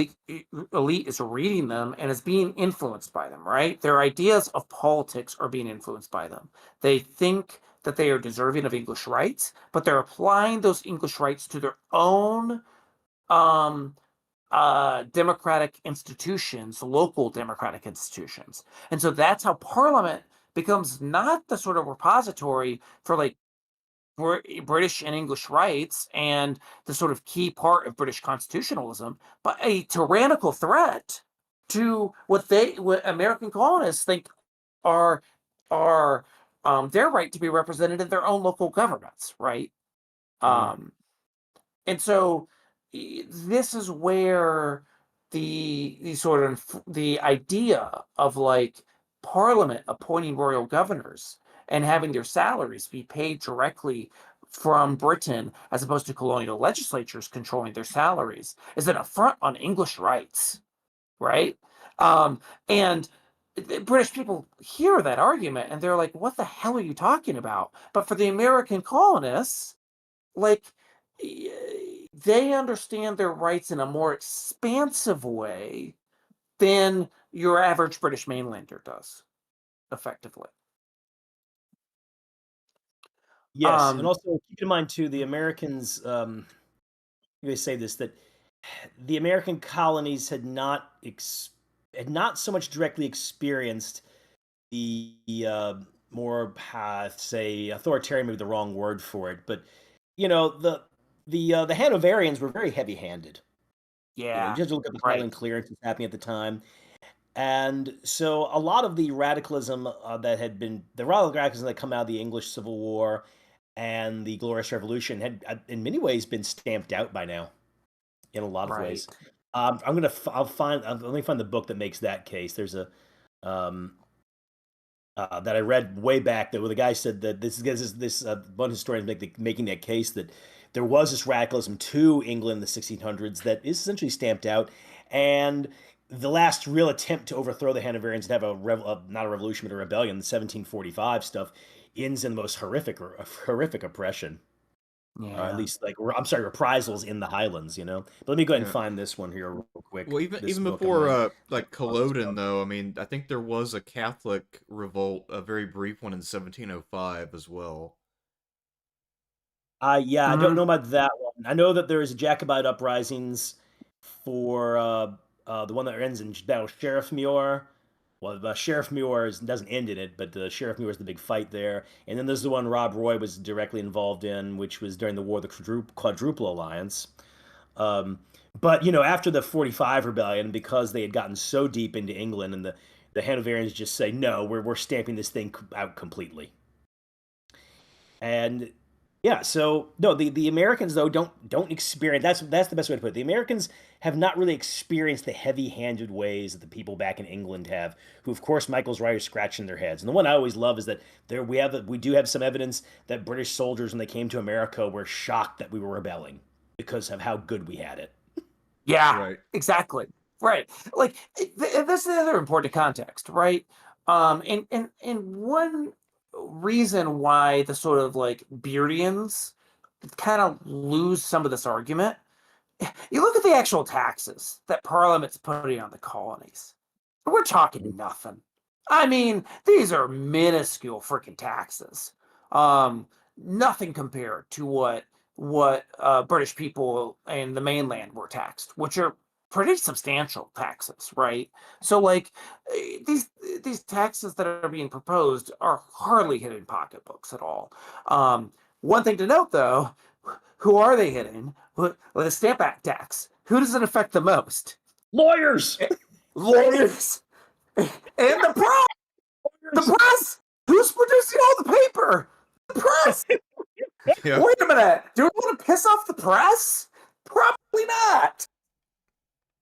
elite is reading them and is being influenced by them, right? Their ideas of politics are being influenced by them. They think that they are deserving of English rights, but they're applying those English rights to their own um, democratic institutions, local democratic institutions. And so that's how Parliament becomes not the sort of repository for like British and English rights and the sort of key part of British constitutionalism, but a tyrannical threat to what American colonists think are are their right to be represented in their own local governments, right? Mm. Um, and so this is where the sort of the idea of like Parliament appointing royal governors and having their salaries be paid directly from Britain as opposed to colonial legislatures controlling their salaries is an affront on English rights, right? And the British people hear that argument and they're like, what the hell are you talking about? But for the American colonists, like they understand their rights in a more expansive way than your average British mainlander does, effectively. Yes, and Um, also keep in mind too, the Americans. They say this that the American colonies had not so much directly experienced the more say authoritarian, maybe the wrong word for it, but the Hanoverians were very heavy-handed. You yeah, just look at the right, Highland clearance that's happening at the time. And so a lot of the radicalism the radicalism that come out of the English Civil War and the Glorious Revolution had, in many ways, been stamped out by now. In a lot of ways, right. let me find the book that makes that case. There's a um, that I read way back that where the guy said that one historian making that case that there was this radicalism to England in the 1600s that is essentially stamped out, and the last real attempt to overthrow the Hanoverians and have not a revolution but a rebellion, the 1745 stuff, ends in the most horrific oppression. At Yeah. least I'm sorry, reprisals in the Highlands. But let me go ahead and Yeah. find this one here real quick. Well, This even book I'm before going like on this Culloden, book. though, I mean, I think there was a Catholic revolt, a very brief one in 1705 as well. Yeah, I don't Mhm. know about that one. I know that there is Jacobite uprisings for the one that ends in Battle of Sheriff Muir. Well, Sheriff Muir doesn't end in it, but Sheriff Muir is the big fight there. And then there's the one Rob Roy was directly involved in, which was during the War of the Quadruple Alliance. Um, but after the 45 rebellion, because they had gotten so deep into England, and the Hanoverians just say, no, we're stamping this thing out completely. And yeah, so no, the Americans though don't experience. That's the best way to put it. The Americans have not really experienced the heavy-handed ways that the people back in England have, who of course Michael's right are scratching their heads. And the one I always love is that we do have some evidence that British soldiers when they came to America were shocked that we were rebelling because of how good we had it. Yeah, Right. exactly. Right. Like this is another important context, right? And one reason why the sort of like Beardians kind of lose some of this argument, you look at the actual taxes that Parliament's putting on the colonies. We're talking nothing. I mean, these are minuscule freaking taxes. Nothing compared to what British people and the mainland were taxed, which are pretty substantial taxes, right? So like these taxes that are being proposed are hardly hitting pocketbooks at all. One thing to note, though, who are they hitting? Well, the Stamp Act tax. Who does it affect the most? Lawyers. Lawyers and the press. The press. Who's producing all the paper? The press. Yeah. Wait a minute. Do we want to piss off the press? Probably not.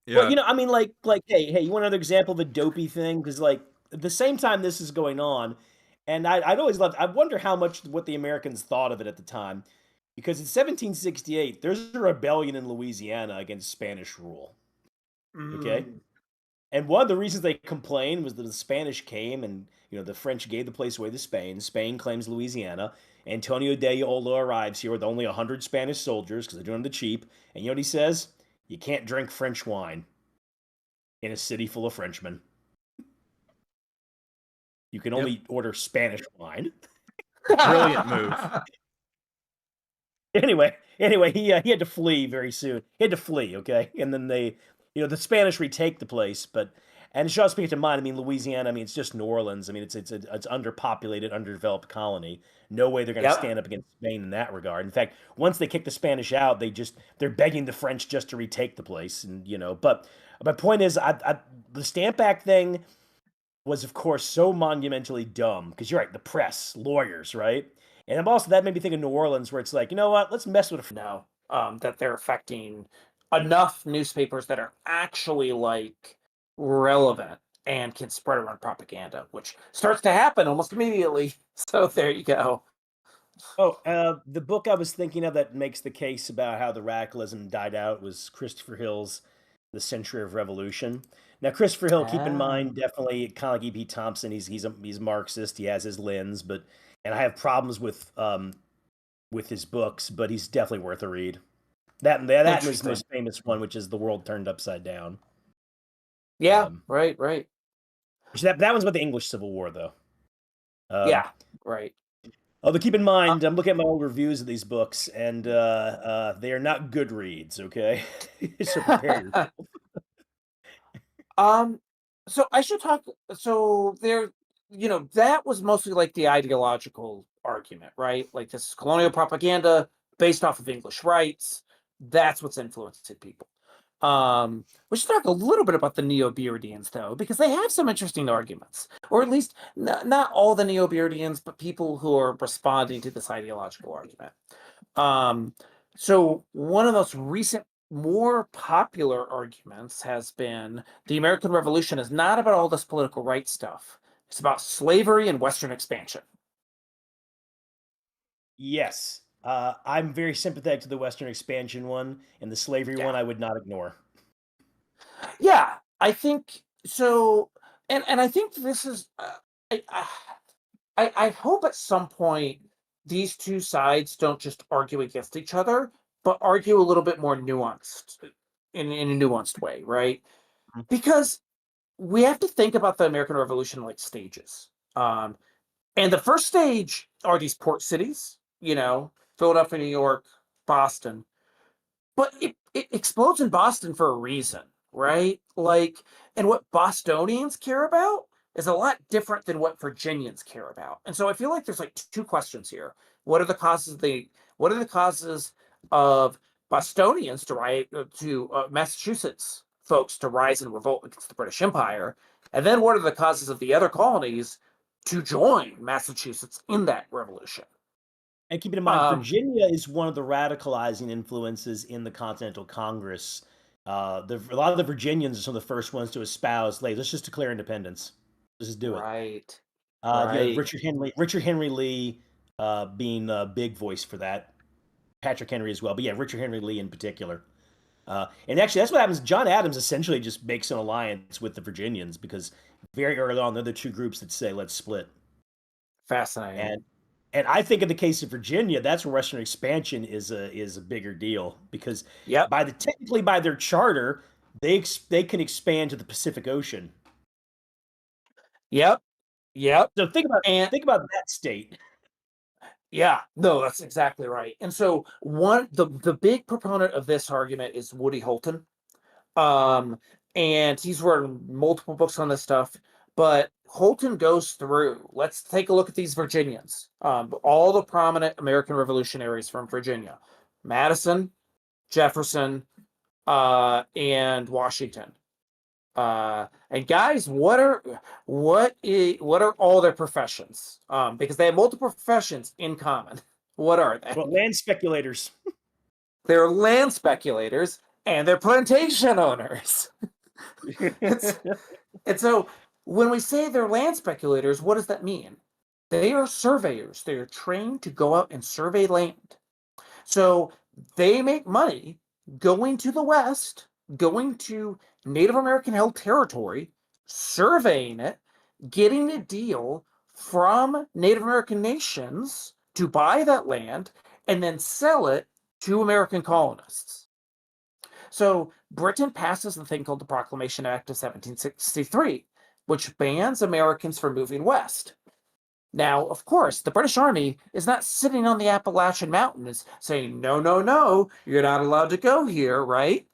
Yeah. Well, you know, I mean, like, hey, you want another example of a dopey thing? Because, like, at the same time this is going on, and I'd always loved, I wonder how much what the Americans thought of it at the time. Because in 1768, there's a rebellion in Louisiana against Spanish rule. Okay? And one of the reasons they complained was that the Spanish came and, you know, the French gave the place away to Spain. Spain claims Louisiana. Antonio de Ayala arrives here with only 100 Spanish soldiers because they're doing the cheap. And you know what he says? You can't drink French wine in a city full of Frenchmen. You can only order Spanish wine. Brilliant move. Anyway, he had to flee very soon. He had to flee, okay? And then they, you know, the Spanish retake the place, and it should also keep in mind, I mean, Louisiana, I mean, it's just New Orleans. I mean, it's underpopulated, underdeveloped colony. No way they're going to stand up against Spain in that regard. In fact, once they kick the Spanish out, they're begging the French just to retake the place, and you know. But my point is, the Stamp Act thing was, of course, so monumentally dumb because you're right, the press, lawyers, right? And I'm also, that made me think of New Orleans, where it's like, you know what? Let's mess with No, that they're affecting enough newspapers that are actually like relevant and can spread around propaganda, which starts to happen almost immediately. So there you go. Oh, the book I was thinking of that makes the case about how the radicalism died out was Christopher Hill's The Century of Revolution. Now, Christopher Hill, keep in mind, definitely kind of like E.P. Thompson. He's Marxist. He has his lens, and I have problems with his books, but he's definitely worth a read. That and his most famous one, which is The World Turned Upside Down. Yeah, right. That one's about the English Civil War, though. Yeah, right. Although keep in mind, I'm looking at my old reviews of these books, and they are not good reads. Okay, so prepare yourself. So I should talk. So there, you know, that was mostly like the ideological argument, right? Like this is colonial propaganda based off of English rights. That's what's influencing people. We should talk a little bit about the Neo-Beardians, though, because they have some interesting arguments, or at least not all the Neo-Beardians, but people who are responding to this ideological argument. So one of the most recent, more popular arguments has been the American Revolution is not about all this political rights stuff. It's about slavery and Western expansion. Yes. I'm very sympathetic to the Western expansion one, and the slavery one I would not ignore. Yeah, I think so, and I think this is. I hope at some point these two sides don't just argue against each other, but argue a little bit more nuanced in a nuanced way, right? Because we have to think about the American Revolution like stages. And the first stage are these port cities, you know, Philadelphia, New York, Boston. But it explodes in Boston for a reason, right? Like, and what Bostonians care about is a lot different than what Virginians care about. And so I feel like there's like two questions here. What are the causes of Bostonians to Massachusetts folks to rise and revolt against the British Empire? And then what are the causes of the other colonies to join Massachusetts in that revolution? And keep in mind, Virginia is one of the radicalizing influences in the Continental Congress. A lot of the Virginians are some of the first ones to espouse, let's just declare independence. Let's just do it. Right. You know, Richard Henry Lee being a big voice for that. Patrick Henry as well. But yeah, Richard Henry Lee in particular. And actually, that's what happens. John Adams essentially just makes an alliance with the Virginians because very early on, they're the two groups that say, let's split. Fascinating. And I think in the case of Virginia, that's where Western expansion is a bigger deal because technically by their charter, they can expand to the Pacific Ocean. Yep. So think about that state. Yeah, no, that's exactly right. And so the big proponent of this argument is Woody Holton. And he's written multiple books on this stuff. But Holton goes through. Let's take a look at these Virginians. All the prominent American revolutionaries from Virginia: Madison, Jefferson, and Washington. And guys, what are all their professions? Because they have multiple professions in common. What are they? Well, land speculators. They're land speculators and they're plantation owners. And so when we say they're land speculators, what does that mean? They are surveyors. They are trained to go out and survey land. So they make money going to the West, going to Native American held territory, surveying it, getting a deal from Native American nations to buy that land, and then sell it to American colonists. So Britain passes the thing called the Proclamation Act of 1763, which bans Americans from moving west. Now, of course, the British Army is not sitting on the Appalachian Mountains saying, no, no, no, you're not allowed to go here, right?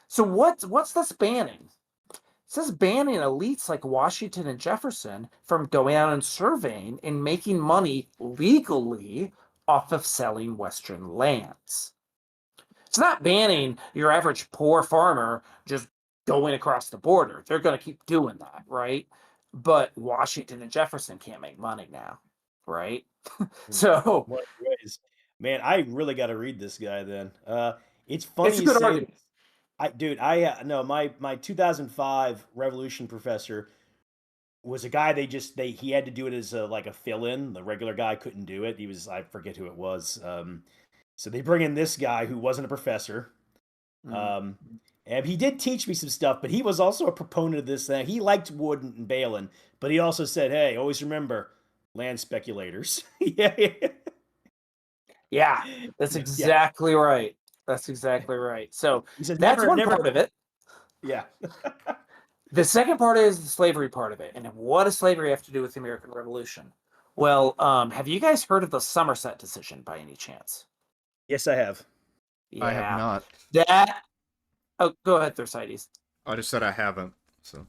So what's this banning? It says banning elites like Washington and Jefferson from going out and surveying and making money legally off of selling Western lands. It's not banning your average poor farmer just going across the border. They're going to keep doing that, right? But Washington and Jefferson can't make money now, right? So What ways? Man, I really got to read this guy then. It's funny it's a you good say argument. I no, my 2005 revolution professor was a guy he had to do it as like a fill-in. The regular guy couldn't do it. I forget who it was. So they bring in this guy who wasn't a professor. Mm. And he did teach me some stuff, but he was also a proponent of this thing. He liked Wood and Balin, but he also said, "Hey, always remember, land speculators." Yeah, Yeah, that's yeah. exactly right. That's exactly right. So He says, that's "Never, one never." part of it. Yeah. The second part is the slavery part of it. And what does slavery have to do with the American Revolution? Well, have you guys heard of the Somerset decision by any chance? Yes, I have. I have Yeah. not. That Oh, go ahead, Thersites. I just said I haven't. So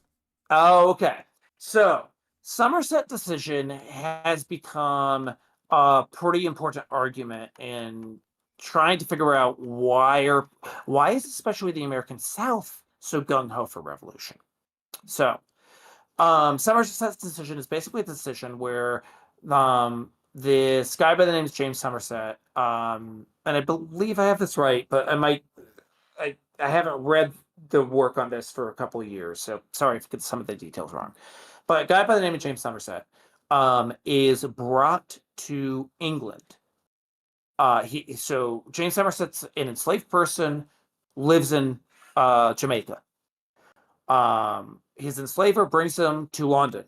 Oh, okay. So, Somerset decision has become a pretty important argument in trying to figure out why is especially the American South so gung ho for revolution. So, Somerset's decision is basically a decision where this guy by the name of James Somerset, and I believe I have this right, but I haven't read the work on this for a couple of years, so sorry if I get some of the details wrong. But a guy by the name of James Somerset is brought to England. So James Somerset's an enslaved person, lives in Jamaica. His enslaver brings him to London.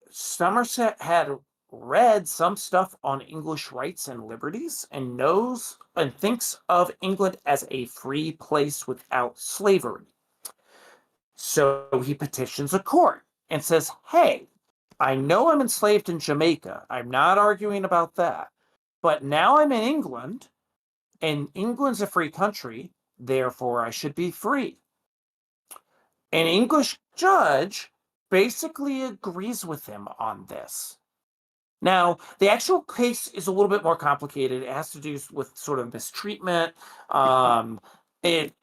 Somerset had read some stuff on English rights and liberties and knows and thinks of England as a free place without slavery. So he petitions a court and says, hey, I know I'm enslaved in Jamaica. I'm not arguing about that. But now I'm in England, and England's a free country. Therefore, I should be free. An English judge basically agrees with him on this. Now, the actual case is a little bit more complicated. It has to do with sort of mistreatment. It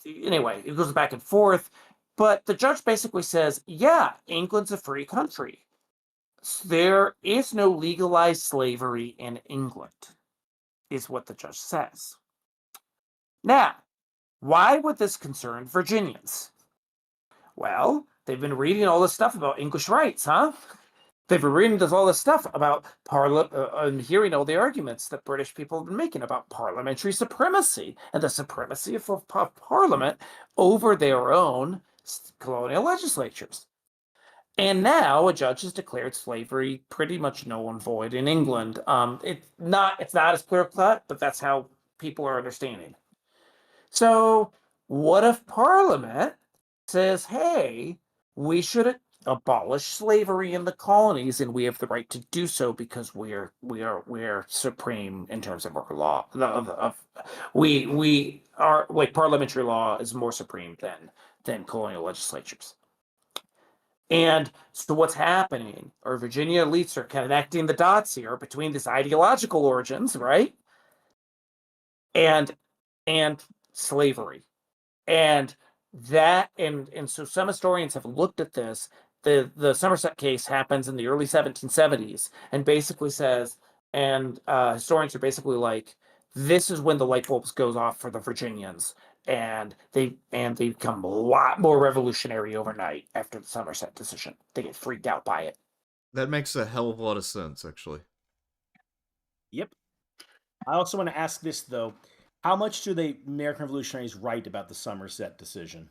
anyway, it goes back and forth. But the judge basically says, yeah, England's a free country. There is no legalized slavery in England, is what the judge says. Now, why would this concern Virginians? Well, they've been reading all this stuff about English rights, huh? They've been reading all this stuff about and hearing all the arguments that British people have been making about parliamentary supremacy and the supremacy of Parliament over their own colonial legislatures. And now a judge has declared slavery pretty much null and void in England. It's not as clear cut, but that's how people are understanding. So, what if Parliament says, "Hey, we should abolish slavery in the colonies, and we have the right to do so because we're supreme in terms of our law. We are, like, parliamentary law is more supreme than colonial legislatures. And so what's happening, or Virginia elites are connecting the dots here between this ideological origins, right? And slavery. And so some historians have looked at this. The Somerset case happens in the early 1770s and basically says, and historians are basically like, this is when the light bulbs goes off for the Virginians, and they become a lot more revolutionary overnight after the Somerset decision. They get freaked out by it. That makes a hell of a lot of sense, actually. Yep. I also want to ask this, though. How much do the American revolutionaries write about the Somerset decision?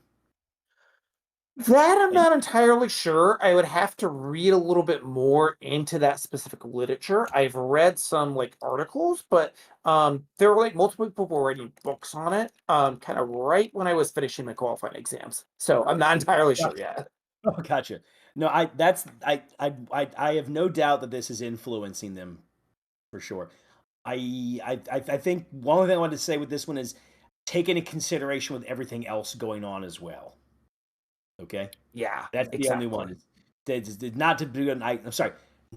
That I'm not entirely sure. I would have to read a little bit more into that specific literature. I've read some like articles, but there were like multiple people writing books on it, kind of right when I was finishing my qualifying exams. So I'm not entirely sure yet. Oh, gotcha. No, I have no doubt that this is influencing them for sure. I think one thing I wanted to say with this one is take into consideration with everything else going on as well. Okay, Yeah, that's the only exactly. one. Not to do an. I'm sorry,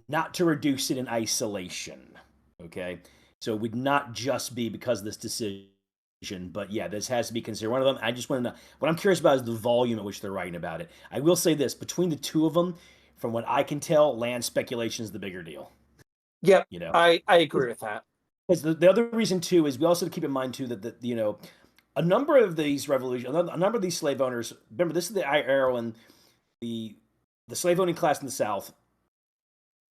not to reduce it in isolation. Okay, so it would not just be because of this decision, but yeah, this has to be considered one of them. I just want to know what I'm curious about is the volume at which they're writing about it. I will say this: between the two of them, from what I can tell, land speculation is the bigger deal. Yep, You know, I agree with that. because the other reason too is we also have to keep in mind too that a number of these revolutions, a number of these slave owners. Remember, this is the era when the slave owning class in the South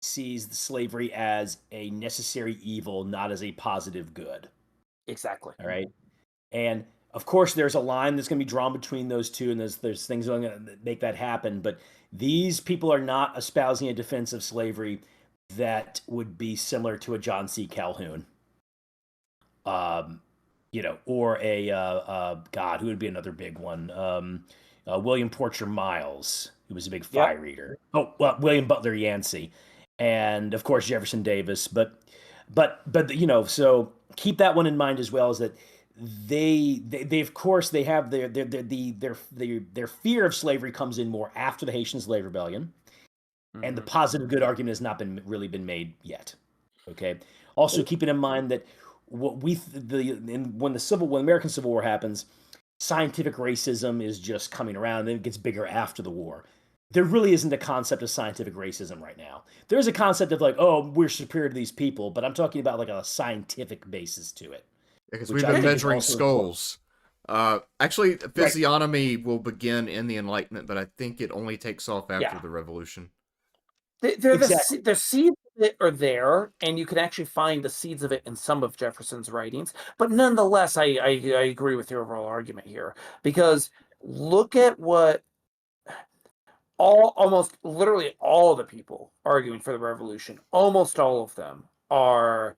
sees the slavery as a necessary evil, not as a positive good. Exactly. All right, and of course, there's a line that's going to be drawn between those two, and there's things going to make that happen. But these people are not espousing a defense of slavery that would be similar to a John C. Calhoun. Um, or a God, who would be another big one? William Porcher Miles, who was a big Yep. fire eater. Oh, well, William Butler Yancey, and of course Jefferson Davis. But so keep that one in mind as well. Is that they of course they have their fear of slavery comes in more after the Haitian Slave Rebellion, and the positive good argument has not really been made yet. Okay. Also, keeping in mind that when the American Civil War happens, scientific racism is just coming around, and then it gets bigger after the war. There really isn't a concept of scientific racism right now. There's a concept of like, oh, we're superior to these people, but I'm talking about like a scientific basis to it. Because Which we've I been think is measuring also important. skulls. Actually, physiognomy will begin in the Enlightenment, but I think it only takes off after Yeah. the Revolution. Exactly. The seeds of it are there, and you can actually find the seeds of it in some of Jefferson's writings. But nonetheless, I agree with your overall argument here, because look at what almost literally all the people arguing for the revolution, almost all of them are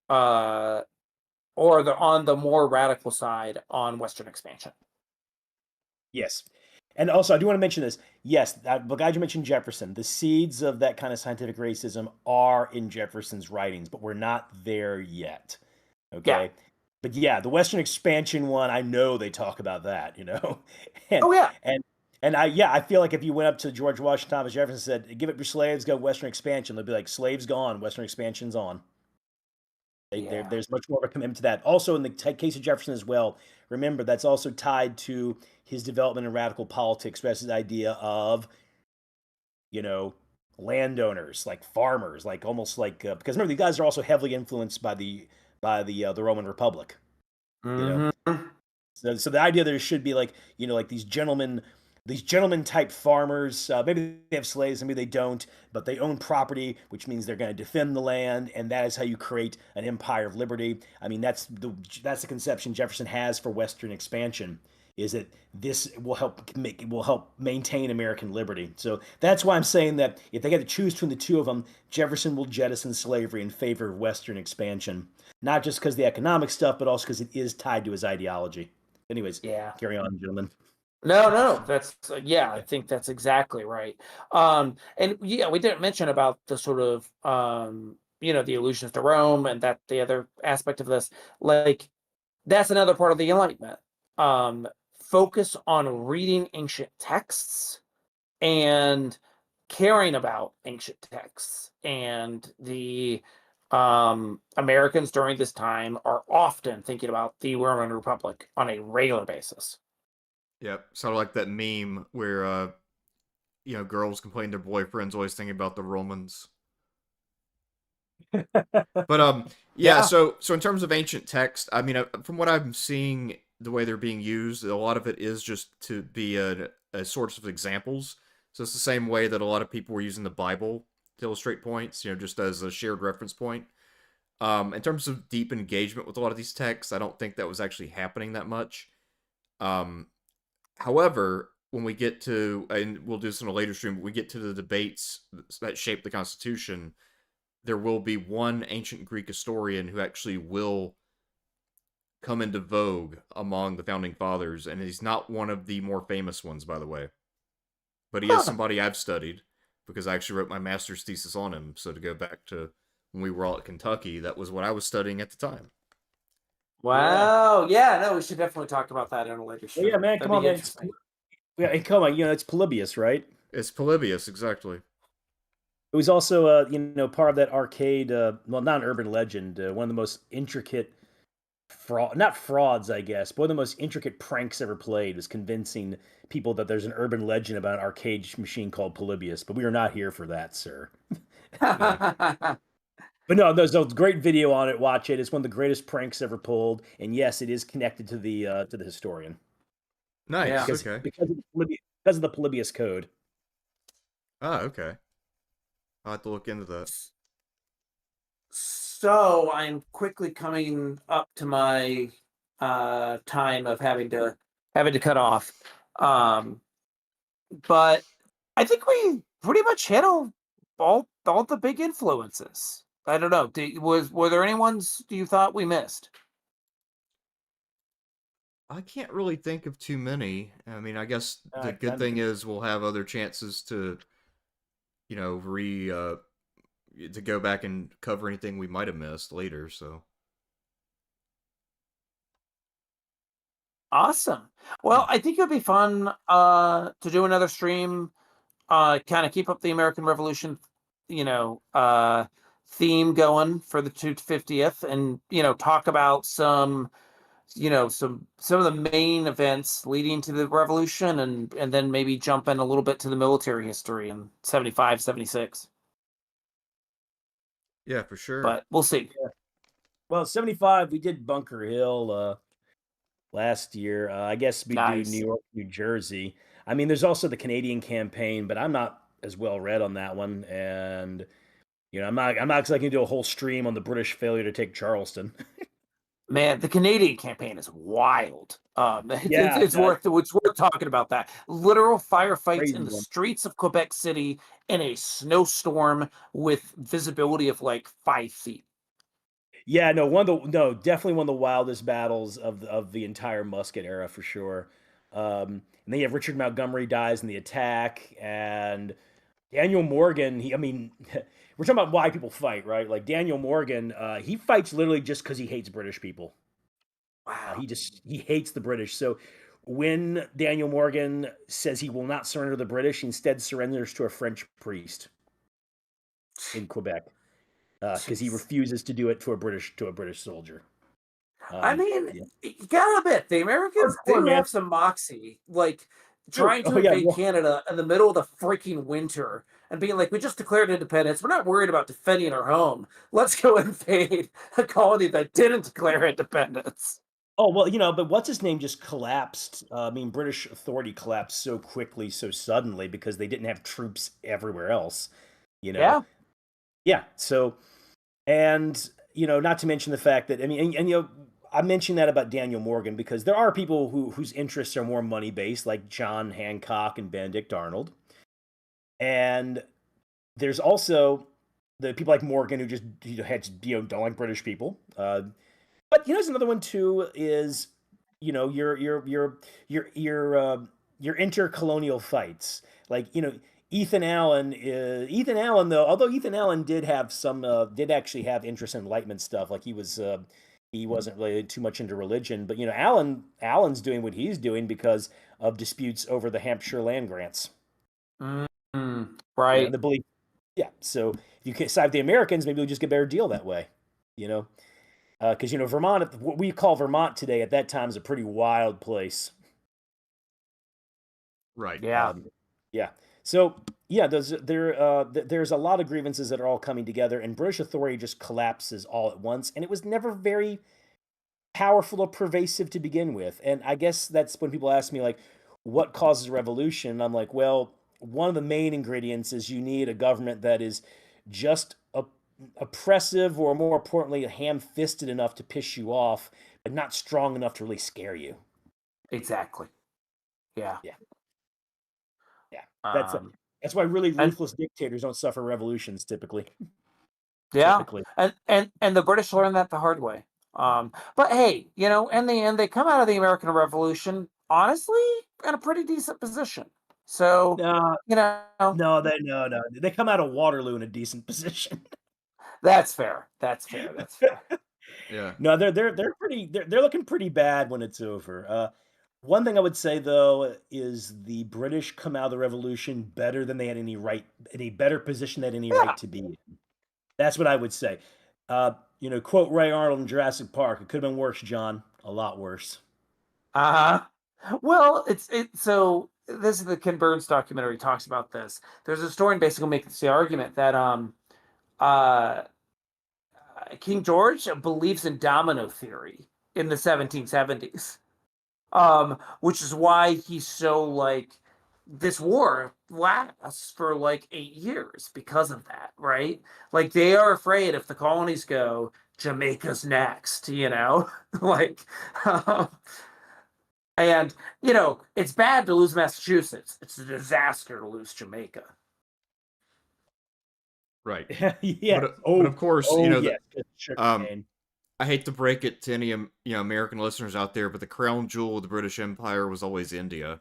or they're on the more radical side on Western expansion. Yes. And also, I do want to mention this. Yes, the guy you mentioned, Jefferson, the seeds of that kind of scientific racism are in Jefferson's writings, but we're not there yet. Yeah. Okay. But yeah, the Western expansion one, I know they talk about that, and Oh yeah. and I feel like if you went up to George Washington, Thomas Jefferson said, "Give up your slaves, go Western expansion," they'd be like, "Slaves gone, Western expansion's on." Yeah. There's much more of a commitment to that. Also, in the case of Jefferson as well, remember that's also tied to his development in radical politics, his idea of, landowners, like farmers, like almost like because remember these guys are also heavily influenced by the Roman Republic. You know, Mm-hmm. so the idea there should be like like these gentlemen type farmers. Maybe they have slaves, maybe they don't, but they own property, which means they're going to defend the land, and that is how you create an empire of liberty. I mean, that's the conception Jefferson has for Western expansion. Is that this will help maintain American liberty? So that's why I'm saying that if they had to choose between the two of them, Jefferson will jettison slavery in favor of Western expansion, not just because of the economic stuff, but also because it is tied to his ideology. Anyways, Yeah. carry on, gentlemen. No, that's yeah, I think that's exactly right. And yeah, we didn't mention about the sort of the allusions to Rome and that the other aspect of this, like that's another part of the Enlightenment. Um, Focus on reading ancient texts and caring about ancient texts. And the Americans during this time are often thinking about the Roman Republic on a regular basis. Yep, sort of like that meme where girls complain their boyfriends always thinking about the Romans. But yeah, Yeah. so in terms of ancient text, I mean, from what I'm seeing, the way they're being used, a lot of it is just to be a source of examples. So it's the same way that a lot of people were using the Bible to illustrate points, just as a shared reference point. In terms of deep engagement with a lot of these texts, I don't think that was actually happening that much. Um, However, when we get to, and we'll do this in a later stream, but we get to the debates that shape the Constitution, there will be one ancient Greek historian who actually will come into vogue among the founding fathers, and he's not one of the more famous ones, by the way. But he is Huh. somebody I've studied because I actually wrote my master's thesis on him. So to go back to when we were all at Kentucky, that was what I was studying at the time. Yeah. Wow. Yeah, no, we should definitely talk about that in a later Well, yeah, stream. man. That'd Come on, be man. interesting. Yeah, come on. It's Polybius, right? It's Polybius, exactly. It was also, part of that arcade. Well, not an urban legend. One of the most intricate not frauds, I guess, but one of the most intricate pranks ever played was convincing people that there's an urban legend about an arcade machine called Polybius. But we are not here for that, sir. Yeah. But no, there's a great video on it. Watch it. It's one of the greatest pranks ever pulled. And yes, it is connected to the historian Yeah. Nice. because Okay. because of the Polybius code. Ah, okay. I'll have to look into that. So I'm quickly coming up to my time of having to cut off. Um, but I think we pretty much hit all the big influences. I don't know. Were there any ones you thought we missed? I can't really think of too many. I mean, I guess the good Kind thing of, is we'll have other chances to, re to go back and cover anything we might have missed later. So Awesome. yeah, Well, I think it would be fun to do another stream, kind of keep up the American Revolution, you know, uh theme going for the 250th, and talk about some of the main events leading to the revolution, and then maybe jump in a little bit to the military history in 75, 76. yeah, for sure. But we'll see. yeah. Well, 75, we did Bunker Hill last year. I guess we do New Nice. York, New Jersey. I mean, there's also the Canadian campaign, but I'm not as well read on that one. And I'm not exactly gonna do a whole stream on the British failure to take Charleston. Man, the Canadian campaign is wild. Yeah, It's worth talking about that. Literal firefights in crazy the one. streets of Quebec City in a snowstorm with visibility of like 5 feet. Yeah, no, definitely one of the wildest battles of the entire Musket era for sure. And then you have Richard Montgomery dies in the attack, and Daniel Morgan. I mean, we're talking about why people fight, right? Like Daniel Morgan, he fights literally just because he hates British people. Wow. He hates the British. So when Daniel Morgan says he will not surrender to the British, he instead surrenders to a French priest in Quebec because he Jeez. refuses to do it to a British soldier. I mean, Yeah. you gotta admit, the Americans Hardcore, do man. have some moxie, like True. trying Oh to yeah. invade Canada in the middle of the freaking winter and being like, we just declared independence. We're not worried about defending our home. Let's go invade a colony that didn't declare independence. Oh well, but what's his name just collapsed. I mean, British authority collapsed so quickly, so suddenly because they didn't have troops everywhere else. You know. Yeah. Yeah. So, and not to mention the fact that I mean, and I mentioned that about Daniel Morgan because there are people whose interests are more money based, like John Hancock and Benedict Arnold, and there's also the people like Morgan who just don't like British people. But there's another one too. Is your your intercolonial fights. Like, Ethan Allen though, although Ethan Allen did have some did actually have interest in Enlightenment stuff. Like he wasn't really too much into religion, but Allen's doing what he's doing because of disputes over the Hampshire land grants. Right. The belief. Yeah. So if you can side with the Americans, maybe we'll just get a better deal that way. Because Vermont, what we call Vermont today, at that time is a pretty wild place. Right. Yeah. Yeah. So there's a lot of grievances that are all coming together, and British authority just collapses all at once, and it was never very powerful or pervasive to begin with. And I guess that's when people ask me, like, what causes a revolution? I'm like, well, one of the main ingredients is you need a government that is just oppressive, or more importantly, ham-fisted enough to piss you off, but not strong enough to really scare you. Exactly. Yeah. Yeah. That's why really ruthless dictators don't suffer revolutions typically. Yeah. Typically. And the British learned that the hard way. But hey, in the end, they come out of the American Revolution honestly in a pretty decent position. So No, they come out of Waterloo in a decent position. That's fair. Yeah. No, they're looking pretty bad when it's over. One thing I would say though is the British come out of the revolution better than they had any better position than any right to be in. That's what I would say. Quote Ray Arnold in Jurassic Park: "It could have been worse, John. A lot worse." Well, so this is the Ken Burns documentary talks about this. There's a historian basically making the argument that King George believes in domino theory in the 1770s, which is why he's so like, this war lasts for like 8 years because of that, right? Like, they are afraid if the colonies go, Jamaica's next, like, and it's bad to lose Massachusetts. It's a disaster to lose Jamaica. Right. Yeah. But of course, I hate to break it to any American listeners out there, but the crown jewel of the British Empire was always India,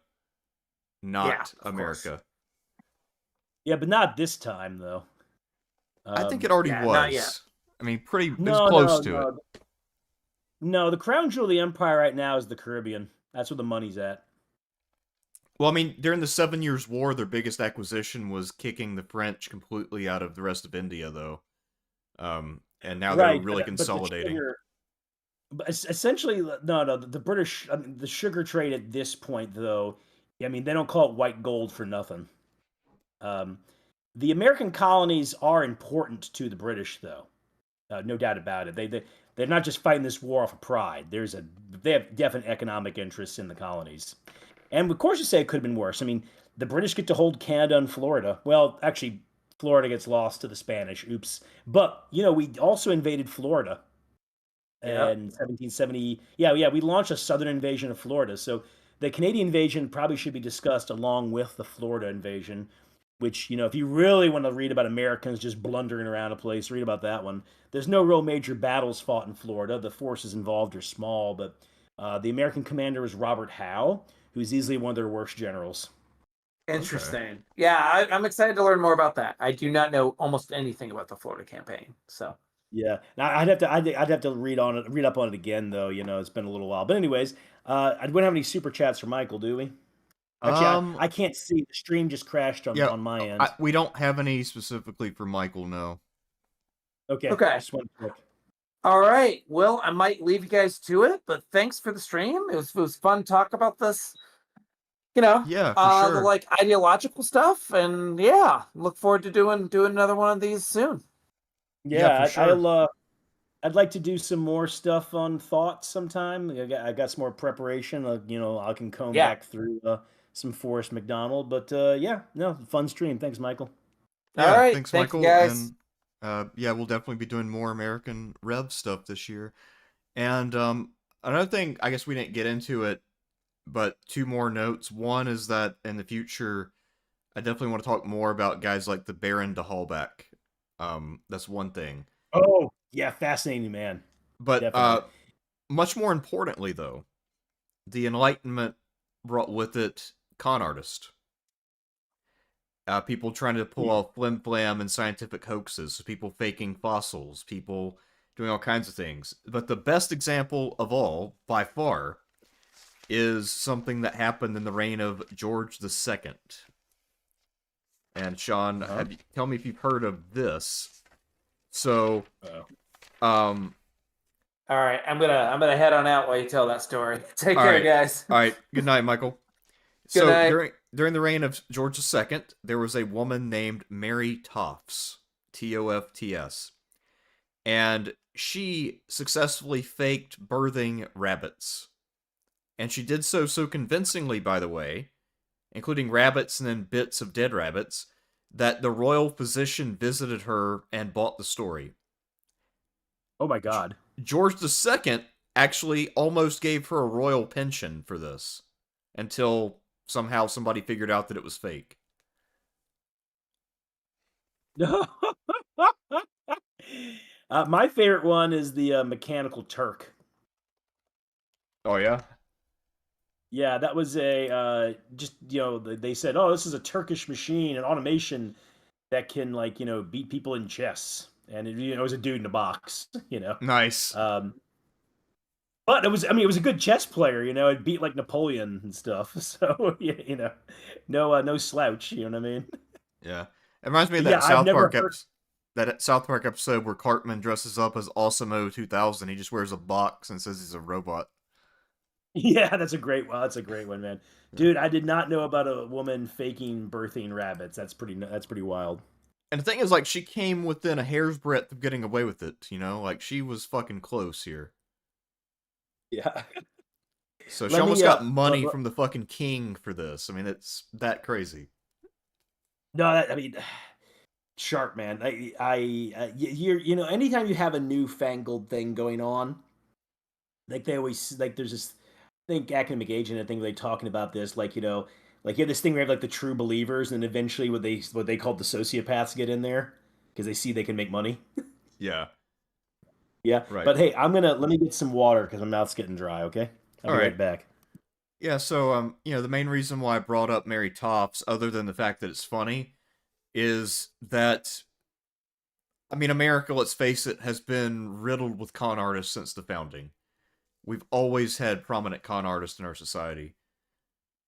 not America. Course. Yeah, but not this time though. I think it already was. Not yet. I mean, it was close to it. No, the crown jewel of the empire right now is the Caribbean. That's where the money's at. Well, I mean, during the 7 Years' War, their biggest acquisition was kicking the French completely out of the rest of India, though. And now they're really consolidating. But essentially, no, the British, the sugar trade at this point, though, I mean, they don't call it white gold for nothing. The American colonies are important to the British, though. No doubt about it. They're not just fighting this war off of pride. They have definite economic interests in the colonies. And of course you say it could have been worse. I mean, the British get to hold Canada and Florida. Well, actually, Florida gets lost to the Spanish. Oops. But, we also invaded Florida in 1770. Yeah, we launched a southern invasion of Florida. So the Canadian invasion probably should be discussed along with the Florida invasion, which, if you really want to read about Americans just blundering around a place, read about that one. There's no real major battles fought in Florida. The forces involved are small, but the American commander was Robert Howe, who's easily one of their worst generals. Interesting. Okay. Yeah, I'm excited to learn more about that. I do not know almost anything about the Florida campaign, so. Yeah, I'd have to read up on it again, though. It's been a little while. But anyways, I wouldn't have any super chats for Michael, do we? Actually, I can't see. The stream just crashed on my end. We don't have any specifically for Michael, no. Okay. Just one quick. All right. Well, I might leave you guys to it, but thanks for the stream. It was fun to talk about this. Yeah, for sure. The like ideological stuff, and look forward to doing another one of these soon. Yeah, for sure. I'd like to do some more stuff on thoughts sometime. I got some more preparation. I can comb back through some Forrest McDonald. But fun stream. Thanks, Michael. Yeah, all right, thanks, Michael. You guys. And we'll definitely be doing more American Rev stuff this year. And another thing, I guess we didn't get into it, but 2 more notes. One is that in the future, I definitely want to talk more about guys like the Baron de Halbach. That's one thing. Oh, yeah, fascinating, man. But much more importantly, though, the Enlightenment brought with it con artist. People trying to pull off flim-flam and scientific hoaxes, so people faking fossils, people doing all kinds of things. But the best example of all, by far, is something that happened in the reign of George II. And Sean, tell me if you've heard of this. So, All right, I'm gonna head on out while you tell that story. Take all care, right. guys. All right. Good night, Michael. Good night. During the reign of George II, there was a woman named Mary Tofts, Tofts, and she successfully faked birthing rabbits. And she did so convincingly, by the way, including rabbits and then bits of dead rabbits, that the royal physician visited her and bought the story. Oh my God. George II actually almost gave her a royal pension for this until somehow somebody figured out that it was fake. My favorite one is the Mechanical Turk. Oh, yeah? Yeah, that was a just they said, oh, this is a Turkish machine, an automation that can beat people in chess, and it was a dude in a box, Nice. But it was a good chess player, it beat like Napoleon and stuff. So no slouch, you know what I mean? Yeah. It reminds me of But that yeah, I've never heard. that South Park episode where Cartman dresses up as Awesome 2000. He just wears a box and says he's a robot. Yeah, that's a great one, man. Dude, I did not know about a woman faking birthing rabbits. That's pretty wild. And the thing is, like, she came within a hair's breadth of getting away with it, Like, she was fucking close here. Yeah. So she almost got money from the fucking king for this. I mean, it's that crazy. No, sharp, man. Anytime you have a newfangled thing going on, like they always there's this academic agent and thing they talking about this, you have this thing where you have like the true believers, and eventually what they call the sociopaths get in there because they see they can make money. Yeah. Yeah. Right. But hey, let me get some water because my mouth's getting dry. Okay. I'll be right back. Yeah. So the main reason why I brought up Mary Tofts, other than the fact that it's funny, is that, I mean, America, let's face it, has been riddled with con artists since the founding. We've always had prominent con artists in our society.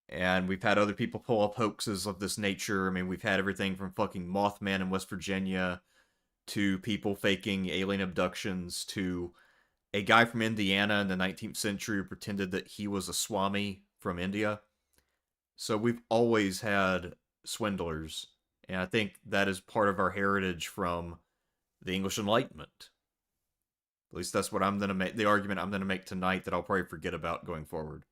And we've had other people pull up hoaxes of this nature. I mean, we've had everything from fucking Mothman in West Virginia to people faking alien abductions to a guy from Indiana in the 19th century who pretended that he was a Swami from India. So we've always had swindlers. And I think that is part of our heritage from the English Enlightenment. At least that's what I'm going to make, the argument I'm going to make tonight that I'll probably forget about going forward.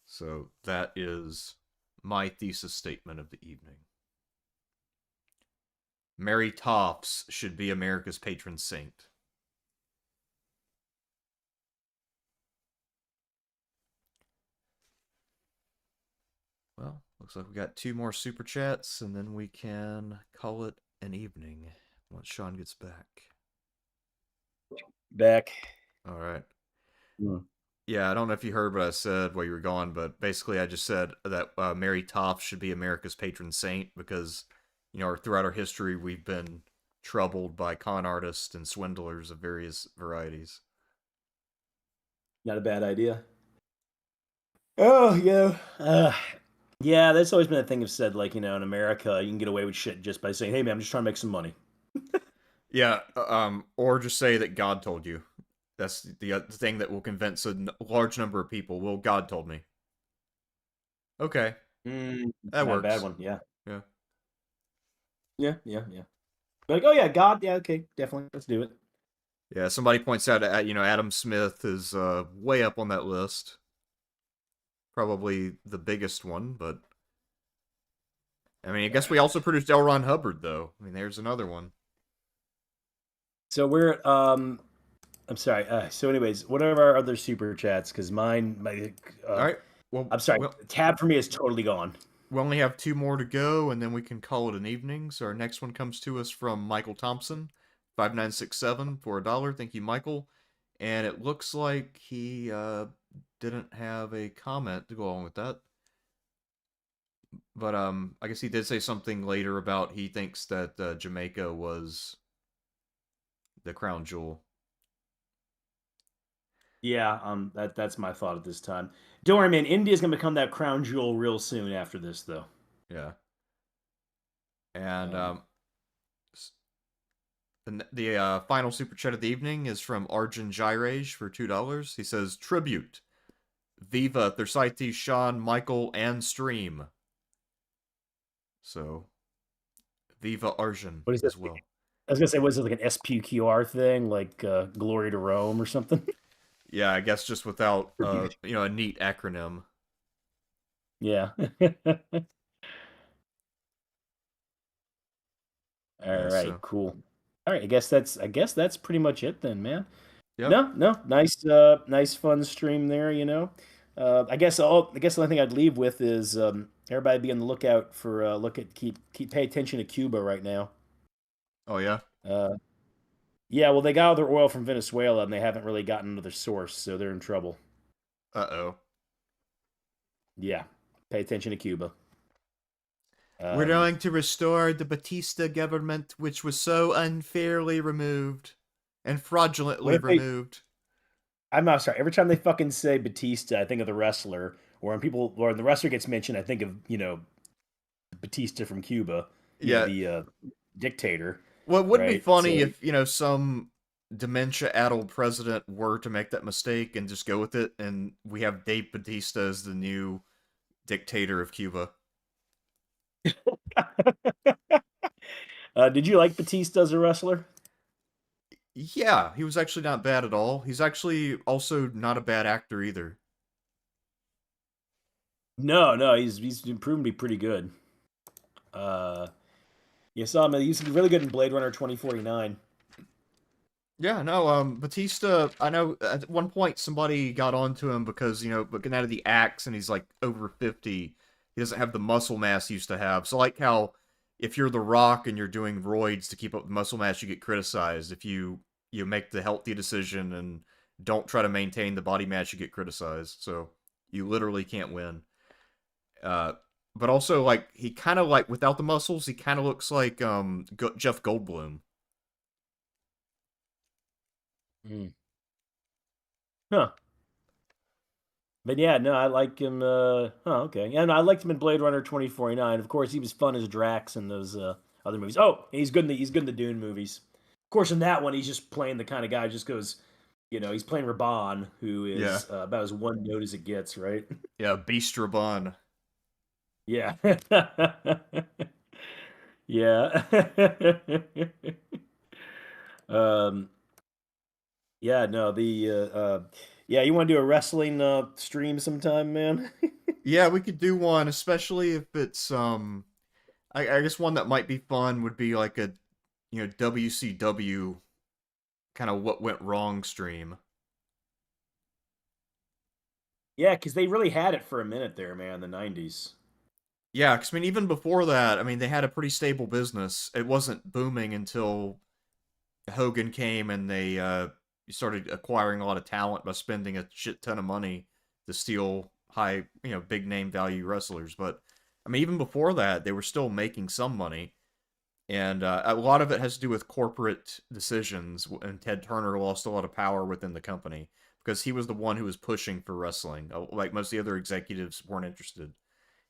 So that is my thesis statement of the evening. Mary Tofts should be America's patron saint. Well, looks like we got 2 more super chats, and then we can call it an evening once Sean gets back. Back. All right. Yeah, I don't know if you heard what I said while you were gone, but basically I just said that Mary Tofts should be America's patron saint because, throughout our history, we've been troubled by con artists and swindlers of various varieties. Not a bad idea. Oh, yeah. Yeah, that's always been a thing of said, in America, you can get away with shit just by saying, hey, man, I'm just trying to make some money. Yeah, or just say that God told you. That's the thing that will convince a large number of people. Well, God told me. Okay. That works. Not a bad one, yeah. Yeah. Yeah. Like, oh yeah, God, yeah, okay, definitely, let's do it. Yeah, somebody points out, Adam Smith is way up on that list. Probably the biggest one, but I mean, I guess we also produced L. Ron Hubbard, though. I mean, there's another one. So we're I'm sorry. So, anyways, what are our other super chats? Because all right. Well, I'm sorry. Tab for me is totally gone. We only have 2 more to go, and then we can call it an evening. So our next one comes to us from Michael Thompson. 5967 for $1. Thank you, Michael. And it looks like he didn't have a comment to go along with that. But I guess he did say something later about he thinks that Jamaica was the crown jewel. Yeah, that's my thought at this time. Don't worry, man. India's gonna become that crown jewel real soon after this, though. Yeah. And Um, the final super chat of the evening is from Arjun Jairaj for $2. He says, Tribute. Viva Thersites, Sean, Michael, and Stream. So, Viva Arjun what is as this? well. I was gonna say, was it like an SPQR thing, like Glory to Rome or something? Yeah, I guess just without Tribute. a neat acronym. Yeah. All Yeah, right, so cool. All right, I guess that's pretty much it then, man. yep. No, nice, nice fun stream there. I guess the only thing I'd leave with is everybody be on the lookout for keep pay attention to Cuba right now. Oh yeah. Uh, yeah, well, they got all their oil from Venezuela and they haven't really gotten another source, so they're in trouble. Uh-oh. Yeah, pay attention to Cuba. We're Um, going to restore the Batista government, which was so unfairly removed and what fraudulently if they? removed. I'm not sorry. Every time they fucking say Batista, I think of the wrestler. Or when the wrestler gets mentioned, I think of Batista from Cuba. Yeah. The dictator, Well, it would be right? funny So if, some dementia-addled president were to make that mistake and just go with it, and we have Dave Batista as the new dictator of Cuba. Did you like Batista as a wrestler? Yeah, he was actually not bad at all. He's actually also not a bad actor either. No, no, he's proven to be pretty good. Uh, you saw him. He's really good in Blade Runner 2049. Yeah, no, Batista, I know at one point somebody got onto him because, looking out of the axe and he's like over 50, he doesn't have the muscle mass he used to have. So like how if you're The Rock and you're doing roids to keep up the muscle mass, you get criticized. If you make the healthy decision and don't try to maintain the body mass, you get criticized. So you literally can't win. Uh, but also like he kind of like without the muscles, he kind of looks like Jeff Goldblum. Mm. Huh. But yeah, no, I like him. Okay. Yeah, no, I liked him in Blade Runner 2049. Of course, he was fun as Drax in those other movies. Oh, he's good in the Dune movies. Of course, in that one, he's just playing the kind of guy who just goes, he's playing Raban, who Yeah. is about as one note as it gets, right? Yeah, Beast Raban. Yeah. Yeah. um. Yeah. No. Yeah. You want to do a wrestling stream sometime, man? Yeah, we could do one, especially if it's I guess one that might be fun would be like a WCW kind of what went wrong stream. Yeah, because they really had it for a minute there, man. The '90s. Yeah, because I mean even before that, I mean they had a pretty stable business. It wasn't booming until Hogan came and they started acquiring a lot of talent by spending a shit ton of money to steal high, big name value wrestlers. But I mean even before that, they were still making some money. And a lot of it has to do with corporate decisions, and Ted Turner lost a lot of power within the company because he was the one who was pushing for wrestling. Like most of the other executives weren't interested.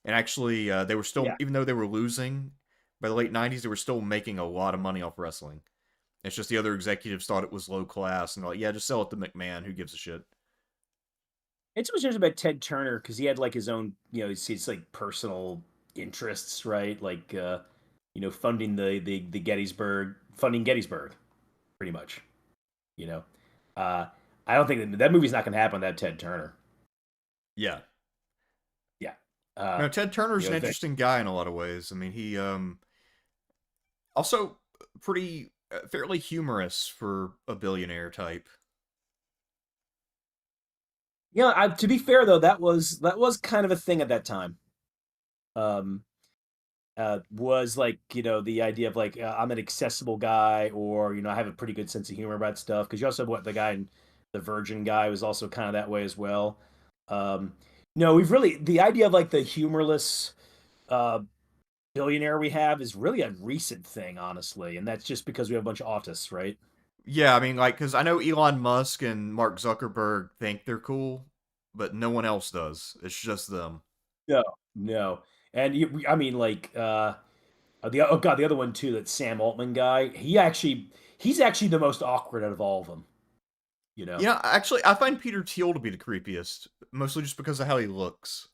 And actually, they were still, Yeah. even though they were losing by the late '90s, they were still making a lot of money off wrestling. It's just the other executives thought it was low class, and they're like, yeah, just sell it to McMahon. Who gives a shit? It's what's interesting about Ted Turner because he had like his own, it's like personal interests, right? Like, funding the funding Gettysburg, pretty much. You know, uh, I don't think that movie's not going to happen without Ted Turner. Yeah. Yeah. No, Ted Turner's an In fact, interesting guy in a lot of ways. I mean, he also pretty fairly humorous for a billionaire type. to be fair though, that was kind of a thing at that time. Um, was like, the idea of like, I'm an accessible guy, or I have a pretty good sense of humor about stuff. Because you also have the guy in the Virgin guy was also kind of that way as well. Um, no, we've really the idea of like the humorless uh, billionaire we have is really a recent thing, honestly, and that's just because we have a bunch of autists, right? Yeah, I mean, like, because I know Elon Musk and Mark Zuckerberg think they're cool, but no one else does. It's just them. No, no, and I mean, like, oh god, the other one too, that Sam Altman guy. He's actually the most awkward out of all of them. You know, Actually, I find Peter Thiel to be the creepiest, mostly just because of how he looks.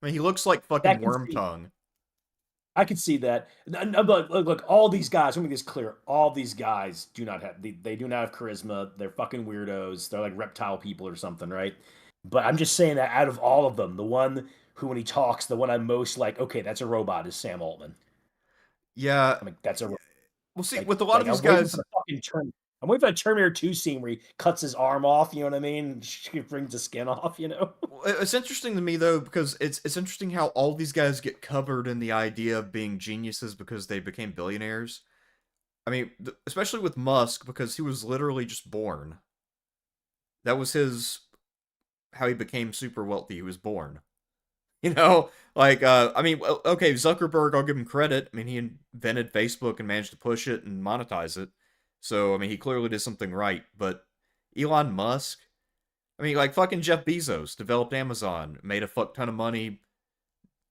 I mean, he looks like that fucking can Worm see. Tongue. I could see that. Look, all these guys. Let me make this clear. All these guys do not have. They do not have charisma. They're fucking weirdos. They're like reptile people or something, right? But I'm just saying that out of all of them, the one who, when he talks, the one I'm most like, okay, that's a robot, is Sam Altman. Yeah. I mean, that's a Well, see, like with a lot of like these I'm waiting for guys, the fucking turn. I'm waiting for the Terminator 2 scene where he cuts his arm off. You know what I mean? He brings the skin off. it's interesting to me though because it's interesting how all these guys get covered in the idea of being geniuses because they became billionaires. I mean, especially with Musk because he was literally just born. That was his how he became super wealthy. He was born. Like I mean, okay, Zuckerberg, I'll give him credit. I mean, he invented Facebook and managed to push it and monetize it. So I mean, he clearly did something right. But Elon Musk, I mean, like fucking Jeff Bezos developed Amazon, made a fuck ton of money,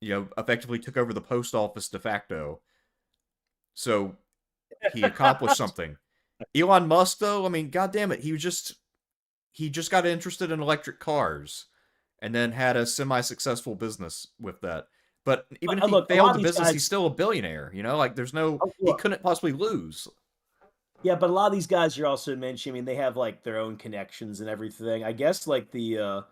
effectively took over the post office de facto. So he accomplished something. Elon Musk, though, I mean, goddamn it, he just got interested in electric cars, and then had a semi-successful business with that. But even if he Look, a lot failed of the these business, he's guys. still a billionaire. Like he Look, couldn't possibly lose. yeah, but a lot of these guys you're also mentioning, I mean, they have like their own connections and everything. I guess like the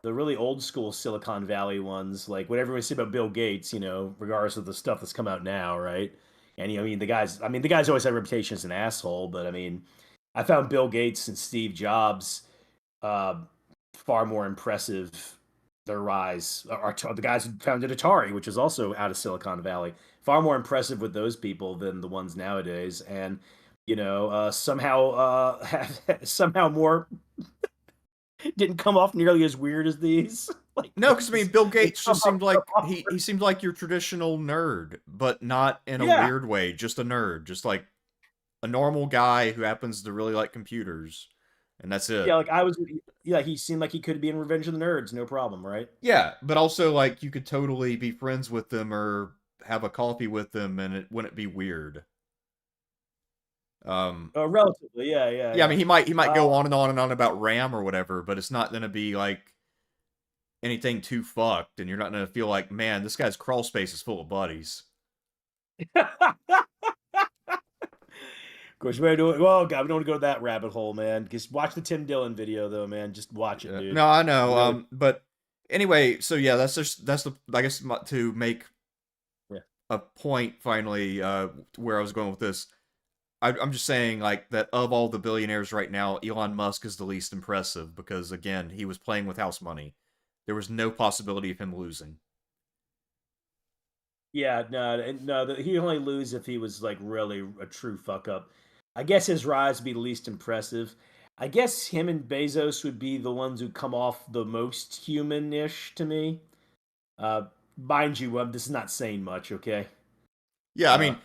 really old school Silicon Valley ones, like what everyone say about Bill Gates, regardless of the stuff that's come out now, right? And I mean, the guy's always had a reputation as an asshole, but I mean, I found Bill Gates and Steve Jobs uh, far more impressive. Their rise, are the guys who founded Atari, which is also out of Silicon Valley, far more impressive with those people than the ones nowadays, and somehow somehow more didn't come off nearly as weird as these. Like No, because I mean, Bill they Gates come just off seemed so like he awkward. he seemed like your traditional nerd, but not in a Yeah, weird way. Just a nerd, just like a normal guy who happens to really like computers, and that's yeah. it. Like yeah. He seemed like he could be in Revenge of the Nerds, no problem, right? Yeah, but also like you could totally be friends with them or have a coffee with them, and it wouldn't be weird. Um, Relatively, yeah, yeah, yeah, I yeah. mean he might Uh, go on and on and on about RAM or whatever, but it's not gonna be like anything too fucked, and you're not gonna feel like, man, this guy's crawl space is full of buddies. of course, we're doing. Well, God, we don't want to go to that rabbit hole, man. Just watch the Tim Dillon video, though, man. Just watch it, dude. No, I know. Really. But anyway, so yeah, that's the I guess to make Yeah. a point finally, where I was going with this. I'm just saying like that of all the billionaires right now, Elon Musk is the least impressive because again, he was playing with house money. There was no possibility of him losing. Yeah, no. He'd only lose if he was like really a true fuck up. I guess his rise would be the least impressive. I guess him and Bezos would be the ones who come off the most human-ish to me. Uh, Mind you, this is not saying much, okay? Yeah, I Uh, mean,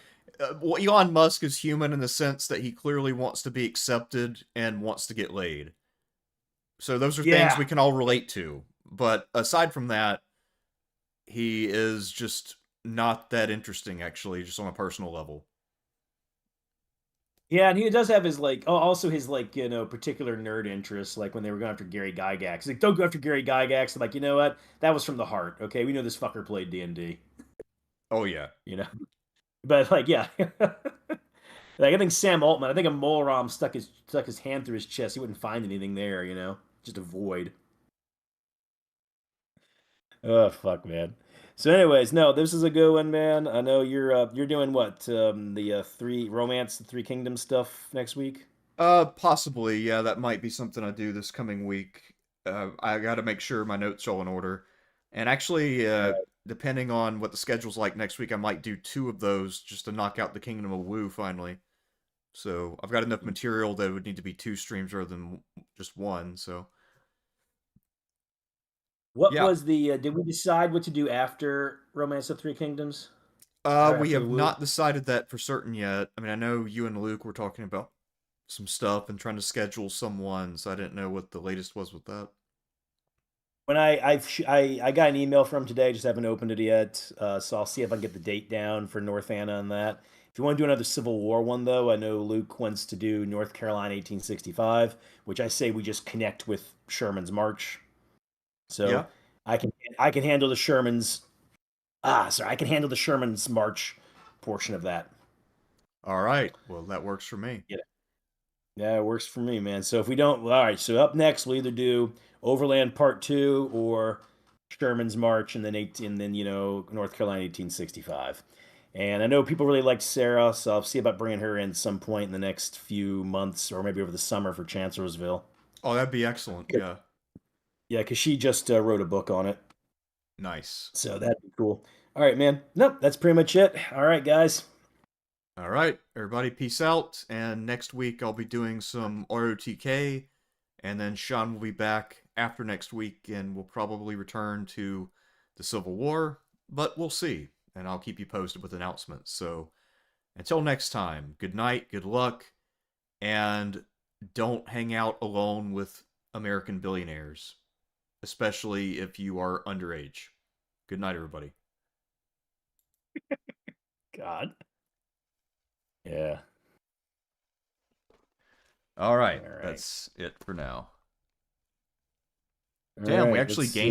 well, Elon Musk is human in the sense that he clearly wants to be accepted and wants to get laid. So those are things yeah, we can all relate to. But aside from that, he is just not that interesting, actually, just on a personal level. yeah, and he does have his like, oh, also his like, particular nerd interests. Like when they were going after Gary Gygax, like don't go after Gary Gygax. I'm like, you know what? That was from the heart. Okay, we know this fucker played D&D. Oh yeah, You know, but like, yeah. Like I think Sam Altman, I think a Molaram stuck his hand through his chest. He wouldn't find anything there, just a void. Oh fuck, man. So, anyways, no, this is a good one, man. I know you're doing what the the Three Kingdoms stuff next week. possibly, yeah, that might be something I do this coming week. I got to make sure my notes are all in order. And actually, All right. depending on what the schedule's like next week, I might do 2 of those just to knock out the Kingdom of Wu finally. So I've got enough material that it would need to be 2 streams rather than just 1. So What yeah, was the? Did we decide what to do after Romance of Three Kingdoms? Or we after the have Wu? not decided that for certain yet. I mean, I know you and Luke were talking about some stuff and trying to schedule someone, so I didn't know what the latest was with that. When I got an email from today, just haven't opened it yet. So I'll see if I can get the date down for North Anna on that. If you want to do another Civil War one, though, I know Luke wants to do North Carolina 1865, which I say we just connect with Sherman's March. Yeah. So I can handle the Sherman's sorry, I can handle the Sherman's March portion of that. All right. Well, that works for me. Yeah, yeah, it works for me, man. So if we don't, all right. So up next, we'll either do Overland Part Two or Sherman's March, and then North Carolina 1865. And I know people really liked Sarah, so I'll see about bringing her in some point in the next few months, or maybe over the summer for Chancellorsville. Oh, that'd be excellent. Yeah. Yeah, because she just wrote a book on it, Nice. so that'd be cool. All right, man. Nope, that's pretty much it. All right, guys. All right, everybody, peace out. And next week I'll be doing some ROTK, and then Sean will be back after next week, and we'll probably return to the Civil War, but we'll see. And I'll keep you posted with announcements. So until next time, good night, good luck, and don't hang out alone with American billionaires, especially if you are underage. Good night, everybody. God. Yeah. All right, All right. that's it for now. All Damn, we right. actually Let's gained. see.